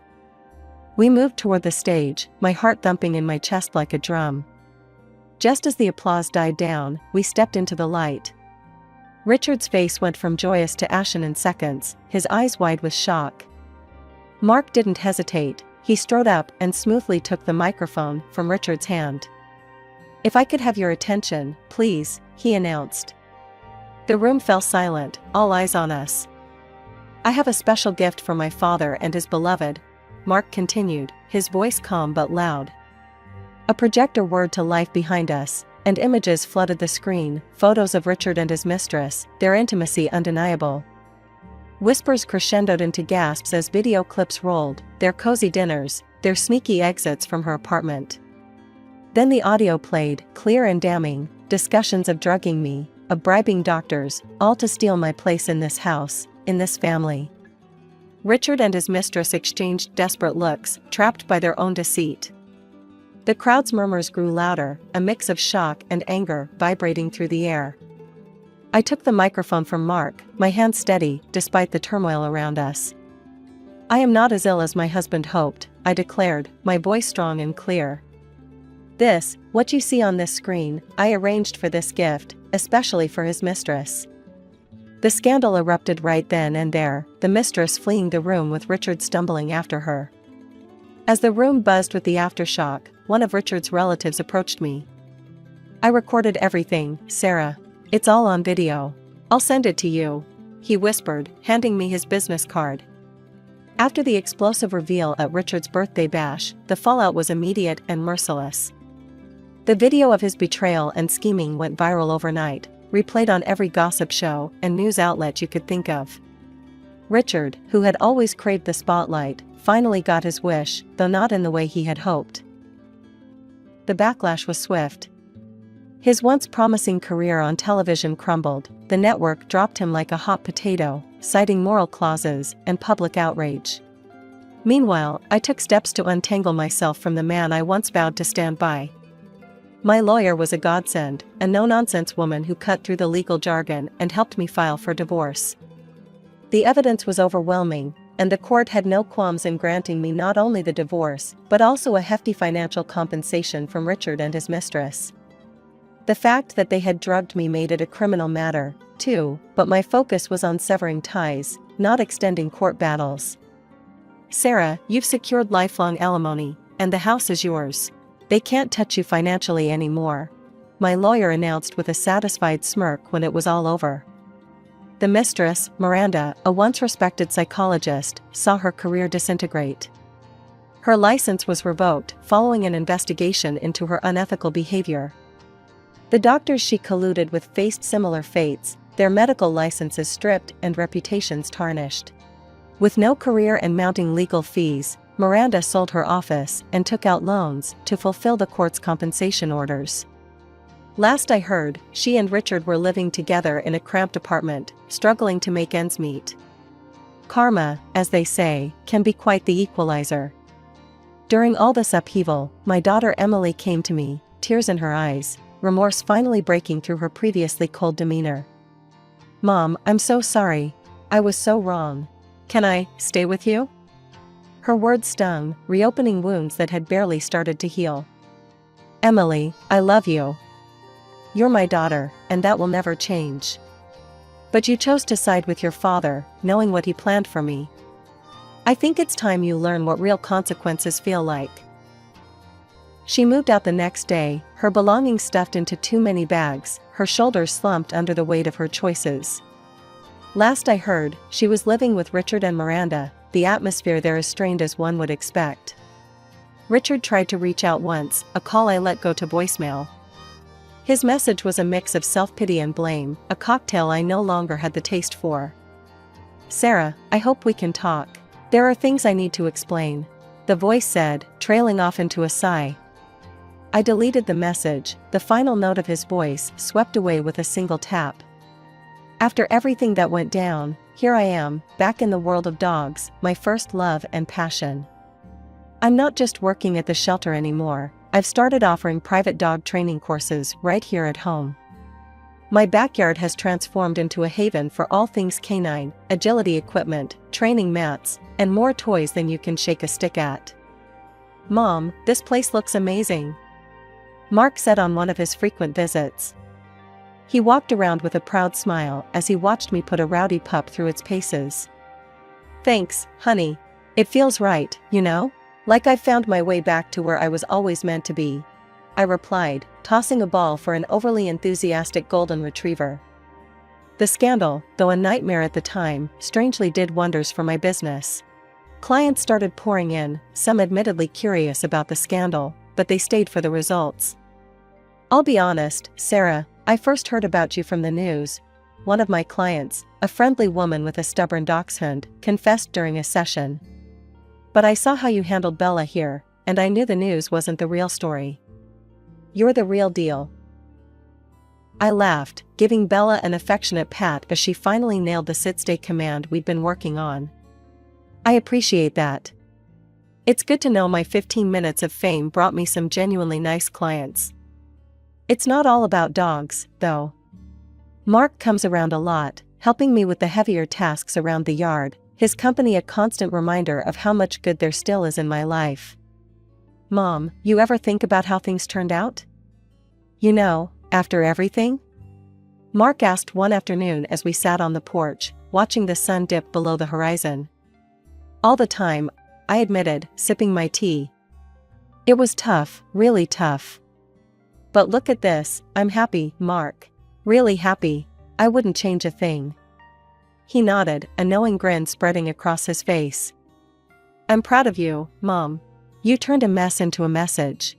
Speaker 2: We moved toward the stage, my heart thumping in my chest like a drum. Just as the applause died down, we stepped into the light. Richard's face went from joyous to ashen in seconds, his eyes wide with shock. Mark didn't hesitate. He strode up and smoothly took the microphone from Richard's hand. If I could have your attention, please, he announced. The room fell silent, all eyes on us. I have a special gift for my father and his beloved, Mark continued, his voice calm but loud. A projector whirred to life behind us, and images flooded the screen, photos of Richard and his mistress, their intimacy undeniable. Whispers crescendoed into gasps as video clips rolled, their cozy dinners, their sneaky exits from her apartment. Then the audio played, clear and damning, discussions of drugging me, of bribing doctors, all to steal my place in this house, in this family. Richard and his mistress exchanged desperate looks, trapped by their own deceit. The crowd's murmurs grew louder, a mix of shock and anger vibrating through the air. I took the microphone from Mark, my hand steady, despite the turmoil around us. "I am not as ill as my husband hoped," I declared, my voice strong and clear. What you see on this screen, I arranged for this gift, especially for his mistress." The scandal erupted right then and there, the mistress fleeing the room with Richard stumbling after her. As the room buzzed with the aftershock, one of Richard's relatives approached me. "I recorded everything, Sarah. It's all on video. I'll send it to you," he whispered, handing me his business card. After the explosive reveal at Richard's birthday bash, the fallout was immediate and merciless. The video of his betrayal and scheming went viral overnight, replayed on every gossip show and news outlet you could think of. Richard, who had always craved the spotlight, finally got his wish, though not in the way he had hoped. The backlash was swift. His once promising career on television crumbled, the network dropped him like a hot potato, citing moral clauses and public outrage. Meanwhile, I took steps to untangle myself from the man I once vowed to stand by. My lawyer was a godsend, a no-nonsense woman who cut through the legal jargon and helped me file for divorce. The evidence was overwhelming, and the court had no qualms in granting me not only the divorce, but also a hefty financial compensation from Richard and his mistress. The fact that they had drugged me made it a criminal matter, too, but my focus was on severing ties, not extending court battles. "Sarah, you've secured lifelong alimony, and the house is yours. They can't touch you financially anymore," my lawyer announced with a satisfied smirk when it was all over. The mistress, Miranda, a once respected psychologist, saw her career disintegrate. Her license was revoked following an investigation into her unethical behavior. The doctors she colluded with faced similar fates, their medical licenses stripped and reputations tarnished. With no career and mounting legal fees, Miranda sold her office and took out loans to fulfill the court's compensation orders. Last I heard, she and Richard were living together in a cramped apartment, struggling to make ends meet. Karma, as they say, can be quite the equalizer. During all this upheaval, my daughter Emily came to me, tears in her eyes, remorse finally breaking through her previously cold demeanor. "Mom, I'm so sorry. I was so wrong. Can I stay with you?" Her words stung, reopening wounds that had barely started to heal. "Emily, I love you. You're my daughter, and that will never change. But you chose to side with your father, knowing what he planned for me. I think it's time you learn what real consequences feel like." She moved out the next day, her belongings stuffed into too many bags, her shoulders slumped under the weight of her choices. Last I heard, she was living with Richard and Miranda, the atmosphere there as strained as one would expect. Richard tried to reach out once, a call I let go to voicemail. His message was a mix of self-pity and blame, a cocktail I no longer had the taste for. "Sarah, I hope we can talk. There are things I need to explain," the voice said, trailing off into a sigh. I deleted the message, the final note of his voice swept away with a single tap. After everything that went down, here I am, back in the world of dogs, my first love and passion. I'm not just working at the shelter anymore, I've started offering private dog training courses right here at home. My backyard has transformed into a haven for all things canine, agility equipment, training mats, and more toys than you can shake a stick at. "Mom, this place looks amazing," Mark said on one of his frequent visits. He walked around with a proud smile as he watched me put a rowdy pup through its paces. "Thanks, honey. It feels right, you know? Like I've found my way back to where I was always meant to be," I replied, tossing a ball for an overly enthusiastic golden retriever. The scandal, though a nightmare at the time, strangely did wonders for my business. Clients started pouring in, some admittedly curious about the scandal, but they stayed for the results. "I'll be honest, Sarah, I first heard about you from the news," one of my clients, a friendly woman with a stubborn dachshund, confessed during a session. "But I saw how you handled Bella here, and I knew the news wasn't the real story. You're the real deal." I laughed, giving Bella an affectionate pat as she finally nailed the sit-stay command we'd been working on. I appreciate that. It's good to know my 15 minutes of fame brought me some genuinely nice clients. It's not all about dogs, though. Mark comes around a lot, helping me with the heavier tasks around the yard, his company a constant reminder of how much good there still is in my life. Mom, you ever think about how things turned out? You know, after everything? Mark asked one afternoon as we sat on the porch, watching the sun dip below the horizon. All the time, I admitted, sipping my tea. It was tough, really tough. But look at this, I'm happy, Mark. Really happy. I wouldn't change a thing. He nodded, a knowing grin spreading across his face. I'm proud of you, Mom. You turned a mess into a message.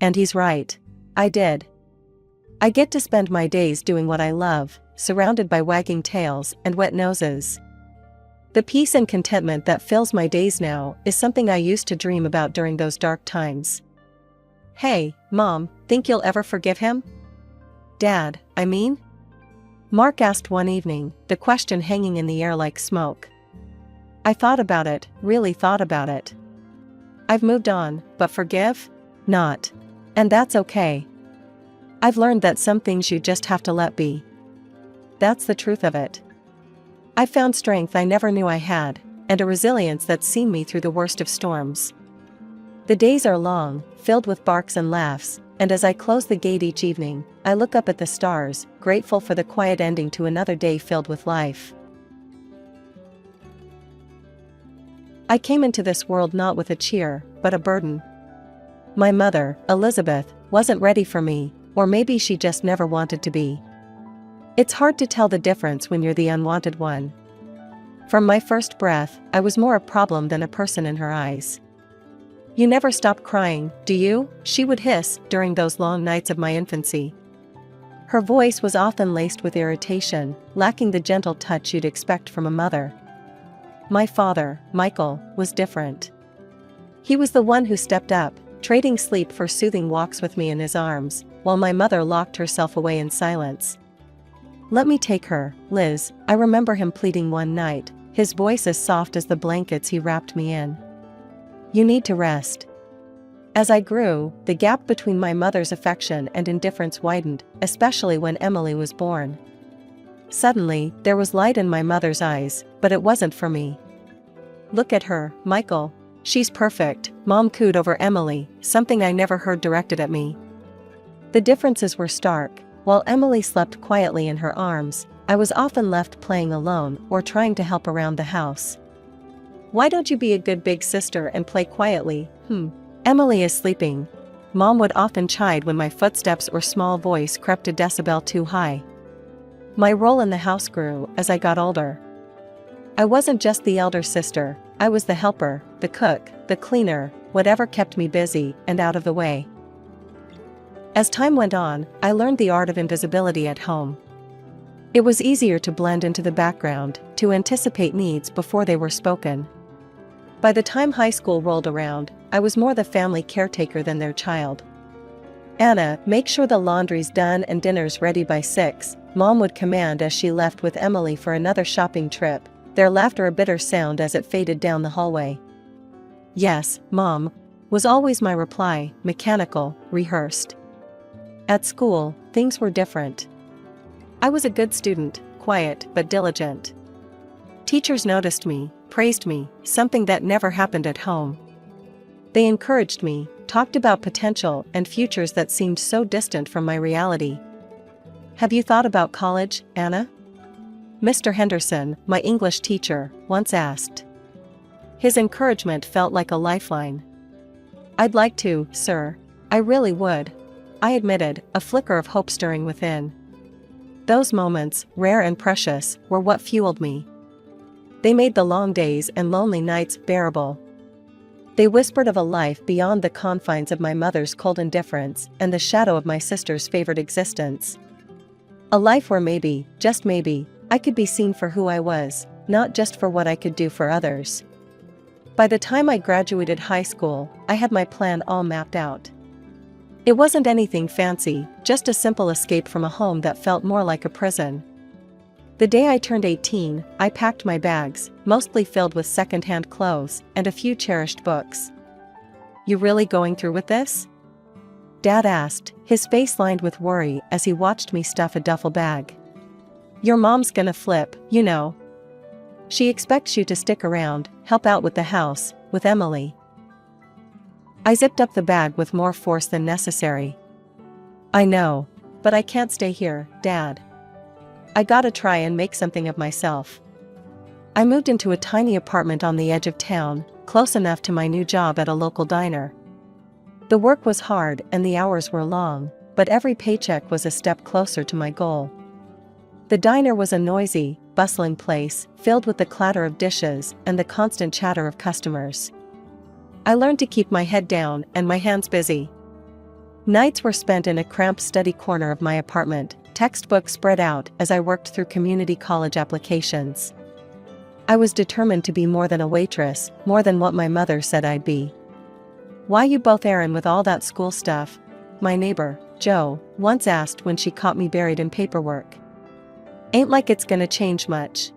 Speaker 2: And he's right. I did. I get to spend my days doing what I love, surrounded by wagging tails and wet noses. The peace and contentment that fills my days now is something I used to dream about during those dark times. Hey, Mom, think you'll ever forgive him? Dad, I mean? Mark asked one evening, the question hanging in the air like smoke. I thought about it, really thought about it. I've moved on, but forgive? Not. And that's okay. I've learned that some things you just have to let be. That's the truth of it. I've found strength I never knew I had, and a resilience that's seen me through the worst of storms. The days are long, filled with barks and laughs, and as I close the gate each evening, I look up at the stars, grateful for the quiet ending to another day filled with life. I came into this world not with a cheer, but a burden. My mother, Elizabeth, wasn't ready for me, or maybe she just never wanted to be. It's hard to tell the difference when you're the unwanted one. From my first breath, I was more a problem than a person in her eyes. You never stop crying, do you? She would hiss during those long nights of my infancy. Her voice was often laced with irritation, lacking the gentle touch you'd expect from a mother. My father, Michael, was different. He was the one who stepped up, trading sleep for soothing walks with me in his arms, while my mother locked herself away in silence. Let me take her, Liz, I remember him pleading one night, his voice as soft as the blankets he wrapped me in. You need to rest. As I grew, the gap between my mother's affection and indifference widened, especially when Emily was born. Suddenly, there was light in my mother's eyes, but it wasn't for me. Look at her, Michael. She's perfect, Mom cooed over Emily, something I never heard directed at me. The differences were stark. While Emily slept quietly in her arms, I was often left playing alone or trying to help around the house. Why don't you be a good big sister and play quietly? Emily is sleeping. Mom would often chide when my footsteps or small voice crept a decibel too high. My role in the house grew as I got older. I wasn't just the elder sister, I was the helper, the cook, the cleaner, whatever kept me busy and out of the way. As time went on, I learned the art of invisibility at home. It was easier to blend into the background, to anticipate needs before they were spoken. By the time high school rolled around, I was more the family caretaker than their child. Anna, make sure the laundry's done and dinner's ready by 6, Mom would command as she left with Emily for another shopping trip, their laughter a bitter sound as it faded down the hallway. Yes, Mom, was always my reply, mechanical, rehearsed. At school, things were different. I was a good student, quiet but diligent. Teachers noticed me, praised me, something that never happened at home. They encouraged me, talked about potential and futures that seemed so distant from my reality. Have you thought about college, Anna? Mr. Henderson, my English teacher, once asked. His encouragement felt like a lifeline. I'd like to, sir. I really would. I admitted, a flicker of hope stirring within. Those moments, rare and precious, were what fueled me. They made the long days and lonely nights bearable. They whispered of a life beyond the confines of my mother's cold indifference and the shadow of my sister's favored existence. A life where maybe, just maybe, I could be seen for who I was, not just for what I could do for others. By the time I graduated high school, I had my plan all mapped out. It wasn't anything fancy, just a simple escape from a home that felt more like a prison. The day I turned 18, I packed my bags, mostly filled with second-hand clothes and a few cherished books. "You really going through with this?" Dad asked, his face lined with worry as he watched me stuff a duffel bag. "Your mom's gonna flip, you know. She expects you to stick around, help out with the house, with Emily." I zipped up the bag with more force than necessary. "I know. But I can't stay here, Dad. I gotta try and make something of myself." I moved into a tiny apartment on the edge of town, close enough to my new job at a local diner. The work was hard and the hours were long, but every paycheck was a step closer to my goal. The diner was a noisy, bustling place, filled with the clatter of dishes and the constant chatter of customers. I learned to keep my head down and my hands busy. Nights were spent in a cramped study corner of my apartment, textbooks spread out as I worked through community college applications. I was determined to be more than a waitress, more than what my mother said I'd be. "Why you both airin' with all that school stuff?" my neighbor, Jo, once asked when she caught me buried in paperwork. "Ain't like it's gonna change much."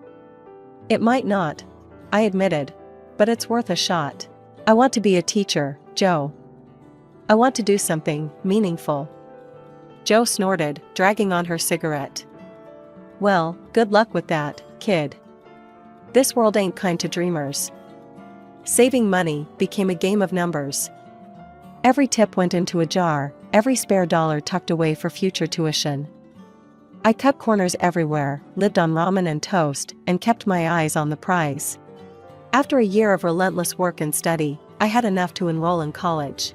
Speaker 2: "It might not," I admitted, "but it's worth a shot. I want to be a teacher, Jo. I want to do something meaningful." Jo snorted, dragging on her cigarette. "Well, good luck with that, kid. This world ain't kind to dreamers." Saving money became a game of numbers. Every tip went into a jar, every spare dollar tucked away for future tuition. I cut corners everywhere, lived on ramen and toast, and kept my eyes on the prize. After a year of relentless work and study, I had enough to enroll in college.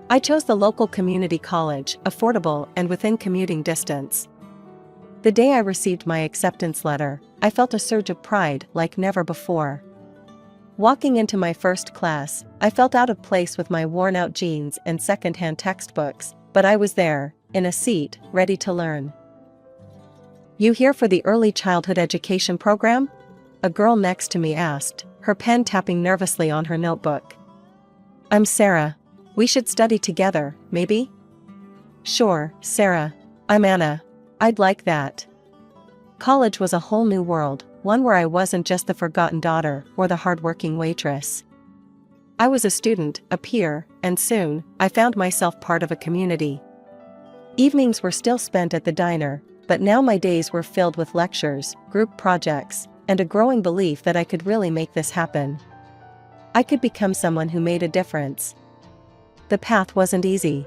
Speaker 2: I chose the local community college, affordable and within commuting distance. The day I received my acceptance letter, I felt a surge of pride like never before. Walking into my first class, I felt out of place with my worn-out jeans and second-hand textbooks, but I was there, in a seat, ready to learn. "You here for the early childhood education program?" a girl next to me asked, her pen tapping nervously on her notebook. "I'm Sarah. We should study together, maybe?" "Sure, Sarah. I'm Anna. I'd like that." College was a whole new world, one where I wasn't just the forgotten daughter or the hard-working waitress. I was a student, a peer, and soon, I found myself part of a community. Evenings were still spent at the diner, but now my days were filled with lectures, group projects, and a growing belief that I could really make this happen. I could become someone who made a difference. The path wasn't easy.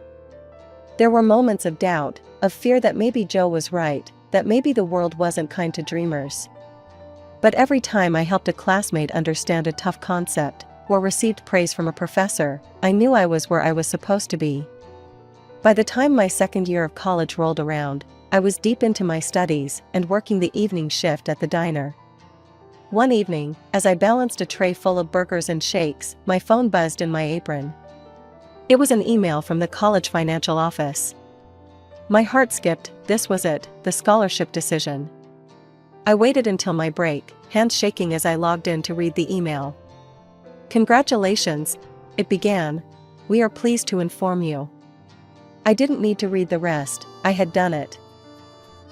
Speaker 2: There were moments of doubt, of fear that maybe Jo was right, that maybe the world wasn't kind to dreamers. But every time I helped a classmate understand a tough concept, or received praise from a professor, I knew I was where I was supposed to be. By the time my second year of college rolled around, I was deep into my studies and working the evening shift at the diner. One evening, as I balanced a tray full of burgers and shakes, my phone buzzed in my apron. It was an email from the college financial office. My heart skipped. This was it, the scholarship decision. I waited until my break, hands shaking as I logged in to read the email. "Congratulations," it began. "We are pleased to inform you." I didn't need to read the rest, I had done it.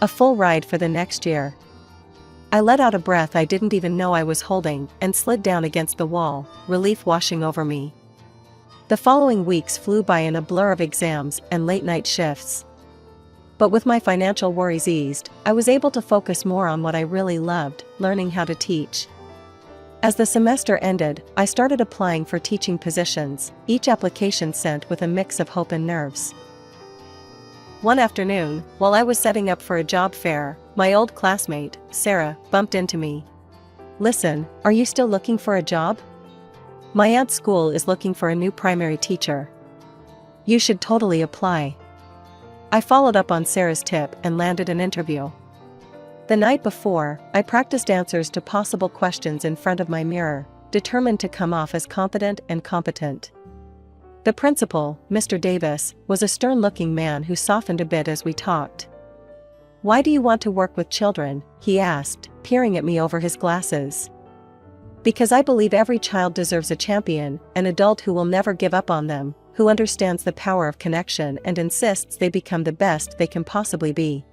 Speaker 2: A full ride for the next year. I let out a breath I didn't even know I was holding and slid down against the wall, relief washing over me. The following weeks flew by in a blur of exams and late-night shifts. But with my financial worries eased, I was able to focus more on what I really loved, learning how to teach. As the semester ended, I started applying for teaching positions, each application sent with a mix of hope and nerves. One afternoon, while I was setting up for a job fair, my old classmate, Sarah, bumped into me. "Listen, are you still looking for a job? My aunt's school is looking for a new primary teacher. You should totally apply." I followed up on Sarah's tip and landed an interview. The night before, I practiced answers to possible questions in front of my mirror, determined to come off as confident and competent. The principal, Mr. Davis, was a stern-looking man who softened a bit as we talked. "Why do you want to work with children?" he asked, peering at me over his glasses. "Because I believe every child deserves a champion, an adult who will never give up on them, who understands the power of connection and insists they become the best they can possibly be."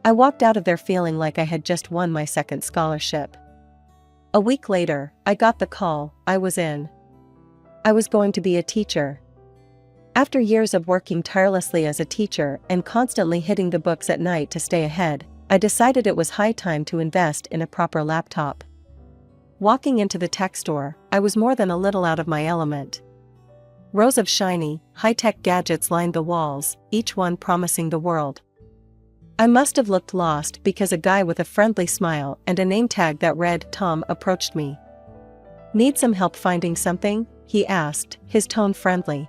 Speaker 2: I walked out of there feeling like I had just won my second scholarship. A week later, I got the call. I was in. I was going to be a teacher. After years of working tirelessly as a teacher and constantly hitting the books at night to stay ahead, I decided it was high time to invest in a proper laptop. Walking into the tech store, I was more than a little out of my element. Rows of shiny, high-tech gadgets lined the walls, each one promising the world. I must have looked lost because a guy with a friendly smile and a name tag that read Tom approached me. "Need some help finding something?" he asked, his tone friendly.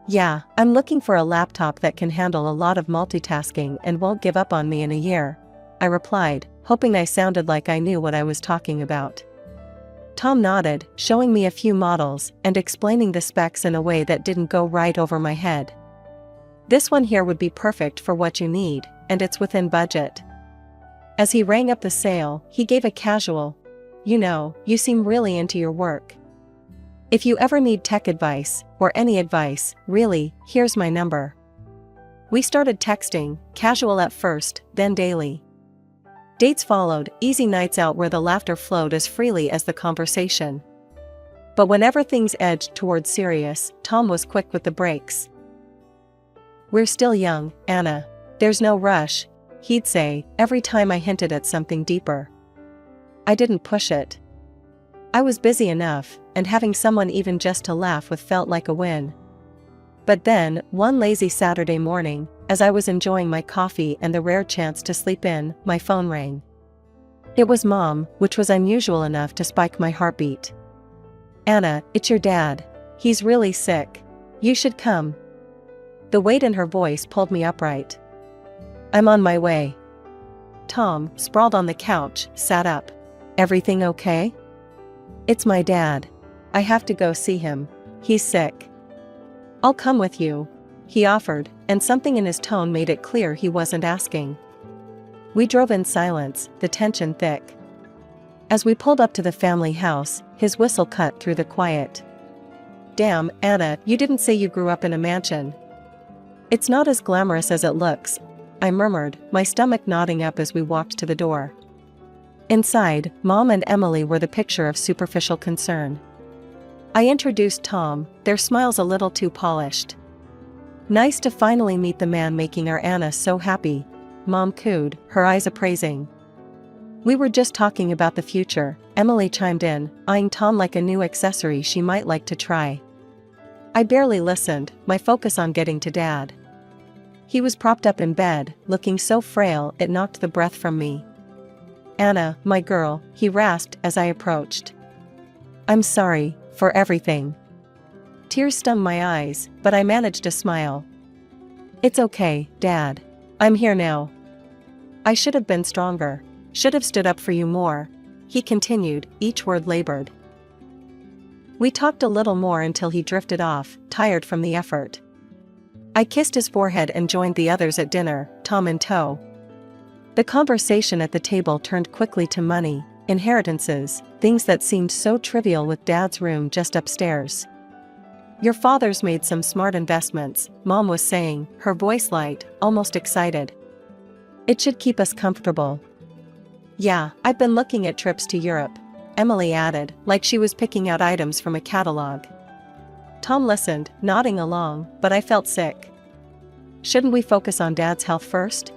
Speaker 2: "Yeah, I'm looking for a laptop that can handle a lot of multitasking and won't give up on me in a year," I replied, hoping I sounded like I knew what I was talking about. Tom nodded, showing me a few models and explaining the specs in a way that didn't go right over my head. "This one here would be perfect for what you need, and it's within budget." As he rang up the sale, he gave a casual, "You seem really into your work. If you ever need tech advice, or any advice, really, here's my number." We started texting, casual at first, then daily. Dates followed, easy nights out where the laughter flowed as freely as the conversation. But whenever things edged towards serious, Tom was quick with the brakes. "We're still young, Anna. There's no rush," he'd say, every time I hinted at something deeper. I didn't push it. I was busy enough, and having someone even just to laugh with felt like a win. But then, one lazy Saturday morning, as I was enjoying my coffee and the rare chance to sleep in, my phone rang. It was Mom, which was unusual enough to spike my heartbeat. "Anna, it's your dad. He's really sick. You should come." The weight in her voice pulled me upright. "I'm on my way." Tom, sprawled on the couch, sat up. "Everything okay?" "It's my dad. I have to go see him. He's sick." "I'll come with you," he offered, and something in his tone made it clear he wasn't asking. We drove in silence, the tension thick. As we pulled up to the family house, his whistle cut through the quiet. "Damn, Anna, you didn't say you grew up in a mansion." "It's not as glamorous as it looks," I murmured, my stomach knotting up as we walked to the door. Inside, Mom and Emily were the picture of superficial concern. I introduced Tom, their smiles a little too polished. "Nice to finally meet the man making our Anna so happy," Mom cooed, her eyes appraising. "We were just talking about the future," Emily chimed in, eyeing Tom like a new accessory she might like to try. I barely listened, my focus on getting to Dad. He was propped up in bed, looking so frail it knocked the breath from me. "Anna, my girl," he rasped as I approached. "I'm sorry for everything." Tears stung my eyes, but I managed a smile. "It's okay, Dad. I'm here now." "I should have been stronger. Should have stood up for you more," he continued, each word labored. We talked a little more until he drifted off, tired from the effort. I kissed his forehead and joined the others at dinner, Tom in tow. The conversation at the table turned quickly to money, inheritances, things that seemed so trivial with Dad's room just upstairs. "Your father's made some smart investments," Mom was saying, her voice light, almost excited. "It should keep us comfortable." "Yeah, I've been looking at trips to Europe," Emily added, like she was picking out items from a catalog. Tom listened, nodding along, but I felt sick. "Shouldn't we focus on Dad's health first?"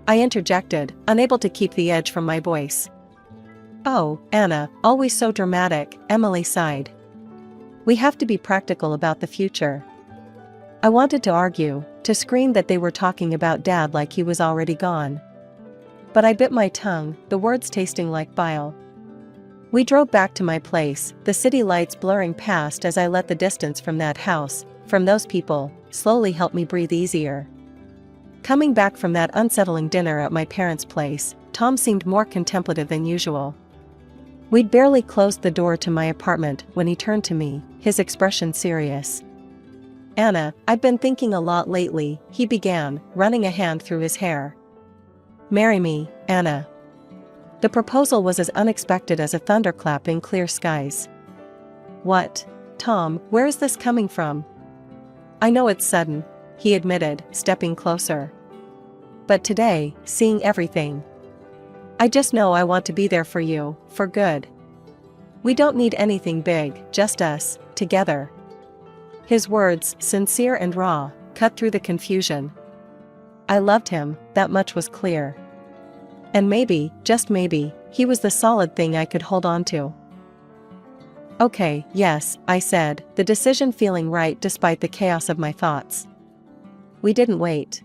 Speaker 2: I interjected, unable to keep the edge from my voice. "Oh, Anna, always so dramatic," Emily sighed. "We have to be practical about the future." I wanted to argue, to scream that they were talking about Dad like he was already gone. But I bit my tongue, the words tasting like bile. We drove back to my place, the city lights blurring past as I let the distance from that house, from those people, slowly help me breathe easier. Coming back from that unsettling dinner at my parents' place, Tom seemed more contemplative than usual. We'd barely closed the door to my apartment when he turned to me, his expression serious. "Anna, I've been thinking a lot lately," he began, running a hand through his hair. "Marry me, Anna." The proposal was as unexpected as a thunderclap in clear skies. "What? Tom, where is this coming from?" "I know it's sudden," he admitted, stepping closer. But today, seeing everything, I just know I want to be there for you, for good. We don't need anything big, just us, together. His words, sincere and raw, cut through the confusion. I loved him, that much was clear. And maybe, just maybe, he was the solid thing I could hold on to. Okay, yes, I said, the decision feeling right despite the chaos of my thoughts. We didn't wait.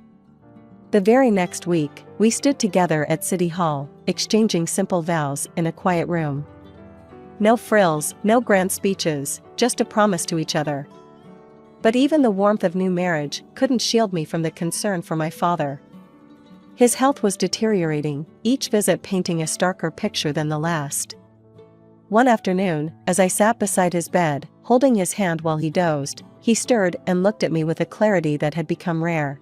Speaker 2: The very next week, we stood together at City Hall, exchanging simple vows in a quiet room. No frills, no grand speeches, just a promise to each other. But even the warmth of new marriage couldn't shield me from the concern for my father. His health was deteriorating, each visit painting a starker picture than the last. One afternoon, as I sat beside his bed, holding his hand while he dozed, he stirred and looked at me with a clarity that had become rare.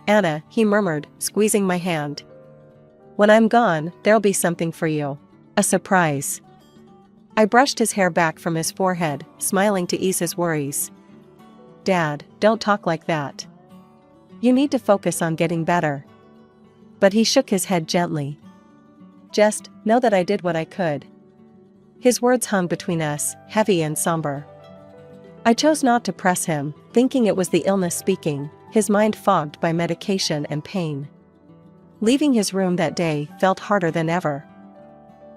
Speaker 2: "Anna," he murmured, squeezing my hand. "When I'm gone, there'll be something for you. A surprise." I brushed his hair back from his forehead, smiling to ease his worries. "Dad, don't talk like that. You need to focus on getting better." But he shook his head gently. "Just know that I did what I could." His words hung between us, heavy and somber. I chose not to press him, thinking it was the illness speaking, his mind fogged by medication and pain. Leaving his room that day felt harder than ever.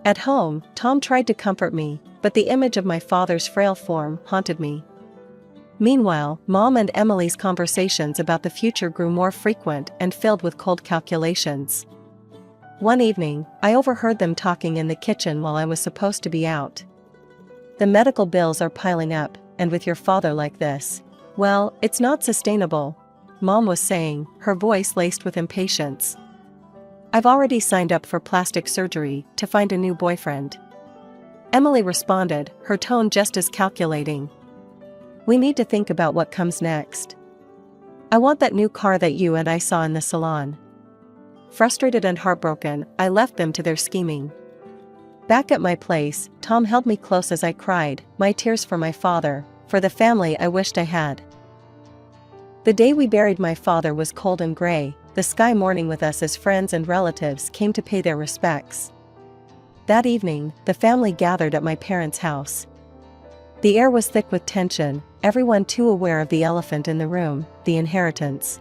Speaker 2: At home, Tom tried to comfort me, but the image of my father's frail form haunted me. Meanwhile, Mom and Emily's conversations about the future grew more frequent and filled with cold calculations. One evening, I overheard them talking in the kitchen while I was supposed to be out. "The medical bills are piling up, and with your father like this, well, it's not sustainable," Mom was saying, her voice laced with impatience. "I've already signed up for plastic surgery to find a new boyfriend." Emily responded, her tone just as calculating. "We need to think about what comes next. I want that new car that you and I saw in the salon." Frustrated and heartbroken, I left them to their scheming. Back at my place, Tom held me close as I cried, my tears for my father, for the family I wished I had. The day we buried my father was cold and gray, the sky mourning with us as friends and relatives came to pay their respects. That evening, the family gathered at my parents' house. The air was thick with tension, everyone too aware of the elephant in the room, the inheritance.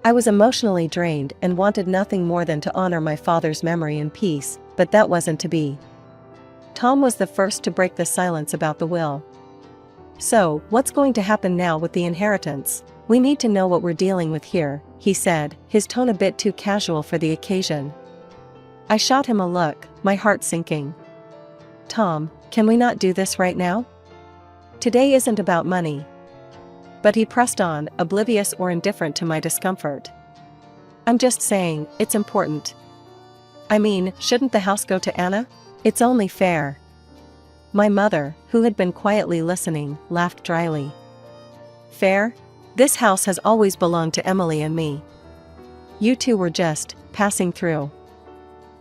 Speaker 2: I was emotionally drained and wanted nothing more than to honor my father's memory in peace, but that wasn't to be. Tom was the first to break the silence about the will. "So, what's going to happen now with the inheritance? We need to know what we're dealing with here," he said, his tone a bit too casual for the occasion. I shot him a look, my heart sinking. "Tom, can we not do this right now? Today isn't about money." But he pressed on, oblivious or indifferent to my discomfort. "I'm just saying, it's important. I mean, shouldn't the house go to Anna? It's only fair." My mother, who had been quietly listening, laughed dryly. "Fair? This house has always belonged to Emily and me. You two were just passing through."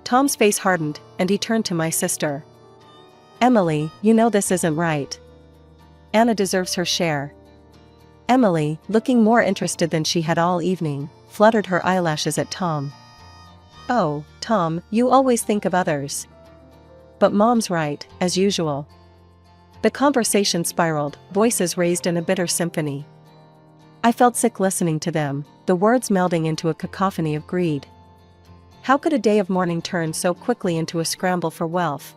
Speaker 2: Tom's face hardened, and he turned to my sister. "Emily, you know this isn't right. Anna deserves her share." Emily, looking more interested than she had all evening, fluttered her eyelashes at Tom. "Oh, Tom, you always think of others." But Mom's right, as usual. The conversation spiraled, voices raised in a bitter symphony. I felt sick listening to them, the words melding into a cacophony of greed. How could a day of mourning turn so quickly into a scramble for wealth?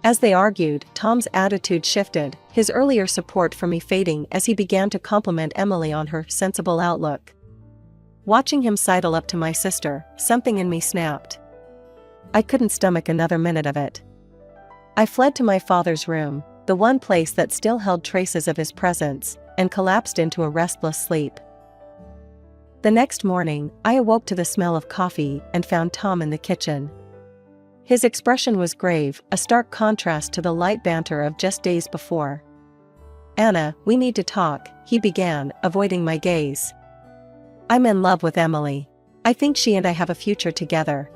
Speaker 2: As they argued, Tom's attitude shifted, his earlier support for me fading as he began to compliment Emily on her sensible outlook. Watching him sidle up to my sister, something in me snapped. I couldn't stomach another minute of it. I fled to my father's room, the one place that still held traces of his presence, and collapsed into a restless sleep. The next morning, I awoke to the smell of coffee and found Tom in the kitchen. His expression was grave, a stark contrast to the light banter of just days before. "Anna, we need to talk," he began, avoiding my gaze. "I'm in love with Emily. I think she and I have a future together."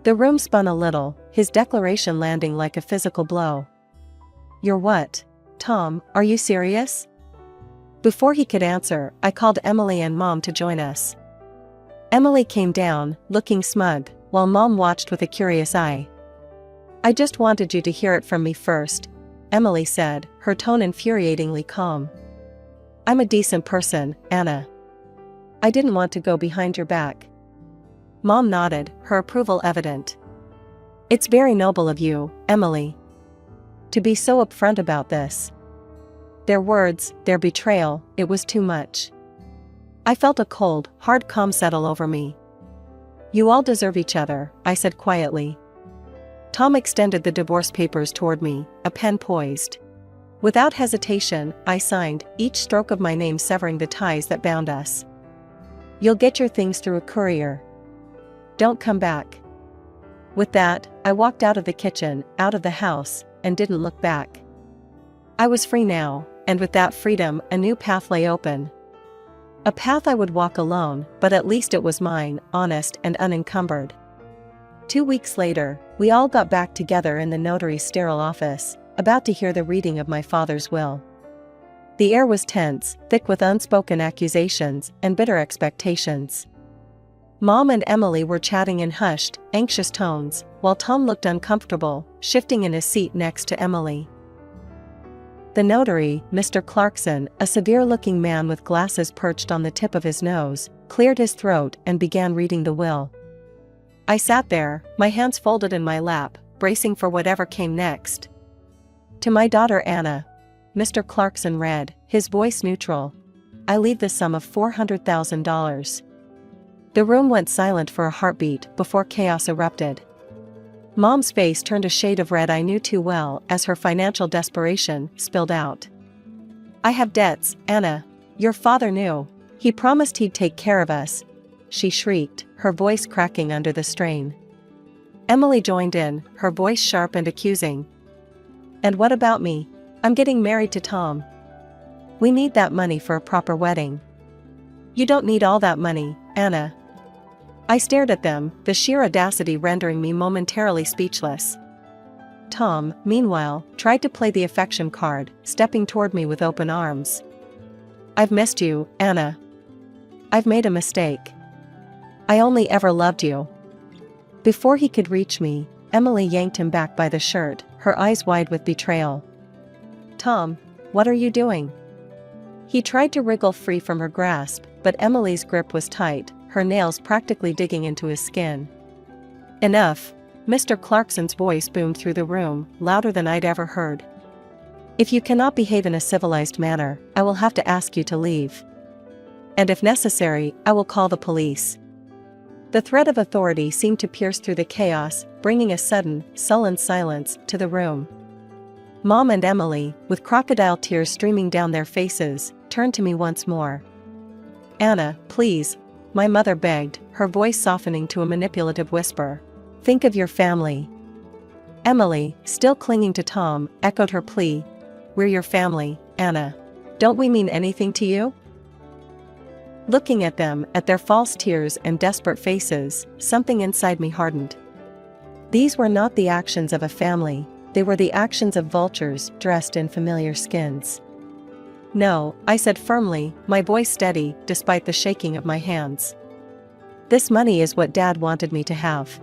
Speaker 2: The room spun a little, his declaration landing like a physical blow. "You're what? Tom, are you serious?" Before he could answer, I called Emily and Mom to join us. Emily came down, looking smug, while Mom watched with a curious eye. "I just wanted you to hear it from me first," Emily said, her tone infuriatingly calm. "I'm a decent person, Anna. I didn't want to go behind your back." Mom nodded, her approval evident. "It's very noble of you, Emily, to be so upfront about this." Their words, their betrayal, it was too much. I felt a cold, hard calm settle over me. "You all deserve each other," I said quietly. Tom extended the divorce papers toward me, a pen poised. Without hesitation, I signed, each stroke of my name severing the ties that bound us. "You'll get your things through a courier. Don't come back." With that, I walked out of the kitchen, out of the house, and didn't look back. I was free now, and with that freedom, a new path lay open. A path I would walk alone, but at least it was mine, honest and unencumbered. 2 weeks later, we all got back together in the notary's sterile office, about to hear the reading of my father's will. The air was tense, thick with unspoken accusations and bitter expectations. Mom and Emily were chatting in hushed, anxious tones, while Tom looked uncomfortable, shifting in his seat next to Emily. The notary, Mr. Clarkson, a severe-looking man with glasses perched on the tip of his nose, cleared his throat and began reading the will. I sat there, my hands folded in my lap, bracing for whatever came next. "To my daughter Anna," Mr. Clarkson read, his voice neutral, "I leave the sum of $400,000. The room went silent for a heartbeat before chaos erupted. Mom's face turned a shade of red I knew too well as her financial desperation spilled out. "I have debts, Anna. Your father knew. He promised he'd take care of us," she shrieked, her voice cracking under the strain. Emily joined in, her voice sharp and accusing. "And what about me? I'm getting married to Tom. We need that money for a proper wedding." "You don't need all that money, Anna." I stared at them, the sheer audacity rendering me momentarily speechless. Tom, meanwhile, tried to play the affection card, stepping toward me with open arms. "I've missed you, Anna. I've made a mistake. I only ever loved you." Before he could reach me, Emily yanked him back by the shirt, her eyes wide with betrayal. "Tom, what are you doing?" He tried to wriggle free from her grasp, but Emily's grip was tight, her nails practically digging into his skin. "Enough," Mr. Clarkson's voice boomed through the room, louder than I'd ever heard. "If you cannot behave in a civilized manner, I will have to ask you to leave. And if necessary, I will call the police." The threat of authority seemed to pierce through the chaos, bringing a sudden, sullen silence to the room. Mom and Emily, with crocodile tears streaming down their faces, turned to me once more. "Anna, please," my mother begged, her voice softening to a manipulative whisper. "Think of your family." Emily, still clinging to Tom, echoed her plea. "We're your family, Anna. Don't we mean anything to you?" Looking at them, at their false tears and desperate faces, something inside me hardened. These were not the actions of a family, they were the actions of vultures dressed in familiar skins. "No," I said firmly, my voice steady, despite the shaking of my hands. "This money is what Dad wanted me to have.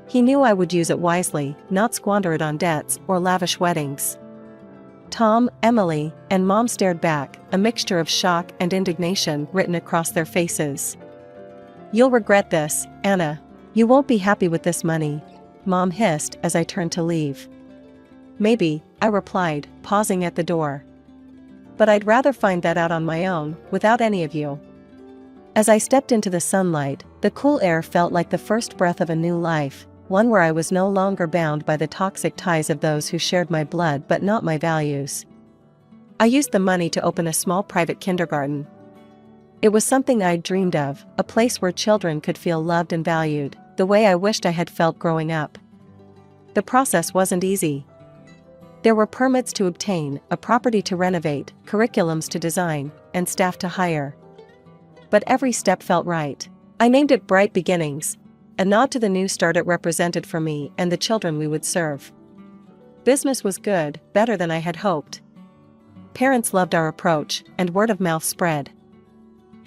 Speaker 2: He knew I would use it wisely, not squander it on debts or lavish weddings." Tom, Emily, and Mom stared back, a mixture of shock and indignation written across their faces. "You'll regret this, Anna. You won't be happy with this money," Mom hissed as I turned to leave. "Maybe," I replied, pausing at the door. "But I'd rather find that out on my own, without any of you." As I stepped into the sunlight, the cool air felt like the first breath of a new life, one where I was no longer bound by the toxic ties of those who shared my blood but not my values. I used the money to open a small private kindergarten. It was something I'd dreamed of, a place where children could feel loved and valued, the way I wished I had felt growing up. The process wasn't easy. There were permits to obtain, a property to renovate, curriculums to design, and staff to hire. But every step felt right. I named it Bright Beginnings, a nod to the new start it represented for me and the children we would serve. Business was good, better than I had hoped. Parents loved our approach, and word of mouth spread.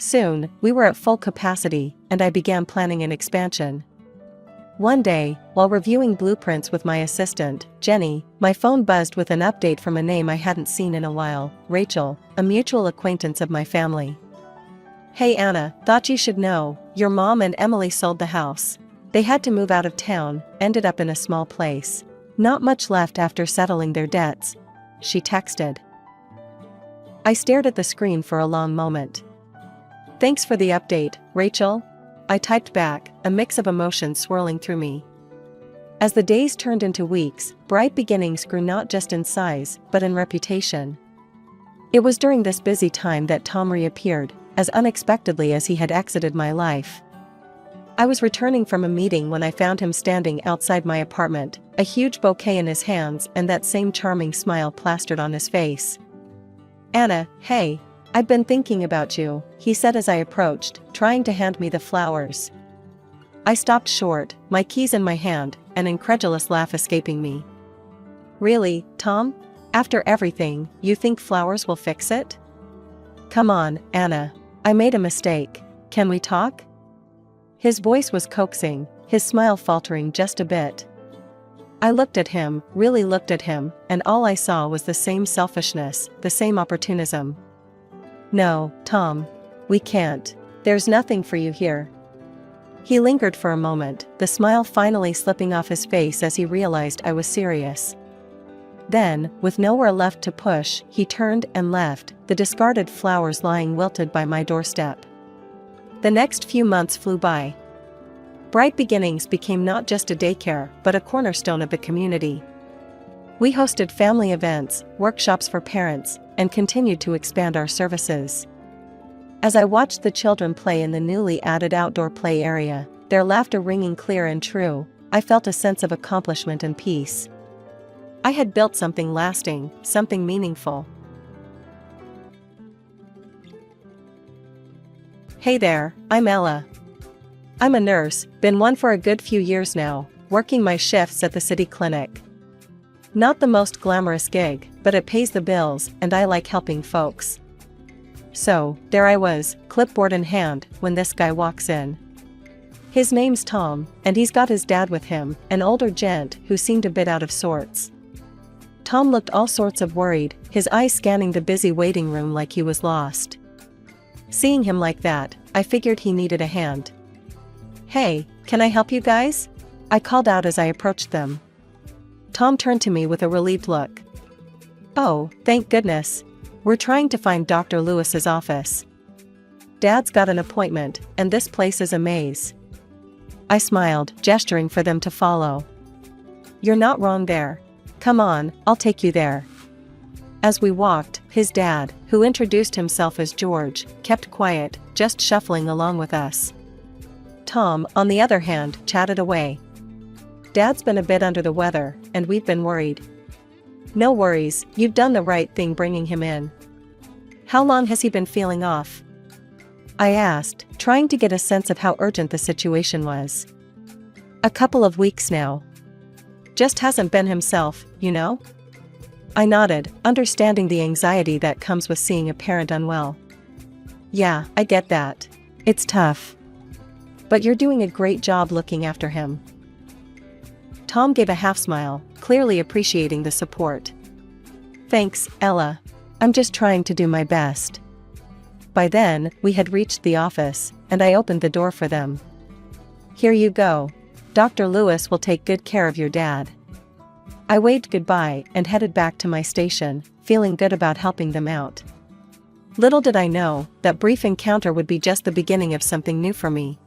Speaker 2: Soon, we were at full capacity, and I began planning an expansion. One day, while reviewing blueprints with my assistant, Jenny, my phone buzzed with an update from a name I hadn't seen in a while, Rachel, a mutual acquaintance of my family. "Hey Anna, thought you should know, your mom and Emily sold the house. They had to move out of town, ended up in a small place. Not much left after settling their debts," she texted. I stared at the screen for a long moment. "Thanks for the update, Rachel," I typed back, a mix of emotions swirling through me. As the days turned into weeks, Bright Beginnings grew not just in size, but in reputation. It was during this busy time that Tom reappeared, as unexpectedly as he had exited my life. I was returning from a meeting when I found him standing outside my apartment, a huge bouquet in his hands and that same charming smile plastered on his face. "Anna, hey. I've been thinking about you," he said as I approached, trying to hand me the flowers. I stopped short, my keys in my hand, an incredulous laugh escaping me. "Really, Tom? After everything, you think flowers will fix it? Come on, Anna. I made a mistake. Can we talk?" His voice was coaxing, his smile faltering just a bit. I looked at him, really looked at him, and all I saw was the same selfishness, the same opportunism. "No, Tom. We can't. There's nothing for you here." He lingered for a moment, the smile finally slipping off his face as he realized I was serious. Then, with nowhere left to push, he turned and left, the discarded flowers lying wilted by my doorstep. The next few months flew by. Bright Beginnings became not just a daycare, but a cornerstone of the community. We hosted family events, workshops for parents, and continued to expand our services. As I watched the children play in the newly added outdoor play area, their laughter ringing clear and true, I felt a sense of accomplishment and peace. I had built something lasting, something meaningful. Hey there, I'm Ella. I'm a nurse, been one for a good few years now, working my shifts at the city clinic. Not the most glamorous gig, but it pays the bills, and I like helping folks. So, there I was, clipboard in hand, when this guy walks in. His name's Tom, and he's got his dad with him, an older gent who seemed a bit out of sorts. Tom looked all sorts of worried, his eyes scanning the busy waiting room like he was lost. Seeing him like that, I figured he needed a hand. "Hey, can I help you guys?" I called out as I approached them. Tom turned to me with a relieved look. "Oh, thank goodness. We're trying to find Dr. Lewis's office. Dad's got an appointment, and this place is a maze." I smiled, gesturing for them to follow. "You're not wrong there. Come on, I'll take you there." As we walked, his dad, who introduced himself as George, kept quiet, just shuffling along with us. Tom, on the other hand, chatted away. "Dad's been a bit under the weather, and we've been worried." "No worries, you've done the right thing bringing him in." "How long has he been feeling off?" I asked, trying to get a sense of how urgent the situation was. "A couple of weeks now. Just hasn't been himself, you know?" I nodded, understanding the anxiety that comes with seeing a parent unwell. "Yeah, I get that. It's tough. But you're doing a great job looking after him." Tom gave a half smile, clearly appreciating the support. "Thanks, Ella. I'm just trying to do my best." By then, we had reached the office, and I opened the door for them. "Here you go. Dr. Lewis will take good care of your dad." I waved goodbye and headed back to my station, feeling good about helping them out. Little did I know, that brief encounter would be just the beginning of something new for me.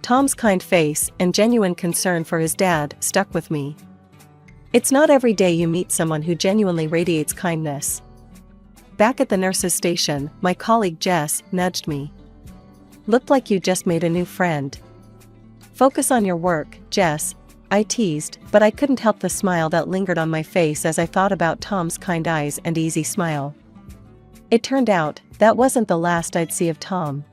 Speaker 2: Tom's kind face and genuine concern for his dad stuck with me. It's not every day you meet someone who genuinely radiates kindness. Back at the nurse's station, my colleague Jess nudged me. "Looked like you just made a new friend." "Focus on your work, Jess," I teased, but I couldn't help the smile that lingered on my face as I thought about Tom's kind eyes and easy smile. It turned out, that wasn't the last I'd see of Tom.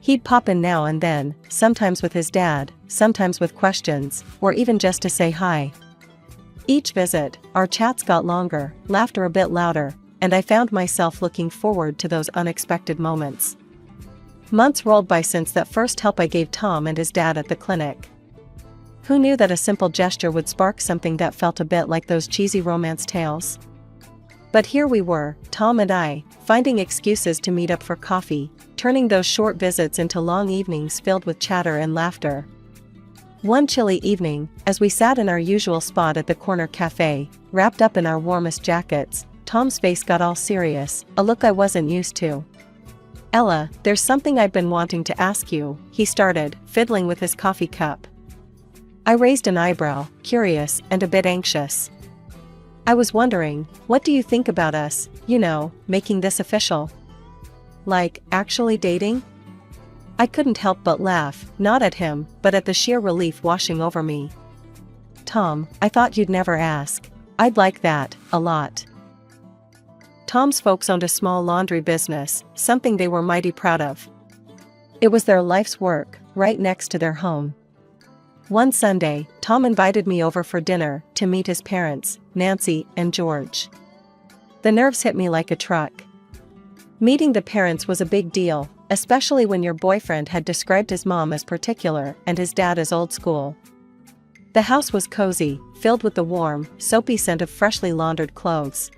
Speaker 2: He'd pop in now and then, sometimes with his dad, sometimes with questions, or even just to say hi. Each visit, our chats got longer, laughter a bit louder, and I found myself looking forward to those unexpected moments. Months rolled by since that first help I gave Tom and his dad at the clinic. Who knew that a simple gesture would spark something that felt a bit like those cheesy romance tales? But here we were, Tom and I, finding excuses to meet up for coffee, turning those short visits into long evenings filled with chatter and laughter. One chilly evening, as we sat in our usual spot at the corner cafe, wrapped up in our warmest jackets, Tom's face got all serious, a look I wasn't used to. "Ella, there's something I've been wanting to ask you," he started, fiddling with his coffee cup. I raised an eyebrow, curious and a bit anxious. "I was wondering, what do you think about us, making this official? Like, actually dating?" I couldn't help but laugh, not at him, but at the sheer relief washing over me. "Tom, I thought you'd never ask. I'd like that, a lot." Tom's folks owned a small laundry business, something they were mighty proud of. It was their life's work, right next to their home. One Sunday, Tom invited me over for dinner to meet his parents, Nancy and George. The nerves hit me like a truck. Meeting the parents was a big deal, especially when your boyfriend had described his mom as particular and his dad as old school. The house was cozy, filled with the warm, soapy scent of freshly laundered clothes.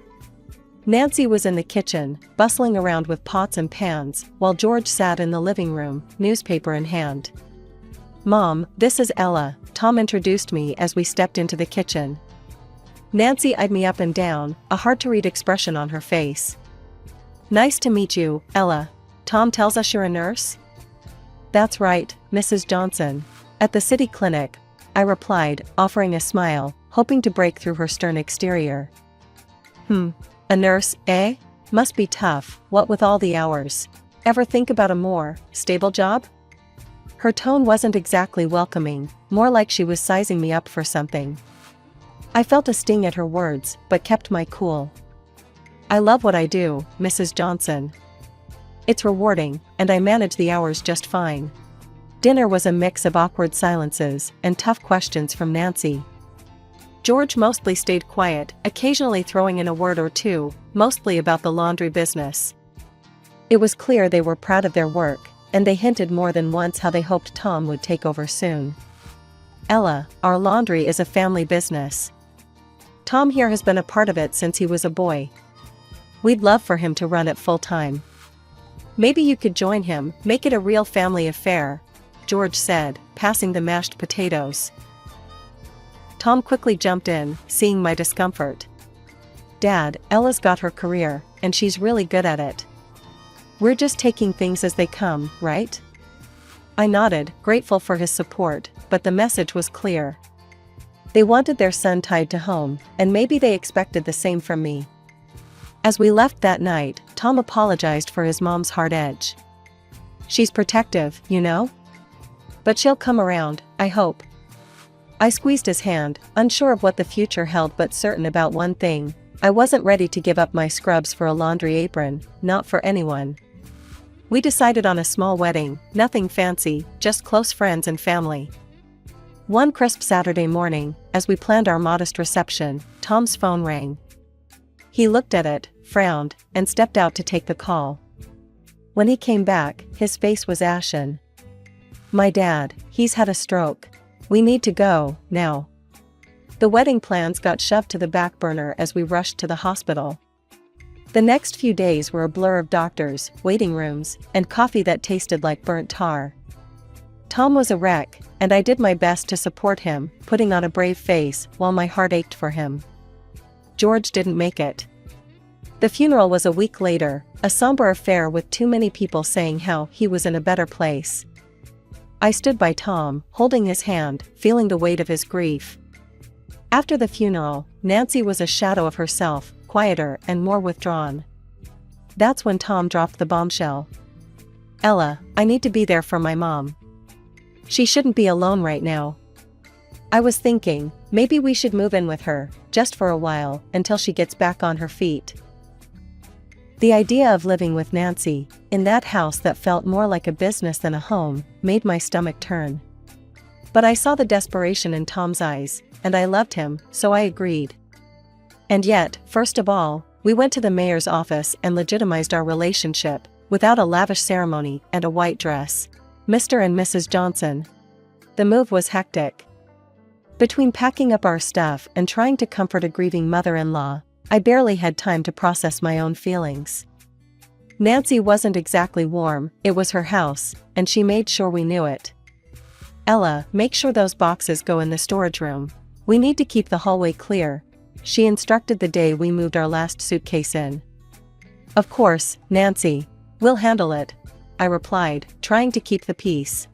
Speaker 2: Nancy was in the kitchen, bustling around with pots and pans, while George sat in the living room, newspaper in hand. "Mom, this is Ella," Tom introduced me as we stepped into the kitchen. Nancy eyed me up and down, a hard-to-read expression on her face. "Nice to meet you, Ella. Tom tells us you're a nurse?" "That's right, Mrs. Johnson. At the city clinic," I replied, offering a smile, hoping to break through her stern exterior. A nurse, eh? Must be tough, what with all the hours. Ever think about a more stable job?" Her tone wasn't exactly welcoming, more like she was sizing me up for something. I felt a sting at her words, but kept my cool. "I love what I do, Mrs. Johnson. It's rewarding, and I manage the hours just fine." Dinner was a mix of awkward silences and tough questions from Nancy. George mostly stayed quiet, occasionally throwing in a word or two, mostly about the laundry business. It was clear they were proud of their work, and they hinted more than once how they hoped Tom would take over soon. "Ella, our laundry is a family business. Tom here has been a part of it since he was a boy. We'd love for him to run it full-time. Maybe you could join him, make it a real family affair," George said, passing the mashed potatoes. Tom quickly jumped in, seeing my discomfort. "Dad, Ella's got her career, and she's really good at it. We're just taking things as they come, right?" I nodded, grateful for his support, but the message was clear. They wanted their son tied to home, and maybe they expected the same from me. As we left that night, Tom apologized for his mom's hard edge. "She's protective, But she'll come around, I hope." I squeezed his hand, unsure of what the future held but certain about one thing: I wasn't ready to give up my scrubs for a laundry apron, not for anyone. We decided on a small wedding, nothing fancy, just close friends and family. One crisp Saturday morning, as we planned our modest reception, Tom's phone rang. He looked at it, frowned, and stepped out to take the call. When he came back, his face was ashen. "My dad, he's had a stroke. We need to go, now." The wedding plans got shoved to the back burner as we rushed to the hospital. The next few days were a blur of doctors, waiting rooms, and coffee that tasted like burnt tar. Tom was a wreck, and I did my best to support him, putting on a brave face while my heart ached for him. George didn't make it. The funeral was a week later, a somber affair with too many people saying how he was in a better place. I stood by Tom, holding his hand, feeling the weight of his grief. After the funeral, Nancy was a shadow of herself, quieter and more withdrawn. That's when Tom dropped the bombshell. "Ella, I need to be there for my mom. She shouldn't be alone right now. I was thinking, maybe we should move in with her, just for a while, until she gets back on her feet." The idea of living with Nancy, in that house that felt more like a business than a home, made my stomach turn. But I saw the desperation in Tom's eyes, and I loved him, so I agreed. And yet, first of all, we went to the mayor's office and legitimized our relationship, without a lavish ceremony and a white dress. Mr. and Mrs. Johnson. The move was hectic. Between packing up our stuff and trying to comfort a grieving mother-in-law, I barely had time to process my own feelings. Nancy wasn't exactly warm, it was her house, and she made sure we knew it. "Ella, make sure those boxes go in the storage room. We need to keep the hallway clear," she instructed the day we moved our last suitcase in. "Of course, Nancy. We'll handle it," I replied, trying to keep the peace.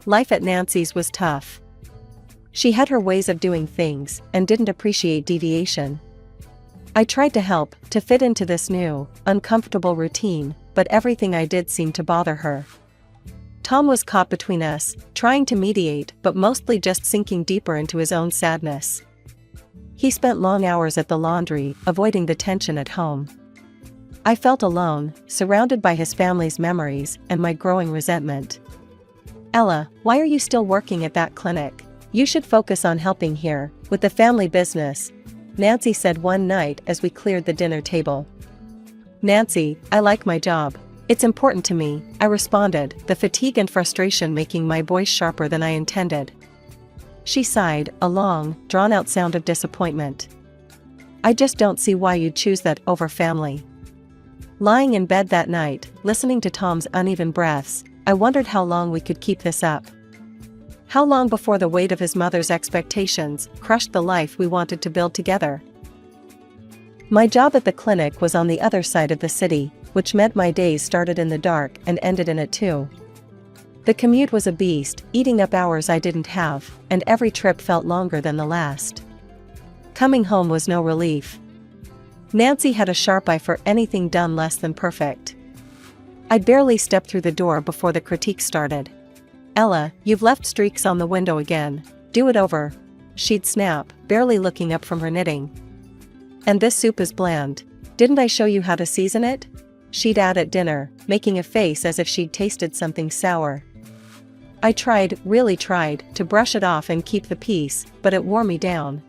Speaker 2: Life at Nancy's was tough. She had her ways of doing things and didn't appreciate deviation. I tried to help, to fit into this new, uncomfortable routine, but everything I did seemed to bother her. Tom was caught between us, trying to mediate but mostly just sinking deeper into his own sadness. He spent long hours at the laundry, avoiding the tension at home. I felt alone, surrounded by his family's memories and my growing resentment. "Ella, why are you still working at that clinic? You should focus on helping here, with the family business," Nancy said one night as we cleared the dinner table. "Nancy, I like my job. It's important to me," I responded, the fatigue and frustration making my voice sharper than I intended. She sighed, a long, drawn-out sound of disappointment. "I just don't see why you'd choose that over family." Lying in bed that night, listening to Tom's uneven breaths, I wondered how long we could keep this up. How long before the weight of his mother's expectations crushed the life we wanted to build together? My job at the clinic was on the other side of the city, which meant my days started in the dark and ended in it too. The commute was a beast, eating up hours I didn't have, and every trip felt longer than the last. Coming home was no relief. Nancy had a sharp eye for anything done less than perfect. I'd barely stepped through the door before the critique started. "Ella, you've left streaks on the window again. Do it over," she'd snap, barely looking up from her knitting. "And this soup is bland. Didn't I show you how to season it?" she'd add at dinner, making a face as if she'd tasted something sour. I tried, really tried, to brush it off and keep the peace, but it wore me down.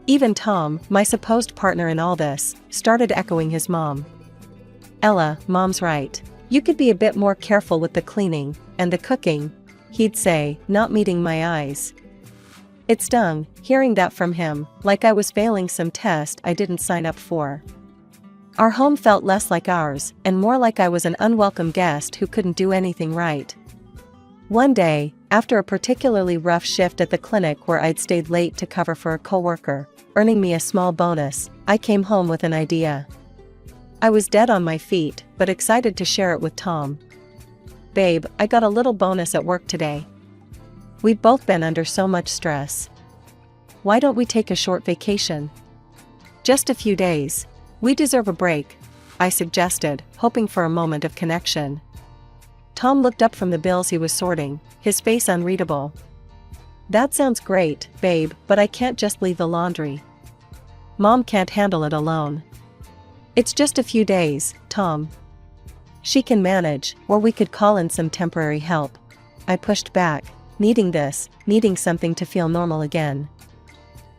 Speaker 2: Even Tom, my supposed partner in all this, started echoing his mom. "Ella, Mom's right. You could be a bit more careful with the cleaning and the cooking," he'd say, not meeting my eyes. It stung, hearing that from him, like I was failing some test I didn't sign up for. Our home felt less like ours, and more like I was an unwelcome guest who couldn't do anything right. One day, after a particularly rough shift at the clinic where I'd stayed late to cover for a coworker, earning me a small bonus, I came home with an idea. I was dead on my feet, but excited to share it with Tom. "Babe, I got a little bonus at work today. We've both been under so much stress. Why don't we take a short vacation? Just a few days. We deserve a break," I suggested, hoping for a moment of connection. Tom looked up from the bills he was sorting, his face unreadable. "That sounds great, babe, but I can't just leave the laundry. Mom can't handle it alone." "It's just a few days, Tom. She can manage, or we could call in some temporary help," I pushed back, needing something to feel normal again.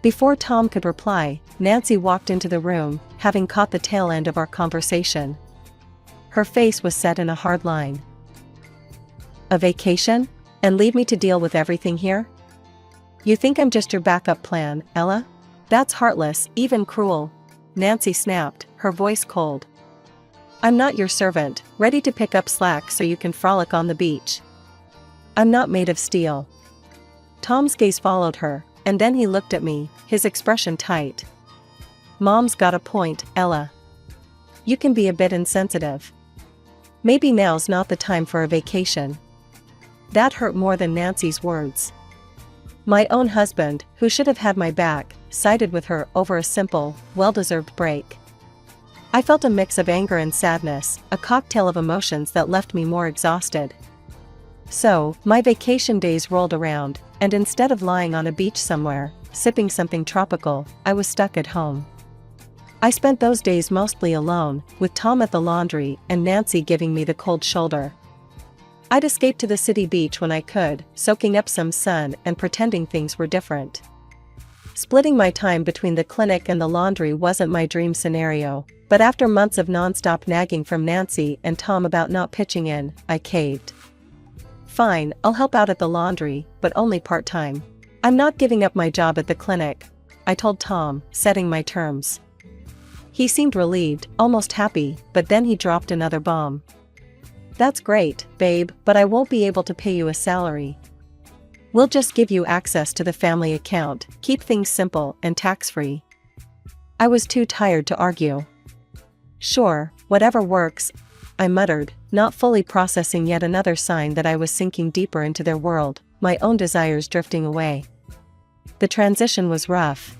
Speaker 2: Before Tom could reply, Nancy walked into the room, having caught the tail end of our conversation. Her face was set in a hard line. "A vacation? And leave me to deal with everything here? You think I'm just your backup plan, Ella? That's heartless, even cruel," Nancy snapped, her voice cold. "I'm not your servant, ready to pick up slack so you can frolic on the beach. I'm not made of steel." Tom's gaze followed her, and then he looked at me, his expression tight. "Mom's got a point, Ella. You can be a bit insensitive. Maybe now's not the time for a vacation." That hurt more than Nancy's words. My own husband, who should have had my back, sided with her over a simple, well-deserved break. I felt a mix of anger and sadness, a cocktail of emotions that left me more exhausted. So, my vacation days rolled around, and instead of lying on a beach somewhere, sipping something tropical, I was stuck at home. I spent those days mostly alone, with Tom at the laundry and Nancy giving me the cold shoulder. I'd escape to the city beach when I could, soaking up some sun and pretending things were different. Splitting my time between the clinic and the laundry wasn't my dream scenario, but after months of non-stop nagging from Nancy and Tom about not pitching in, I caved. Fine, I'll help out at the laundry, but only part-time. I'm not giving up my job at the clinic, I told Tom, setting my terms. He seemed relieved, almost happy, but then he dropped another bomb. That's great, babe, but I won't be able to pay you a salary. We'll just give you access to the family account, keep things simple and tax-free. I was too tired to argue. Sure, whatever works, I muttered, not fully processing yet another sign that I was sinking deeper into their world, my own desires drifting away. The transition was rough.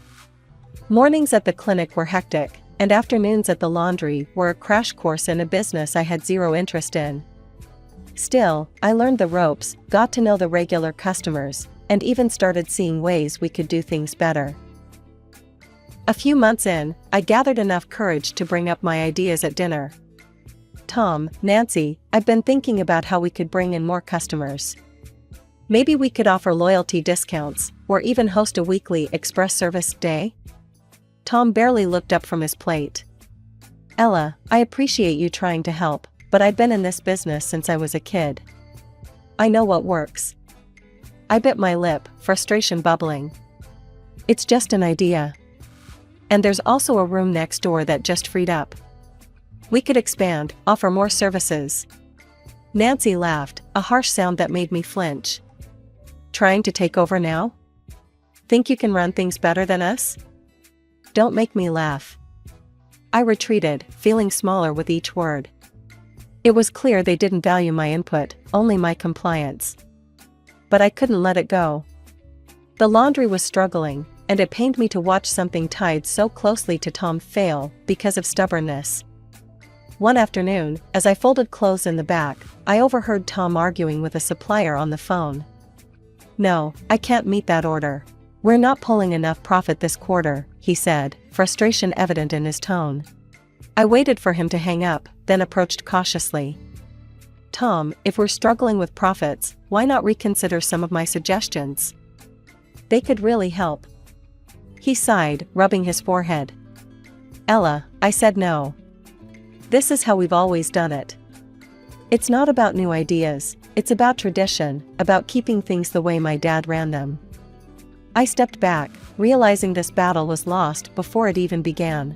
Speaker 2: Mornings at the clinic were hectic, and afternoons at the laundry were a crash course in a business I had zero interest in. Still, I learned the ropes, got to know the regular customers, and even started seeing ways we could do things better. A few months in, I gathered enough courage to bring up my ideas at dinner. Tom, Nancy, I've been thinking about how we could bring in more customers. Maybe we could offer loyalty discounts, or even host a weekly express service day? Tom barely looked up from his plate. Ella, I appreciate you trying to help, but I've been in this business since I was a kid. I know what works. I bit my lip, frustration bubbling. It's just an idea. And there's also a room next door that just freed up. We could expand, offer more services. Nancy laughed, a harsh sound that made me flinch. Trying to take over now? Think you can run things better than us? Don't make me laugh. I retreated, feeling smaller with each word. It was clear they didn't value my input, only my compliance. But I couldn't let it go. The laundry was struggling, and it pained me to watch something tied so closely to Tom fail because of stubbornness. One afternoon, as I folded clothes in the back, I overheard Tom arguing with a supplier on the phone. No, I can't meet that order. We're not pulling enough profit this quarter, he said, frustration evident in his tone. I waited for him to hang up, then approached cautiously. Tom, if we're struggling with profits, why not reconsider some of my suggestions? They could really help. He sighed, rubbing his forehead. Ella, I said no. This is how we've always done it. It's not about new ideas, it's about tradition, about keeping things the way my dad ran them. I stepped back, realizing this battle was lost before it even began.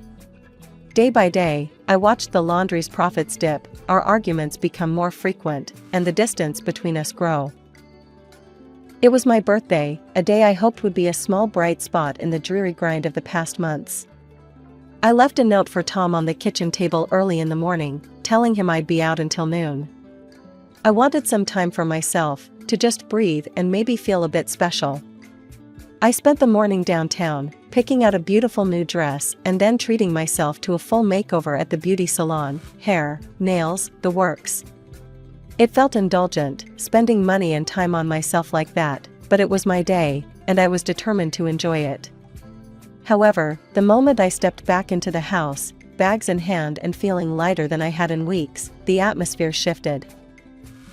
Speaker 2: Day by day, I watched the laundry's profits dip, our arguments become more frequent, and the distance between us grow. It was my birthday, a day I hoped would be a small bright spot in the dreary grind of the past months. I left a note for Tom on the kitchen table early in the morning, telling him I'd be out until noon. I wanted some time for myself, to just breathe and maybe feel a bit special. I spent the morning downtown, picking out a beautiful new dress and then treating myself to a full makeover at the beauty salon, hair, nails, the works. It felt indulgent, spending money and time on myself like that, but it was my day, and I was determined to enjoy it. However, the moment I stepped back into the house, bags in hand and feeling lighter than I had in weeks, the atmosphere shifted.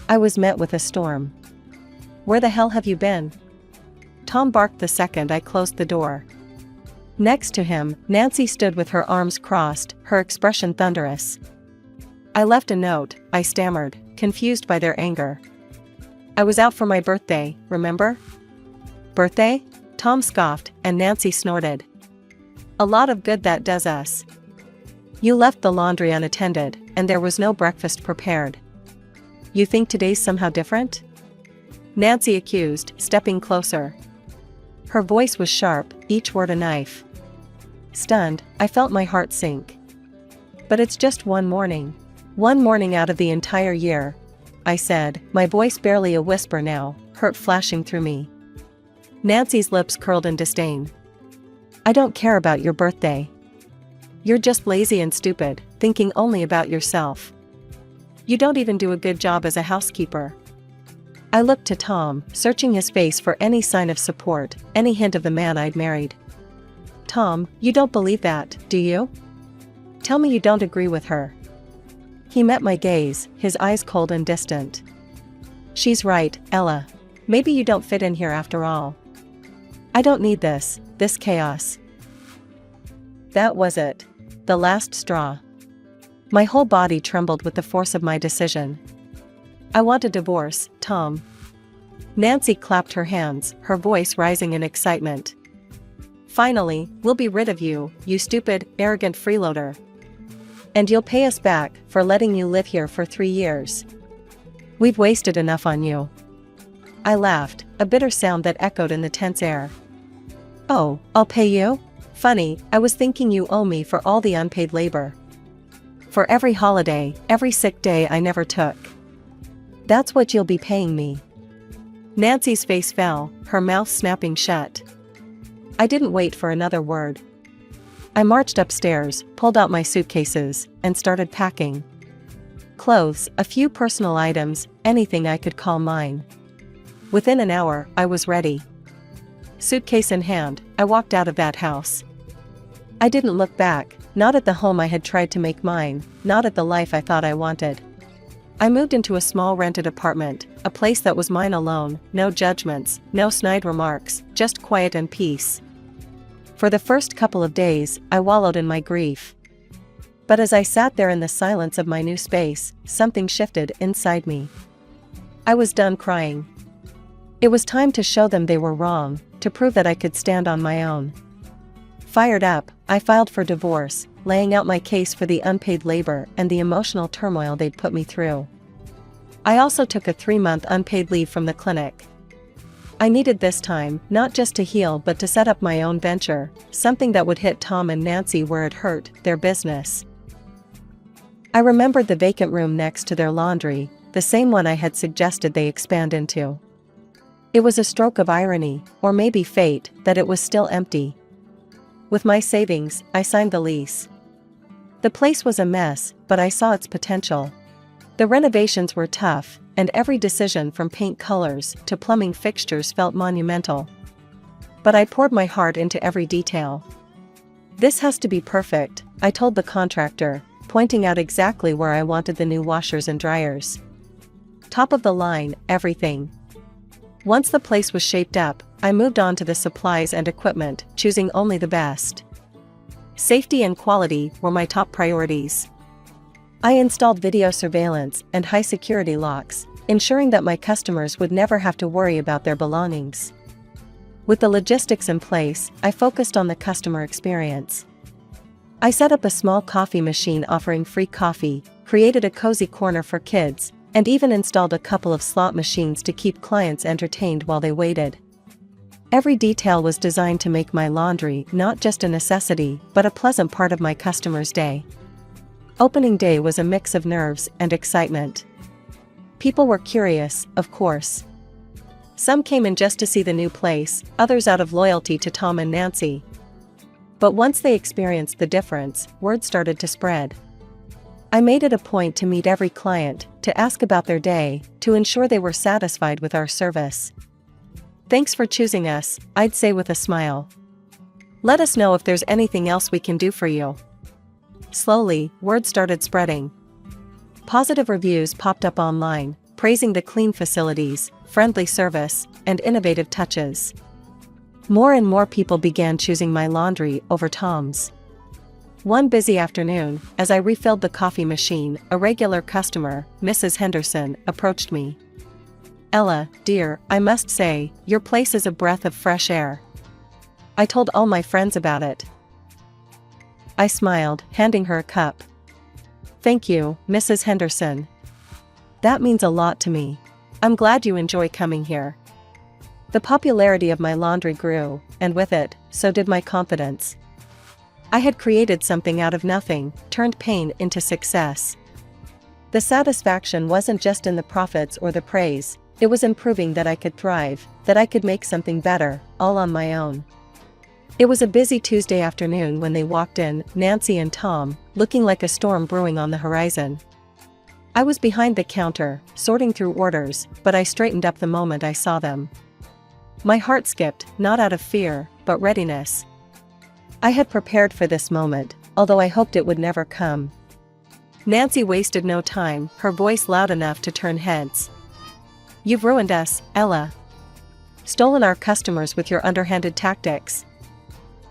Speaker 2: I was met with a storm. Where the hell have you been? Tom barked the second I closed the door. Next to him, Nancy stood with her arms crossed, her expression thunderous. I left a note, I stammered, confused by their anger. I was out for my birthday, remember? Birthday? Tom scoffed, and Nancy snorted. A lot of good that does us. You left the laundry unattended, and there was no breakfast prepared. You think today's somehow different? Nancy accused, stepping closer. Her voice was sharp, each word a knife. Stunned, I felt my heart sink. But it's just one morning. One morning out of the entire year, I said, my voice barely a whisper now, hurt flashing through me. Nancy's lips curled in disdain. I don't care about your birthday. You're just lazy and stupid, thinking only about yourself. You don't even do a good job as a housekeeper. I looked to Tom, searching his face for any sign of support, any hint of the man I'd married. Tom, you don't believe that, do you? Tell me you don't agree with her. He met my gaze, his eyes cold and distant. She's right, Ella. Maybe you don't fit in here after all. I don't need this chaos. That was it. The last straw. My whole body trembled with the force of my decision. I want a divorce, Tom. Nancy clapped her hands, her voice rising in excitement. Finally, we'll be rid of you, you stupid, arrogant freeloader. And you'll pay us back for letting you live here for 3 years. We've wasted enough on you. I laughed, a bitter sound that echoed in the tense air. Oh, I'll pay you? Funny, I was thinking you owe me for all the unpaid labor. For every holiday, every sick day I never took. That's what you'll be paying me. Nancy's face fell, her mouth snapping shut. I didn't wait for another word. I marched upstairs, pulled out my suitcases, and started packing. Clothes, a few personal items, anything I could call mine. Within an hour, I was ready. Suitcase in hand, I walked out of that house. I didn't look back, not at the home I had tried to make mine, not at the life I thought I wanted. I moved into a small rented apartment, a place that was mine alone, no judgments, no snide remarks, just quiet and peace. For the first couple of days, I wallowed in my grief. But as I sat there in the silence of my new space, something shifted inside me. I was done crying. It was time to show them they were wrong, to prove that I could stand on my own. Fired up, I filed for divorce, laying out my case for the unpaid labor and the emotional turmoil they'd put me through. I also took a 3-month unpaid leave from the clinic. I needed this time, not just to heal but to set up my own venture, something that would hit Tom and Nancy where it hurt, their business. I remembered the vacant room next to their laundry, the same one I had suggested they expand into. It was a stroke of irony, or maybe fate, that it was still empty. With my savings, I signed the lease. The place was a mess, but I saw its potential. The renovations were tough, and every decision from paint colors to plumbing fixtures felt monumental. But I poured my heart into every detail. This has to be perfect, I told the contractor, pointing out exactly where I wanted the new washers and dryers. Top of the line, everything. Once the place was shaped up, I moved on to the supplies and equipment, choosing only the best. Safety and quality were my top priorities. I installed video surveillance and high-security locks, ensuring that my customers would never have to worry about their belongings. With the logistics in place, I focused on the customer experience. I set up a small coffee machine offering free coffee, created a cozy corner for kids, and even installed a couple of slot machines to keep clients entertained while they waited. Every detail was designed to make my laundry not just a necessity, but a pleasant part of my customers' day. Opening day was a mix of nerves and excitement. People were curious, of course. Some came in just to see the new place, others out of loyalty to Tom and Nancy. But once they experienced the difference, word started to spread. I made it a point to meet every client, to ask about their day, to ensure they were satisfied with our service. Thanks for choosing us, I'd say with a smile. Let us know if there's anything else we can do for you. Slowly, word started spreading. Positive reviews popped up online, praising the clean facilities, friendly service, and innovative touches. More and more people began choosing my laundry over Tom's. One busy afternoon, as I refilled the coffee machine, a regular customer, Mrs. Henderson, approached me. "Ella, dear, I must say, your place is a breath of fresh air. I told all my friends about it." I smiled, handing her a cup. "Thank you, Mrs. Henderson. That means a lot to me. I'm glad you enjoy coming here." The popularity of my laundry grew, and with it, so did my confidence. I had created something out of nothing, turned pain into success. The satisfaction wasn't just in the profits or the praise, it was in proving that I could thrive, that I could make something better, all on my own. It was a busy Tuesday afternoon when they walked in, Nancy and Tom, looking like a storm brewing on the horizon. I was behind the counter, sorting through orders, but I straightened up the moment I saw them. My heart skipped, not out of fear, but readiness. I had prepared for this moment, although I hoped it would never come. Nancy wasted no time, her voice loud enough to turn heads. "You've ruined us, Ella." stolen our customers with your underhanded tactics."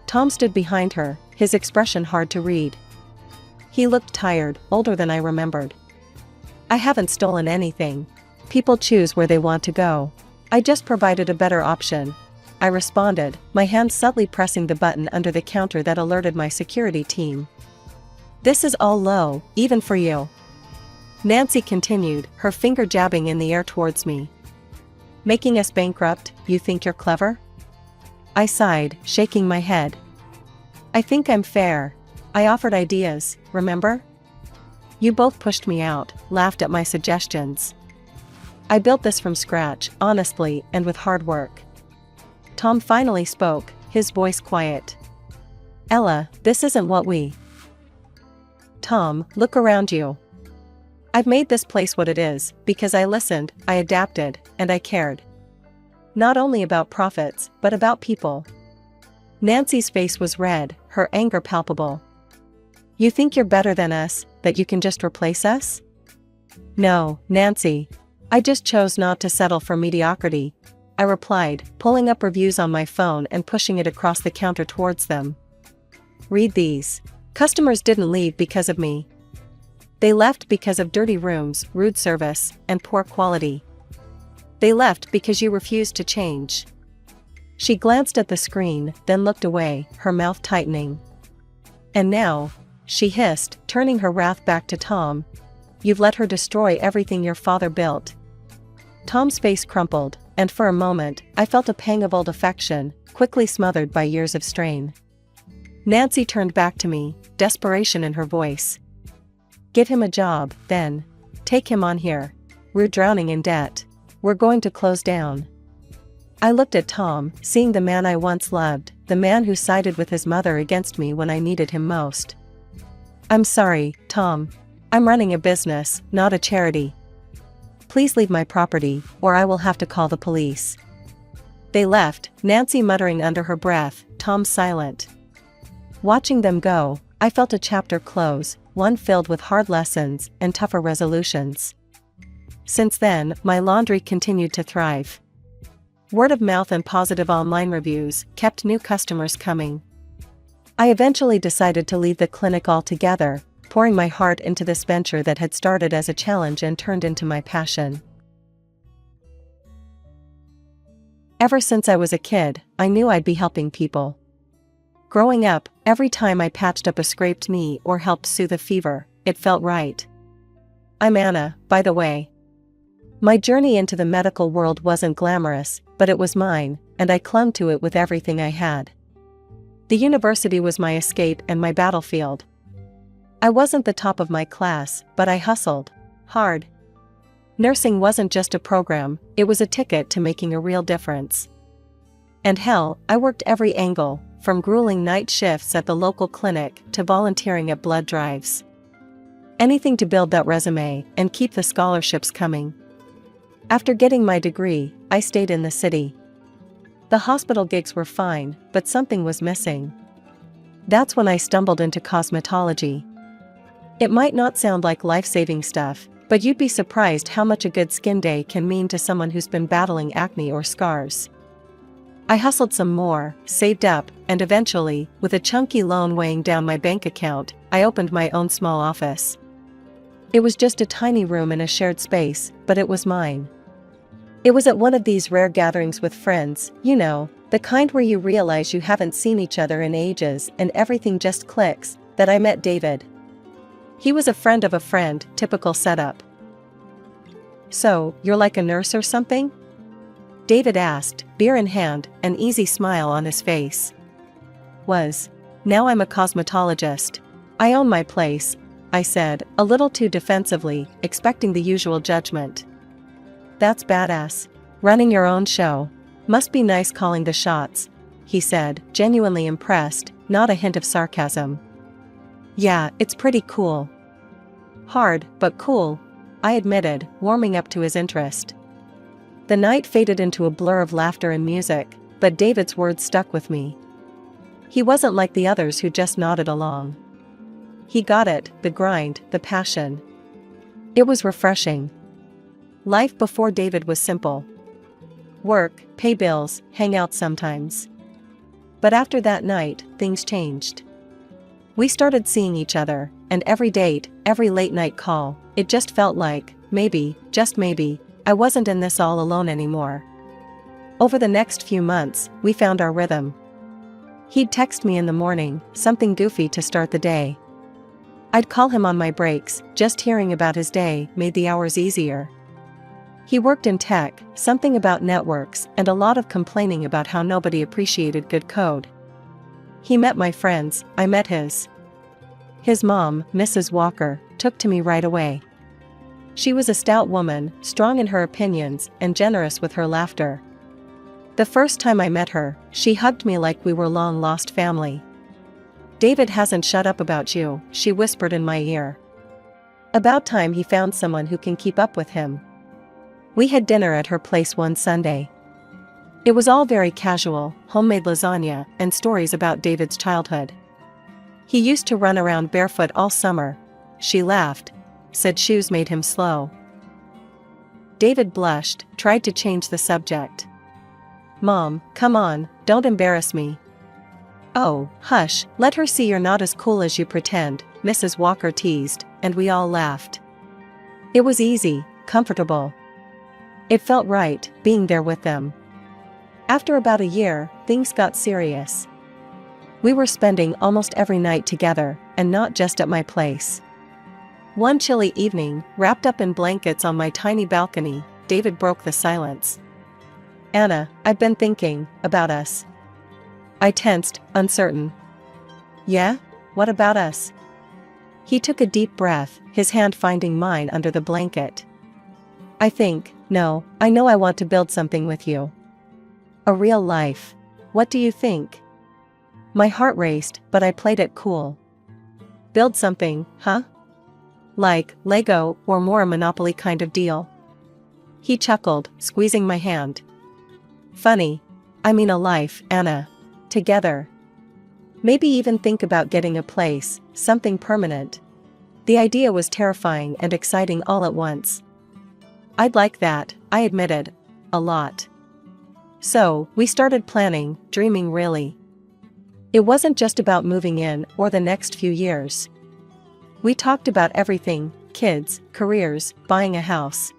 Speaker 2: Tom stood behind her, his expression hard to read. He looked tired, older than I remembered. "I haven't stolen anything. People choose where they want to go. I just provided a better option," I responded, my hand subtly pressing the button under the counter that alerted my security team. "This is all low, even for you," Nancy continued, her finger jabbing in the air towards me. "Making us bankrupt, you think you're clever?" I sighed, shaking my head. "I think I'm fair. I offered ideas, remember? You both pushed me out, laughed at my suggestions. I built this from scratch, honestly, and with hard work." Tom finally spoke, his voice quiet. "Ella, this isn't what we—" "Tom, look around you. I've made this place what it is, because I listened, I adapted, and I cared. Not only about profits, but about people." Nancy's face was red, her anger palpable. "You think you're better than us, that you can just replace us?" "No, Nancy. I just chose not to settle for mediocrity," I replied, pulling up reviews on my phone and pushing it across the counter towards them. "Read these. Customers didn't leave because of me. They left because of dirty rooms, rude service, and poor quality. They left because you refused to change." She glanced at the screen, then looked away, her mouth tightening. "And now," she hissed, turning her wrath back to Tom, "you've let her destroy everything your father built." Tom's face crumpled, and for a moment, I felt a pang of old affection, quickly smothered by years of strain. Nancy turned back to me, desperation in her voice. "Give him a job, then. Take him on here. We're drowning in debt. We're going to close down." I looked at Tom, seeing the man I once loved, the man who sided with his mother against me when I needed him most. "I'm sorry, Tom. I'm running a business, not a charity. Please leave my property, or I will have to call the police." They left, Nancy muttering under her breath, Tom silent. Watching them go, I felt a chapter close, one filled with hard lessons and tougher resolutions. Since then, my laundry continued to thrive. Word of mouth and positive online reviews kept new customers coming. I eventually decided to leave the clinic altogether, pouring my heart into this venture that had started as a challenge and turned into my passion. Ever since I was a kid, I knew I'd be helping people. Growing up, every time I patched up a scraped knee or helped soothe a fever, it felt right. I'm Anna, by the way. My journey into the medical world wasn't glamorous, but it was mine, and I clung to it with everything I had. The university was my escape and my battlefield. I wasn't the top of my class, but I hustled hard. Nursing wasn't just a program, it was a ticket to making a real difference. And hell, I worked every angle, from grueling night shifts at the local clinic to volunteering at blood drives. Anything to build that resume and keep the scholarships coming. After getting my degree, I stayed in the city. The hospital gigs were fine, but something was missing. That's when I stumbled into cosmetology. It might not sound like life-saving stuff, but you'd be surprised how much a good skin day can mean to someone who's been battling acne or scars. I hustled some more, saved up, and eventually, with a chunky loan weighing down my bank account, I opened my own small office. It was just a tiny room in a shared space, but it was mine. It was at one of these rare gatherings with friends, you know, the kind where you realize you haven't seen each other in ages and everything just clicks, that I met David. He was a friend of a friend, typical setup. "So, you're like a nurse or something?" David asked, beer in hand, an easy smile on his face. "Was. Now I'm a cosmetologist. I own my place," I said, a little too defensively, expecting the usual judgment. "That's badass. Running your own show. Must be nice calling the shots," he said, genuinely impressed, not a hint of sarcasm. "Yeah, it's pretty cool." "Hard, but cool," I admitted, warming up to his interest. The night faded into a blur of laughter and music, but David's words stuck with me. He wasn't like the others who just nodded along. He got it, the grind, the passion. It was refreshing. Life before David was simple. work, pay bills, hang out sometimes. But after that night, things changed. We started seeing each other, and every date, every late night call, it just felt like, maybe, just maybe, I wasn't in this all alone anymore. Over the next few months, we found our rhythm. He'd text me in the morning, something goofy to start the day. I'd call him on my breaks, just hearing about his day made the hours easier. He worked in tech, something about networks, and a lot of complaining about how nobody appreciated good code. He met my friends, I met his. His mom, Mrs. Walker, took to me right away. She was a stout woman, strong in her opinions, and generous with her laughter. The first time I met her, she hugged me like we were long-lost family. "David hasn't shut up about you," she whispered in my ear. "About time he found someone who can keep up with him." We had dinner at her place one Sunday. It was all very casual, homemade lasagna, and stories about David's childhood. "He used to run around barefoot all summer," she laughed, said shoes made him slow. David blushed, tried to change the subject. "Mom, come on, don't embarrass me." "Oh, hush, let her see you're not as cool as you pretend," Mrs. Walker teased, and we all laughed. It was easy, comfortable. It felt right, being there with them. After about a year, things got serious. We were spending almost every night together, and not just at my place. One chilly evening, wrapped up in blankets on my tiny balcony, David broke the silence. "Anna, I've been thinking about us." I tensed, uncertain. "Yeah? What about us?" He took a deep breath, his hand finding mine under the blanket. I know I want to build something with you. A real life. What do you think?" My heart raced, but I played it cool. "Build something, huh? Like Lego or more a Monopoly kind of deal?" He chuckled, squeezing my hand. "Funny. I mean a life, Anna. Together. Maybe even think about getting a place, something permanent." The idea was terrifying and exciting all at once. "I'd like that," I admitted. A lot. So, we started planning, dreaming really. It wasn't just about moving in or the next few years. We talked about everything: kids, careers, buying a house.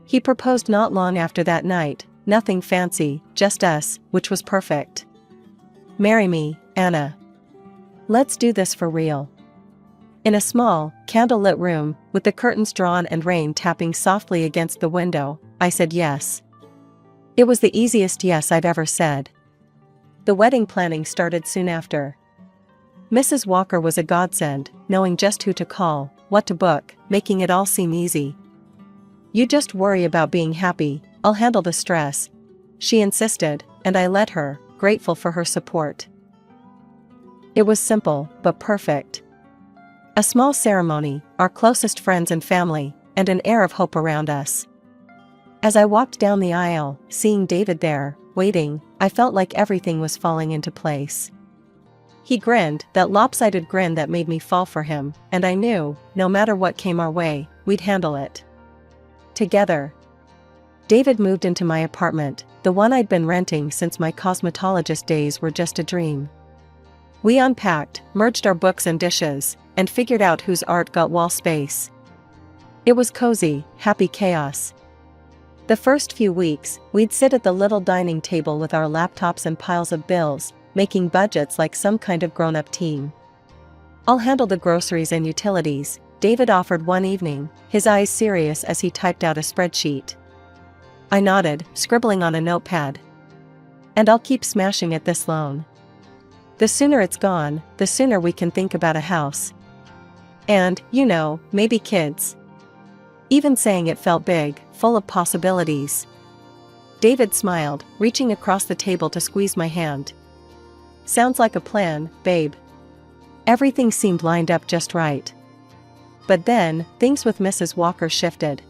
Speaker 2: He proposed not long after that night, nothing fancy, just us, which was perfect. "Marry me, Anna. Let's do this for real." In a small, candlelit room, with the curtains drawn and rain tapping softly against the window, I said yes. It was the easiest yes I'd ever said. The wedding planning started soon after. Mrs. Walker was a godsend, knowing just who to call, what to book, making it all seem easy. "You just worry about being happy, I'll handle the stress," she insisted, and I let her, grateful for her support. It was simple, but perfect. A small ceremony, our closest friends and family, and an air of hope around us. As I walked down the aisle, seeing David there, waiting, I felt like everything was falling into place. He grinned, that lopsided grin that made me fall for him, and I knew, no matter what came our way, we'd handle it. Together. David moved into my apartment, the one I'd been renting since my cosmetologist days were just a dream. We unpacked, merged our books and dishes, and figured out whose art got wall space. It was cozy, happy chaos. The first few weeks, we'd sit at the little dining table with our laptops and piles of bills, making budgets like some kind of grown-up team. "I'll handle the groceries and utilities," David offered one evening, his eyes serious as he typed out a spreadsheet. I nodded, scribbling on a notepad. "And I'll keep smashing at this loan. The sooner it's gone, the sooner we can think about a house. And, maybe kids." Even saying it felt big, full of possibilities. David smiled, reaching across the table to squeeze my hand. "Sounds like a plan, babe." Everything seemed lined up just right. But then, things with Mrs. Walker shifted.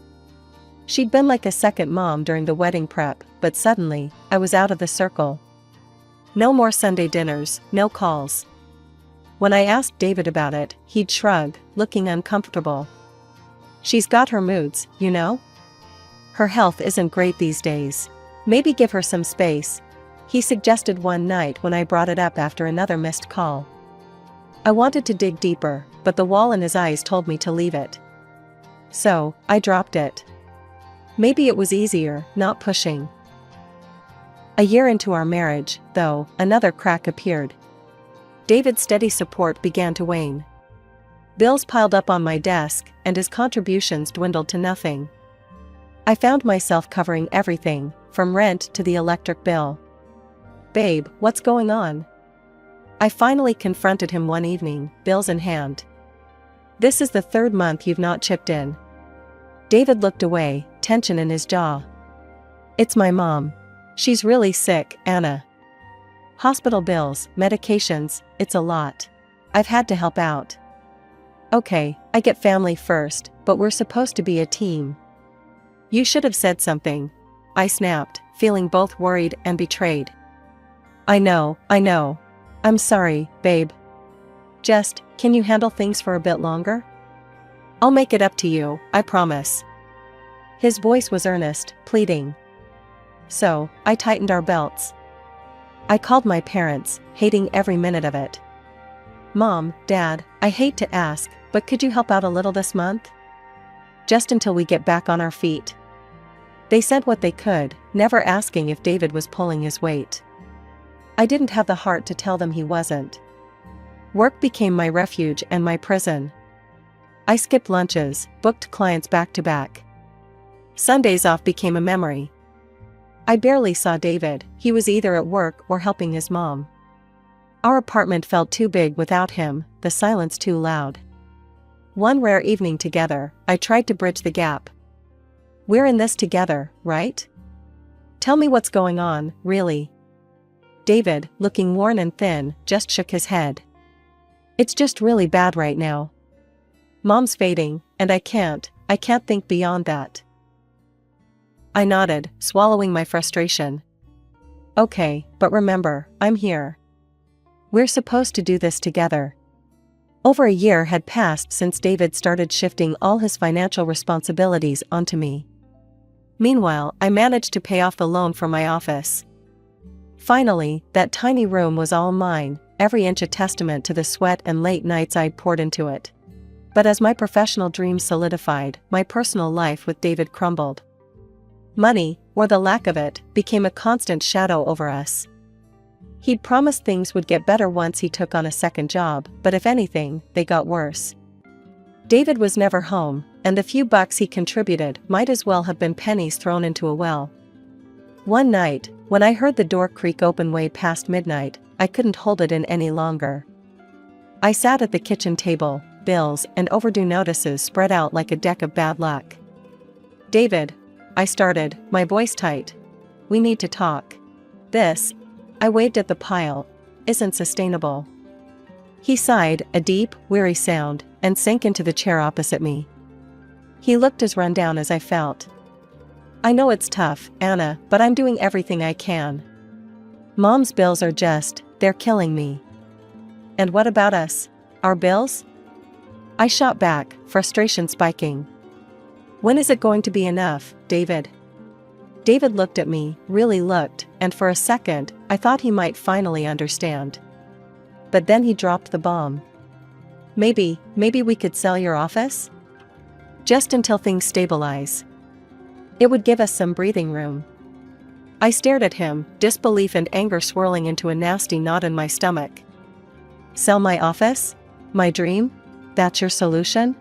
Speaker 2: She'd been like a second mom during the wedding prep, but suddenly, I was out of the circle. No more Sunday dinners, no calls. When I asked David about it, he'd shrug, looking uncomfortable. "She's got her moods, Her health isn't great these days." Maybe give her some space, he suggested one night when I brought it up after another missed call. I wanted to dig deeper, but the wall in his eyes told me to leave it. So, I dropped it. Maybe it was easier, not pushing. A year into our marriage, though, another crack appeared. David's steady support began to wane. Bills piled up on my desk, and his contributions dwindled to nothing. I found myself covering everything, from rent to the electric bill. "Babe, what's going on?" I finally confronted him one evening, bills in hand. "This is the third month you've not chipped in." David looked away, tension in his jaw. "It's my mom. She's really sick, Anna. Hospital bills, medications, it's a lot. I've had to help out." "Okay, I get family first, but we're supposed to be a team." "You should have said something," I snapped, feeling both worried and betrayed. I know. I'm sorry, babe. Just, can you handle things for a bit longer? I'll make it up to you, I promise." His voice was earnest, pleading. So, I tightened our belts. I called my parents, hating every minute of it. "Mom, Dad, I hate to ask, but could you help out a little this month? Just until we get back on our feet." They said what they could, never asking if David was pulling his weight. I didn't have the heart to tell them he wasn't. Work became my refuge and my prison. I skipped lunches, booked clients back to back. Sundays off became a memory. I barely saw David, he was either at work or helping his mom. Our apartment felt too big without him, the silence too loud. One rare evening together, I tried to bridge the gap. "We're in this together, right? Tell me what's going on, really." David, looking worn and thin, just shook his head. "It's just really bad right now. Mom's fading, and I can't think beyond that." I nodded, swallowing my frustration. "Okay, but remember, I'm here. We're supposed to do this together." Over a year had passed since David started shifting all his financial responsibilities onto me. Meanwhile, I managed to pay off the loan for my office. Finally, that tiny room was all mine, every inch a testament to the sweat and late nights I'd poured into it. But as my professional dreams solidified, my personal life with David crumbled. Money, or the lack of it, became a constant shadow over us. He'd promised things would get better once he took on a second job, but if anything, they got worse. David was never home, and the few bucks he contributed might as well have been pennies thrown into a well. One night, when I heard the door creak open way past midnight, I couldn't hold it in any longer. I sat at the kitchen table, bills and overdue notices spread out like a deck of bad luck. "David," I started, my voice tight. "We need to talk. This," I waved at the pile, "isn't sustainable." He sighed, a deep, weary sound, and sank into the chair opposite me. He looked as run down as I felt. "I know it's tough, Anna, but I'm doing everything I can. Mom's bills are they're killing me." "And what about us? Our bills?" I shot back, frustration spiking. "When is it going to be enough, David?" David looked at me, really looked, and for a second, I thought he might finally understand. But then he dropped the bomb. Maybe we could sell your office? Just until things stabilize. It would give us some breathing room." I stared at him, disbelief and anger swirling into a nasty knot in my stomach. "Sell my office? My dream? That's your solution?"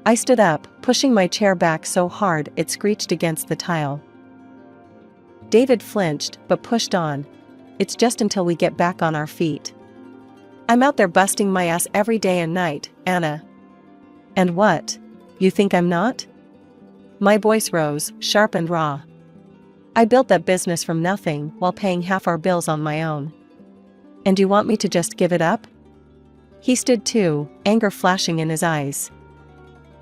Speaker 2: I stood up, pushing my chair back so hard it screeched against the tile. David flinched, but pushed on. "It's just until we get back on our feet. I'm out there busting my ass every day and night, Anna." "And what? You think I'm not?" My voice rose, sharp and raw. "I built that business from nothing while paying half our bills on my own. And you want me to just give it up?" He stood too, anger flashing in his eyes.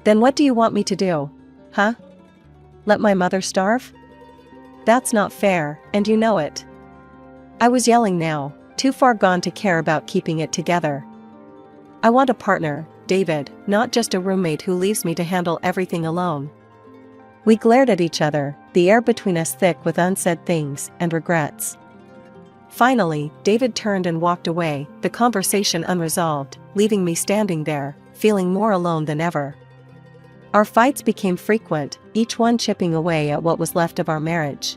Speaker 2: "Then what do you want me to do? Huh? Let my mother starve? That's not fair, and you know it." I was yelling now, too far gone to care about keeping it together. "I want a partner, David, not just a roommate who leaves me to handle everything alone." We glared at each other, the air between us thick with unsaid things and regrets. Finally, David turned and walked away, the conversation unresolved, leaving me standing there, feeling more alone than ever. Our fights became frequent, each one chipping away at what was left of our marriage.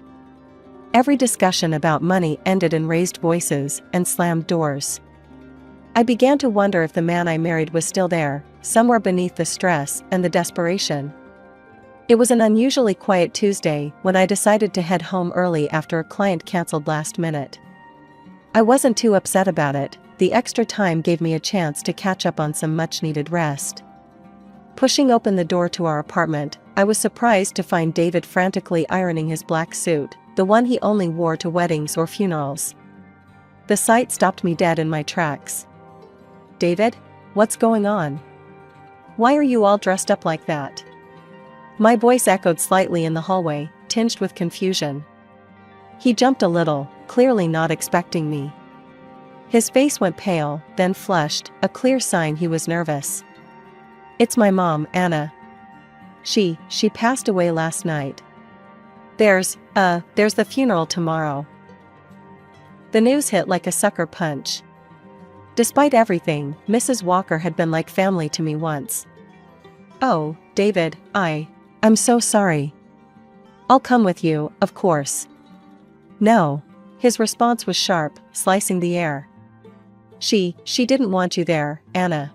Speaker 2: Every discussion about money ended in raised voices and slammed doors. I began to wonder if the man I married was still there, somewhere beneath the stress and the desperation. It was an unusually quiet Tuesday when I decided to head home early after a client canceled last minute. I wasn't too upset about it, the extra time gave me a chance to catch up on some much-needed rest. Pushing open the door to our apartment, I was surprised to find David frantically ironing his black suit, the one he only wore to weddings or funerals. The sight stopped me dead in my tracks. "David, what's going on? Why are you all dressed up like that?" My voice echoed slightly in the hallway, tinged with confusion. He jumped a little, clearly not expecting me. His face went pale, then flushed, a clear sign he was nervous. "It's my mom, Anna. She passed away last night. There's the funeral tomorrow." The news hit like a sucker punch. Despite everything, Mrs. Walker had been like family to me once. "Oh, David, I'm so sorry. I'll come with you, of course." "No." His response was sharp, slicing the air. She didn't want you there, Anna.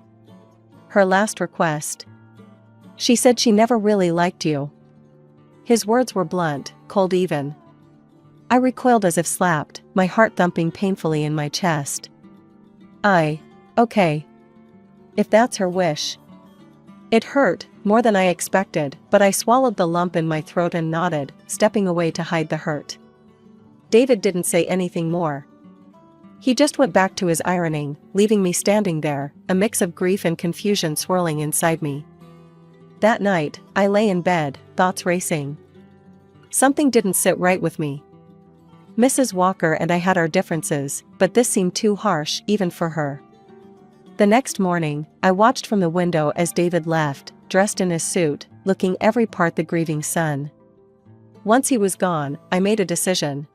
Speaker 2: Her last request. She said she never really liked you." His words were blunt, cold even. I recoiled as if slapped, my heart thumping painfully in my chest. Okay. If that's her wish. It hurt, more than I expected, but I swallowed the lump in my throat and nodded, stepping away to hide the hurt. David didn't say anything more. He just went back to his ironing, leaving me standing there, a mix of grief and confusion swirling inside me. That night, I lay in bed, thoughts racing. Something didn't sit right with me. Mrs. Walker and I had our differences, but this seemed too harsh even for her. The next morning, I watched from the window as David left, dressed in his suit, looking every part the grieving son. Once he was gone, I made a decision.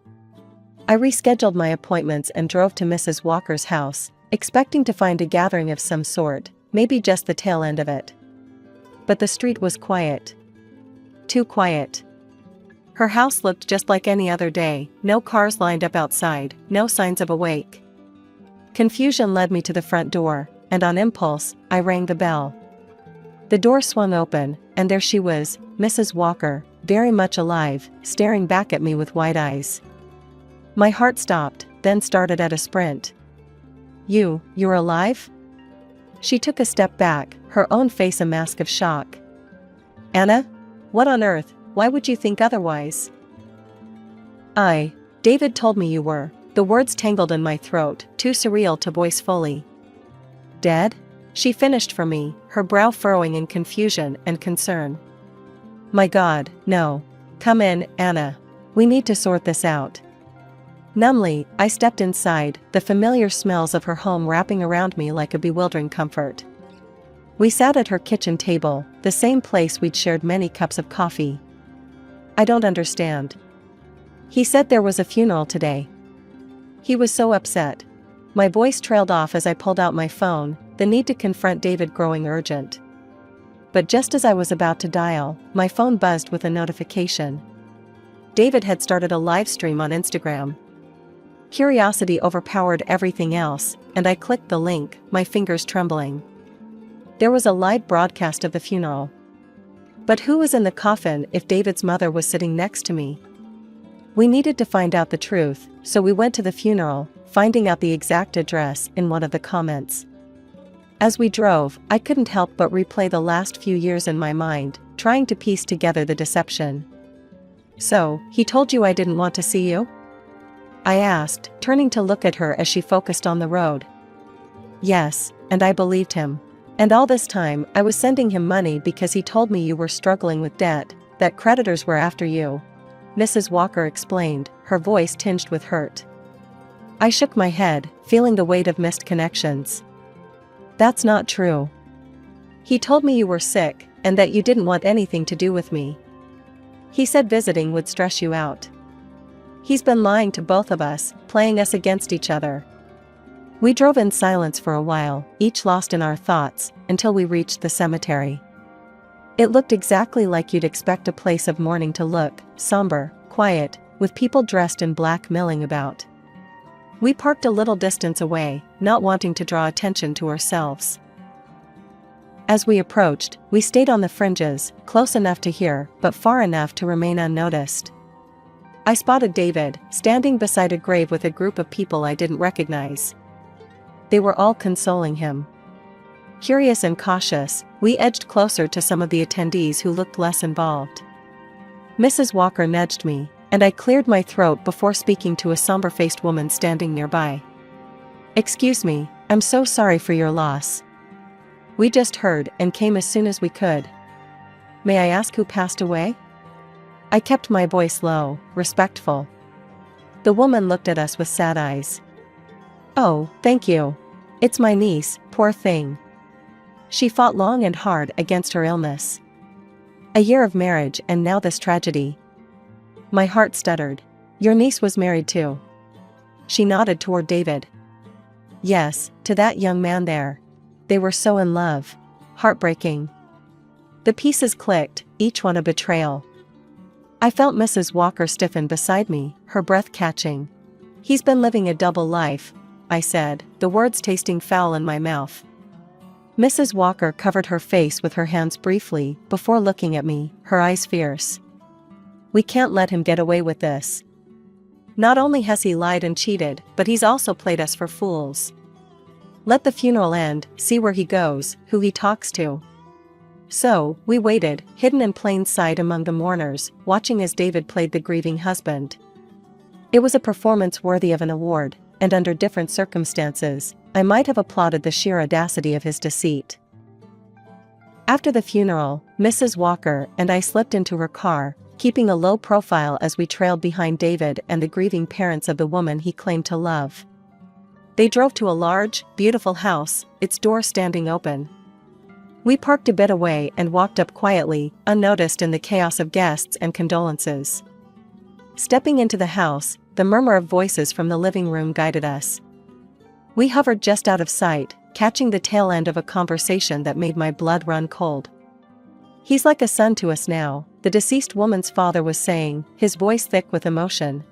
Speaker 2: I rescheduled my appointments and drove to Mrs. Walker's house, expecting to find a gathering of some sort, maybe just the tail end of it. But the street was quiet. Too quiet. Her house looked just like any other day, no cars lined up outside, no signs of a wake. Confusion led me to the front door, and on impulse, I rang the bell. The door swung open, and there she was, Mrs. Walker, very much alive, staring back at me with wide eyes. My heart stopped, then started at a sprint. You're alive?" She took a step back, her own face a mask of shock. "Anna? What on earth, why would you think otherwise?" David told me you were." The words tangled in my throat, too surreal to voice fully. "Dead?" She finished for me, her brow furrowing in confusion and concern. "My God, no. Come in, Anna. We need to sort this out." Numbly, I stepped inside, the familiar smells of her home wrapping around me like a bewildering comfort. We sat at her kitchen table, the same place we'd shared many cups of coffee. "I don't understand." "He said there was a funeral today. He was so upset." My voice trailed off as I pulled out my phone, the need to confront David growing urgent. But just as I was about to dial, my phone buzzed with a notification. David had started a live stream on Instagram. Curiosity overpowered everything else, and I clicked the link, my fingers trembling. There was a live broadcast of the funeral. But who was in the coffin if David's mother was sitting next to me? We needed to find out the truth, so we went to the funeral, finding out the exact address in one of the comments. As we drove, I couldn't help but replay the last few years in my mind, trying to piece together the deception. "So, he told you I didn't want to see you?" I asked, turning to look at her as she focused on the road. "Yes, and I believed him. And all this time, I was sending him money because he told me you were struggling with debt, that creditors were after you," Mrs. Walker explained, her voice tinged with hurt. I shook my head, feeling the weight of missed connections. "That's not true. He told me you were sick, and that you didn't want anything to do with me." He said visiting would stress you out. He's been lying to both of us, playing us against each other. We drove in silence for a while, each lost in our thoughts, until we reached the cemetery. It looked exactly like you'd expect a place of mourning to look: somber, quiet, with people dressed in black milling about. We parked a little distance away, not wanting to draw attention to ourselves. As we approached, we stayed on the fringes, close enough to hear, but far enough to remain unnoticed. I spotted David, standing beside a grave with a group of people I didn't recognize. They were all consoling him. Curious and cautious, we edged closer to some of the attendees who looked less involved. Mrs. Walker nudged me, and I cleared my throat before speaking to a somber-faced woman standing nearby. "Excuse me, I'm so sorry for your loss. We just heard and came as soon as we could. May I ask who passed away?" I kept my voice low, respectful. The woman looked at us with sad eyes. "Oh, thank you. It's my niece, poor thing. She fought long and hard against her illness. A year of marriage and now this tragedy." My heart stuttered. "Your niece was married too?" She nodded toward David. "Yes, to that young man there. They were so in love. Heartbreaking." The pieces clicked, each one a betrayal. I felt Mrs. Walker stiffen beside me, her breath catching. "He's been living a double life," I said, the words tasting foul in my mouth. Mrs. Walker covered her face with her hands briefly, before looking at me, her eyes fierce. "We can't let him get away with this. Not only has he lied and cheated, but he's also played us for fools. Let the funeral end, see where he goes, who he talks to." So, we waited, hidden in plain sight among the mourners, watching as David played the grieving husband. It was a performance worthy of an award, and under different circumstances, I might have applauded the sheer audacity of his deceit. After the funeral, Mrs. Walker and I slipped into her car, keeping a low profile as we trailed behind David and the grieving parents of the woman he claimed to love. They drove to a large, beautiful house, its door standing open. We parked a bit away and walked up quietly, unnoticed in the chaos of guests and condolences. Stepping into the house, the murmur of voices from the living room guided us. We hovered just out of sight, catching the tail end of a conversation that made my blood run cold. "He's like a son to us now," the deceased woman's father was saying, his voice thick with emotion.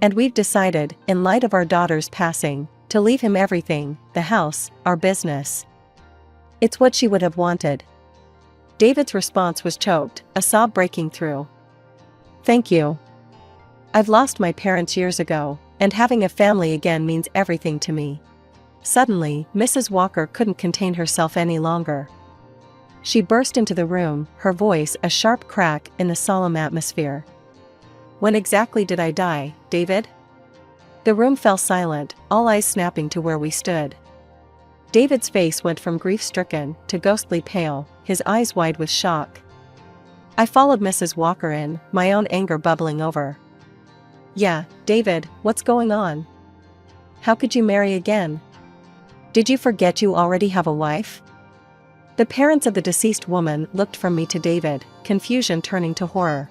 Speaker 2: "And we've decided, in light of our daughter's passing, to leave him everything, the house, our business. It's what she would have wanted." David's response was choked, a sob breaking through. "Thank you. I've lost my parents years ago, and having a family again means everything to me." Suddenly, Mrs. Walker couldn't contain herself any longer. She burst into the room, her voice a sharp crack in the solemn atmosphere. "When exactly did I die, David?" The room fell silent, all eyes snapping to where we stood. David's face went from grief-stricken to ghostly pale, his eyes wide with shock. I followed Mrs. Walker in, my own anger bubbling over. "Yeah, David, what's going on? How could you marry again? Did you forget you already have a wife?" The parents of the deceased woman looked from me to David, confusion turning to horror.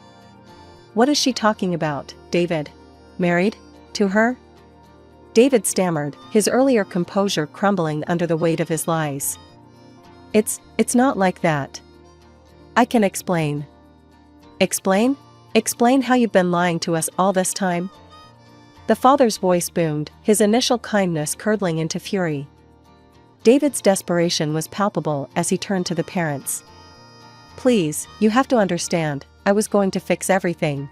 Speaker 2: "What is she talking about, David? Married? To her?" David stammered, his earlier composure crumbling under the weight of his lies. It's not like that. I can explain." "Explain? Explain how you've been lying to us all this time?" The father's voice boomed, his initial kindness curdling into fury. David's desperation was palpable as he turned to the parents. "Please, you have to understand, I was going to fix everything."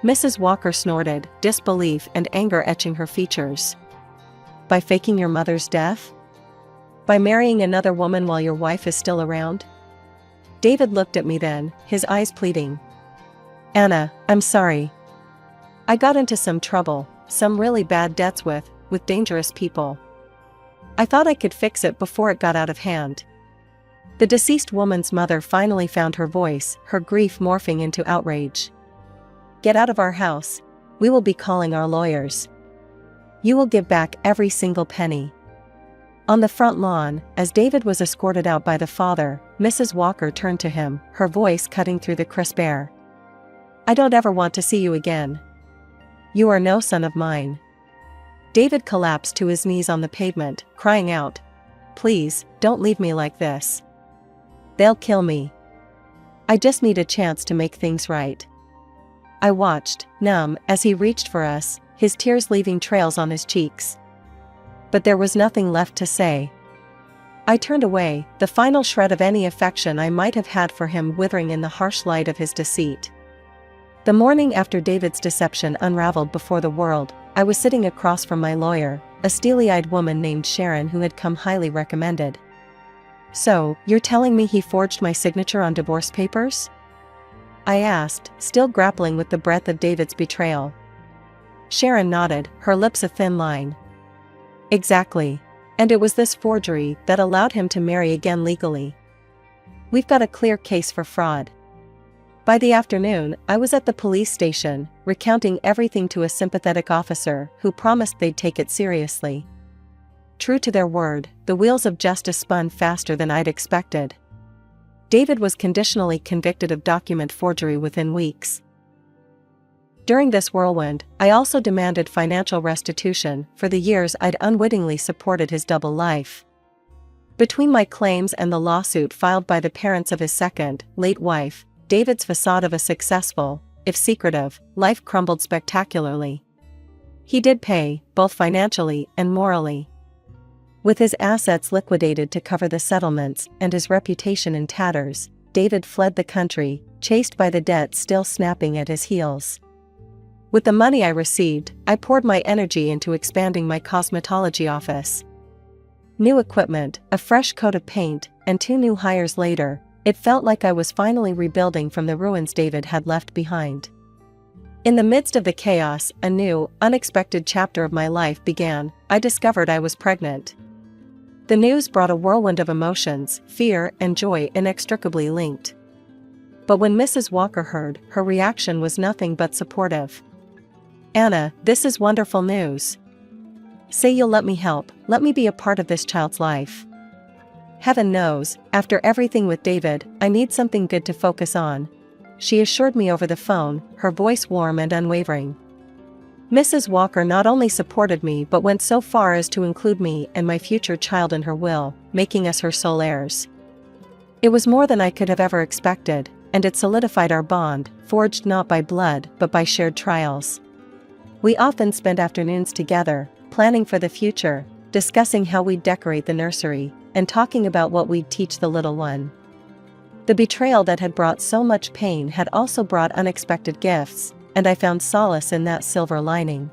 Speaker 2: Mrs. Walker snorted, disbelief and anger etching her features. "By faking your mother's death? By marrying another woman while your wife is still around?" David looked at me then, his eyes pleading. "Anna, I'm sorry. I got into some trouble, some really bad debts with dangerous people. I thought I could fix it before it got out of hand." The deceased woman's mother finally found her voice, her grief morphing into outrage. "Get out of our house. We will be calling our lawyers. You will give back every single penny." On the front lawn, as David was escorted out by the father, Mrs. Walker turned to him, her voice cutting through the crisp air. "I don't ever want to see you again. You are no son of mine." David collapsed to his knees on the pavement, crying out, "Please, don't leave me like this. They'll kill me. I just need a chance to make things right." I watched, numb, as he reached for us, his tears leaving trails on his cheeks. But there was nothing left to say. I turned away, the final shred of any affection I might have had for him withering in the harsh light of his deceit. The morning after David's deception unraveled before the world, I was sitting across from my lawyer, a steely-eyed woman named Sharon who had come highly recommended. "So, you're telling me he forged my signature on divorce papers?" I asked, still grappling with the breadth of David's betrayal. Sharon nodded, her lips a thin line. "Exactly. And it was this forgery that allowed him to marry again legally. We've got a clear case for fraud." By the afternoon, I was at the police station, recounting everything to a sympathetic officer who promised they'd take it seriously. True to their word, the wheels of justice spun faster than I'd expected. David was conditionally convicted of document forgery within weeks. During this whirlwind, I also demanded financial restitution for the years I'd unwittingly supported his double life. Between my claims and the lawsuit filed by the parents of his second, late wife, David's facade of a successful, if secretive, life crumbled spectacularly. He did pay, both financially and morally. With his assets liquidated to cover the settlements and his reputation in tatters, David fled the country, chased by the debt still snapping at his heels. With the money I received, I poured my energy into expanding my cosmetology office. New equipment, a fresh coat of paint, and 2 new hires later, it felt like I was finally rebuilding from the ruins David had left behind. In the midst of the chaos, a new, unexpected chapter of my life began. I discovered I was pregnant. The news brought a whirlwind of emotions, fear and joy inextricably linked. But when Mrs. Walker heard, her reaction was nothing but supportive. "Anna, this is wonderful news. Say you'll let me help, let me be a part of this child's life. Heaven knows, after everything with David, I need something good to focus on," she assured me over the phone, her voice warm and unwavering. Mrs. Walker not only supported me but went so far as to include me and my future child in her will, making us her sole heirs. It was more than I could have ever expected, and it solidified our bond, forged not by blood but by shared trials. We often spent afternoons together, planning for the future, discussing how we'd decorate the nursery, and talking about what we'd teach the little one. The betrayal that had brought so much pain had also brought unexpected gifts, and I found solace in that silver lining.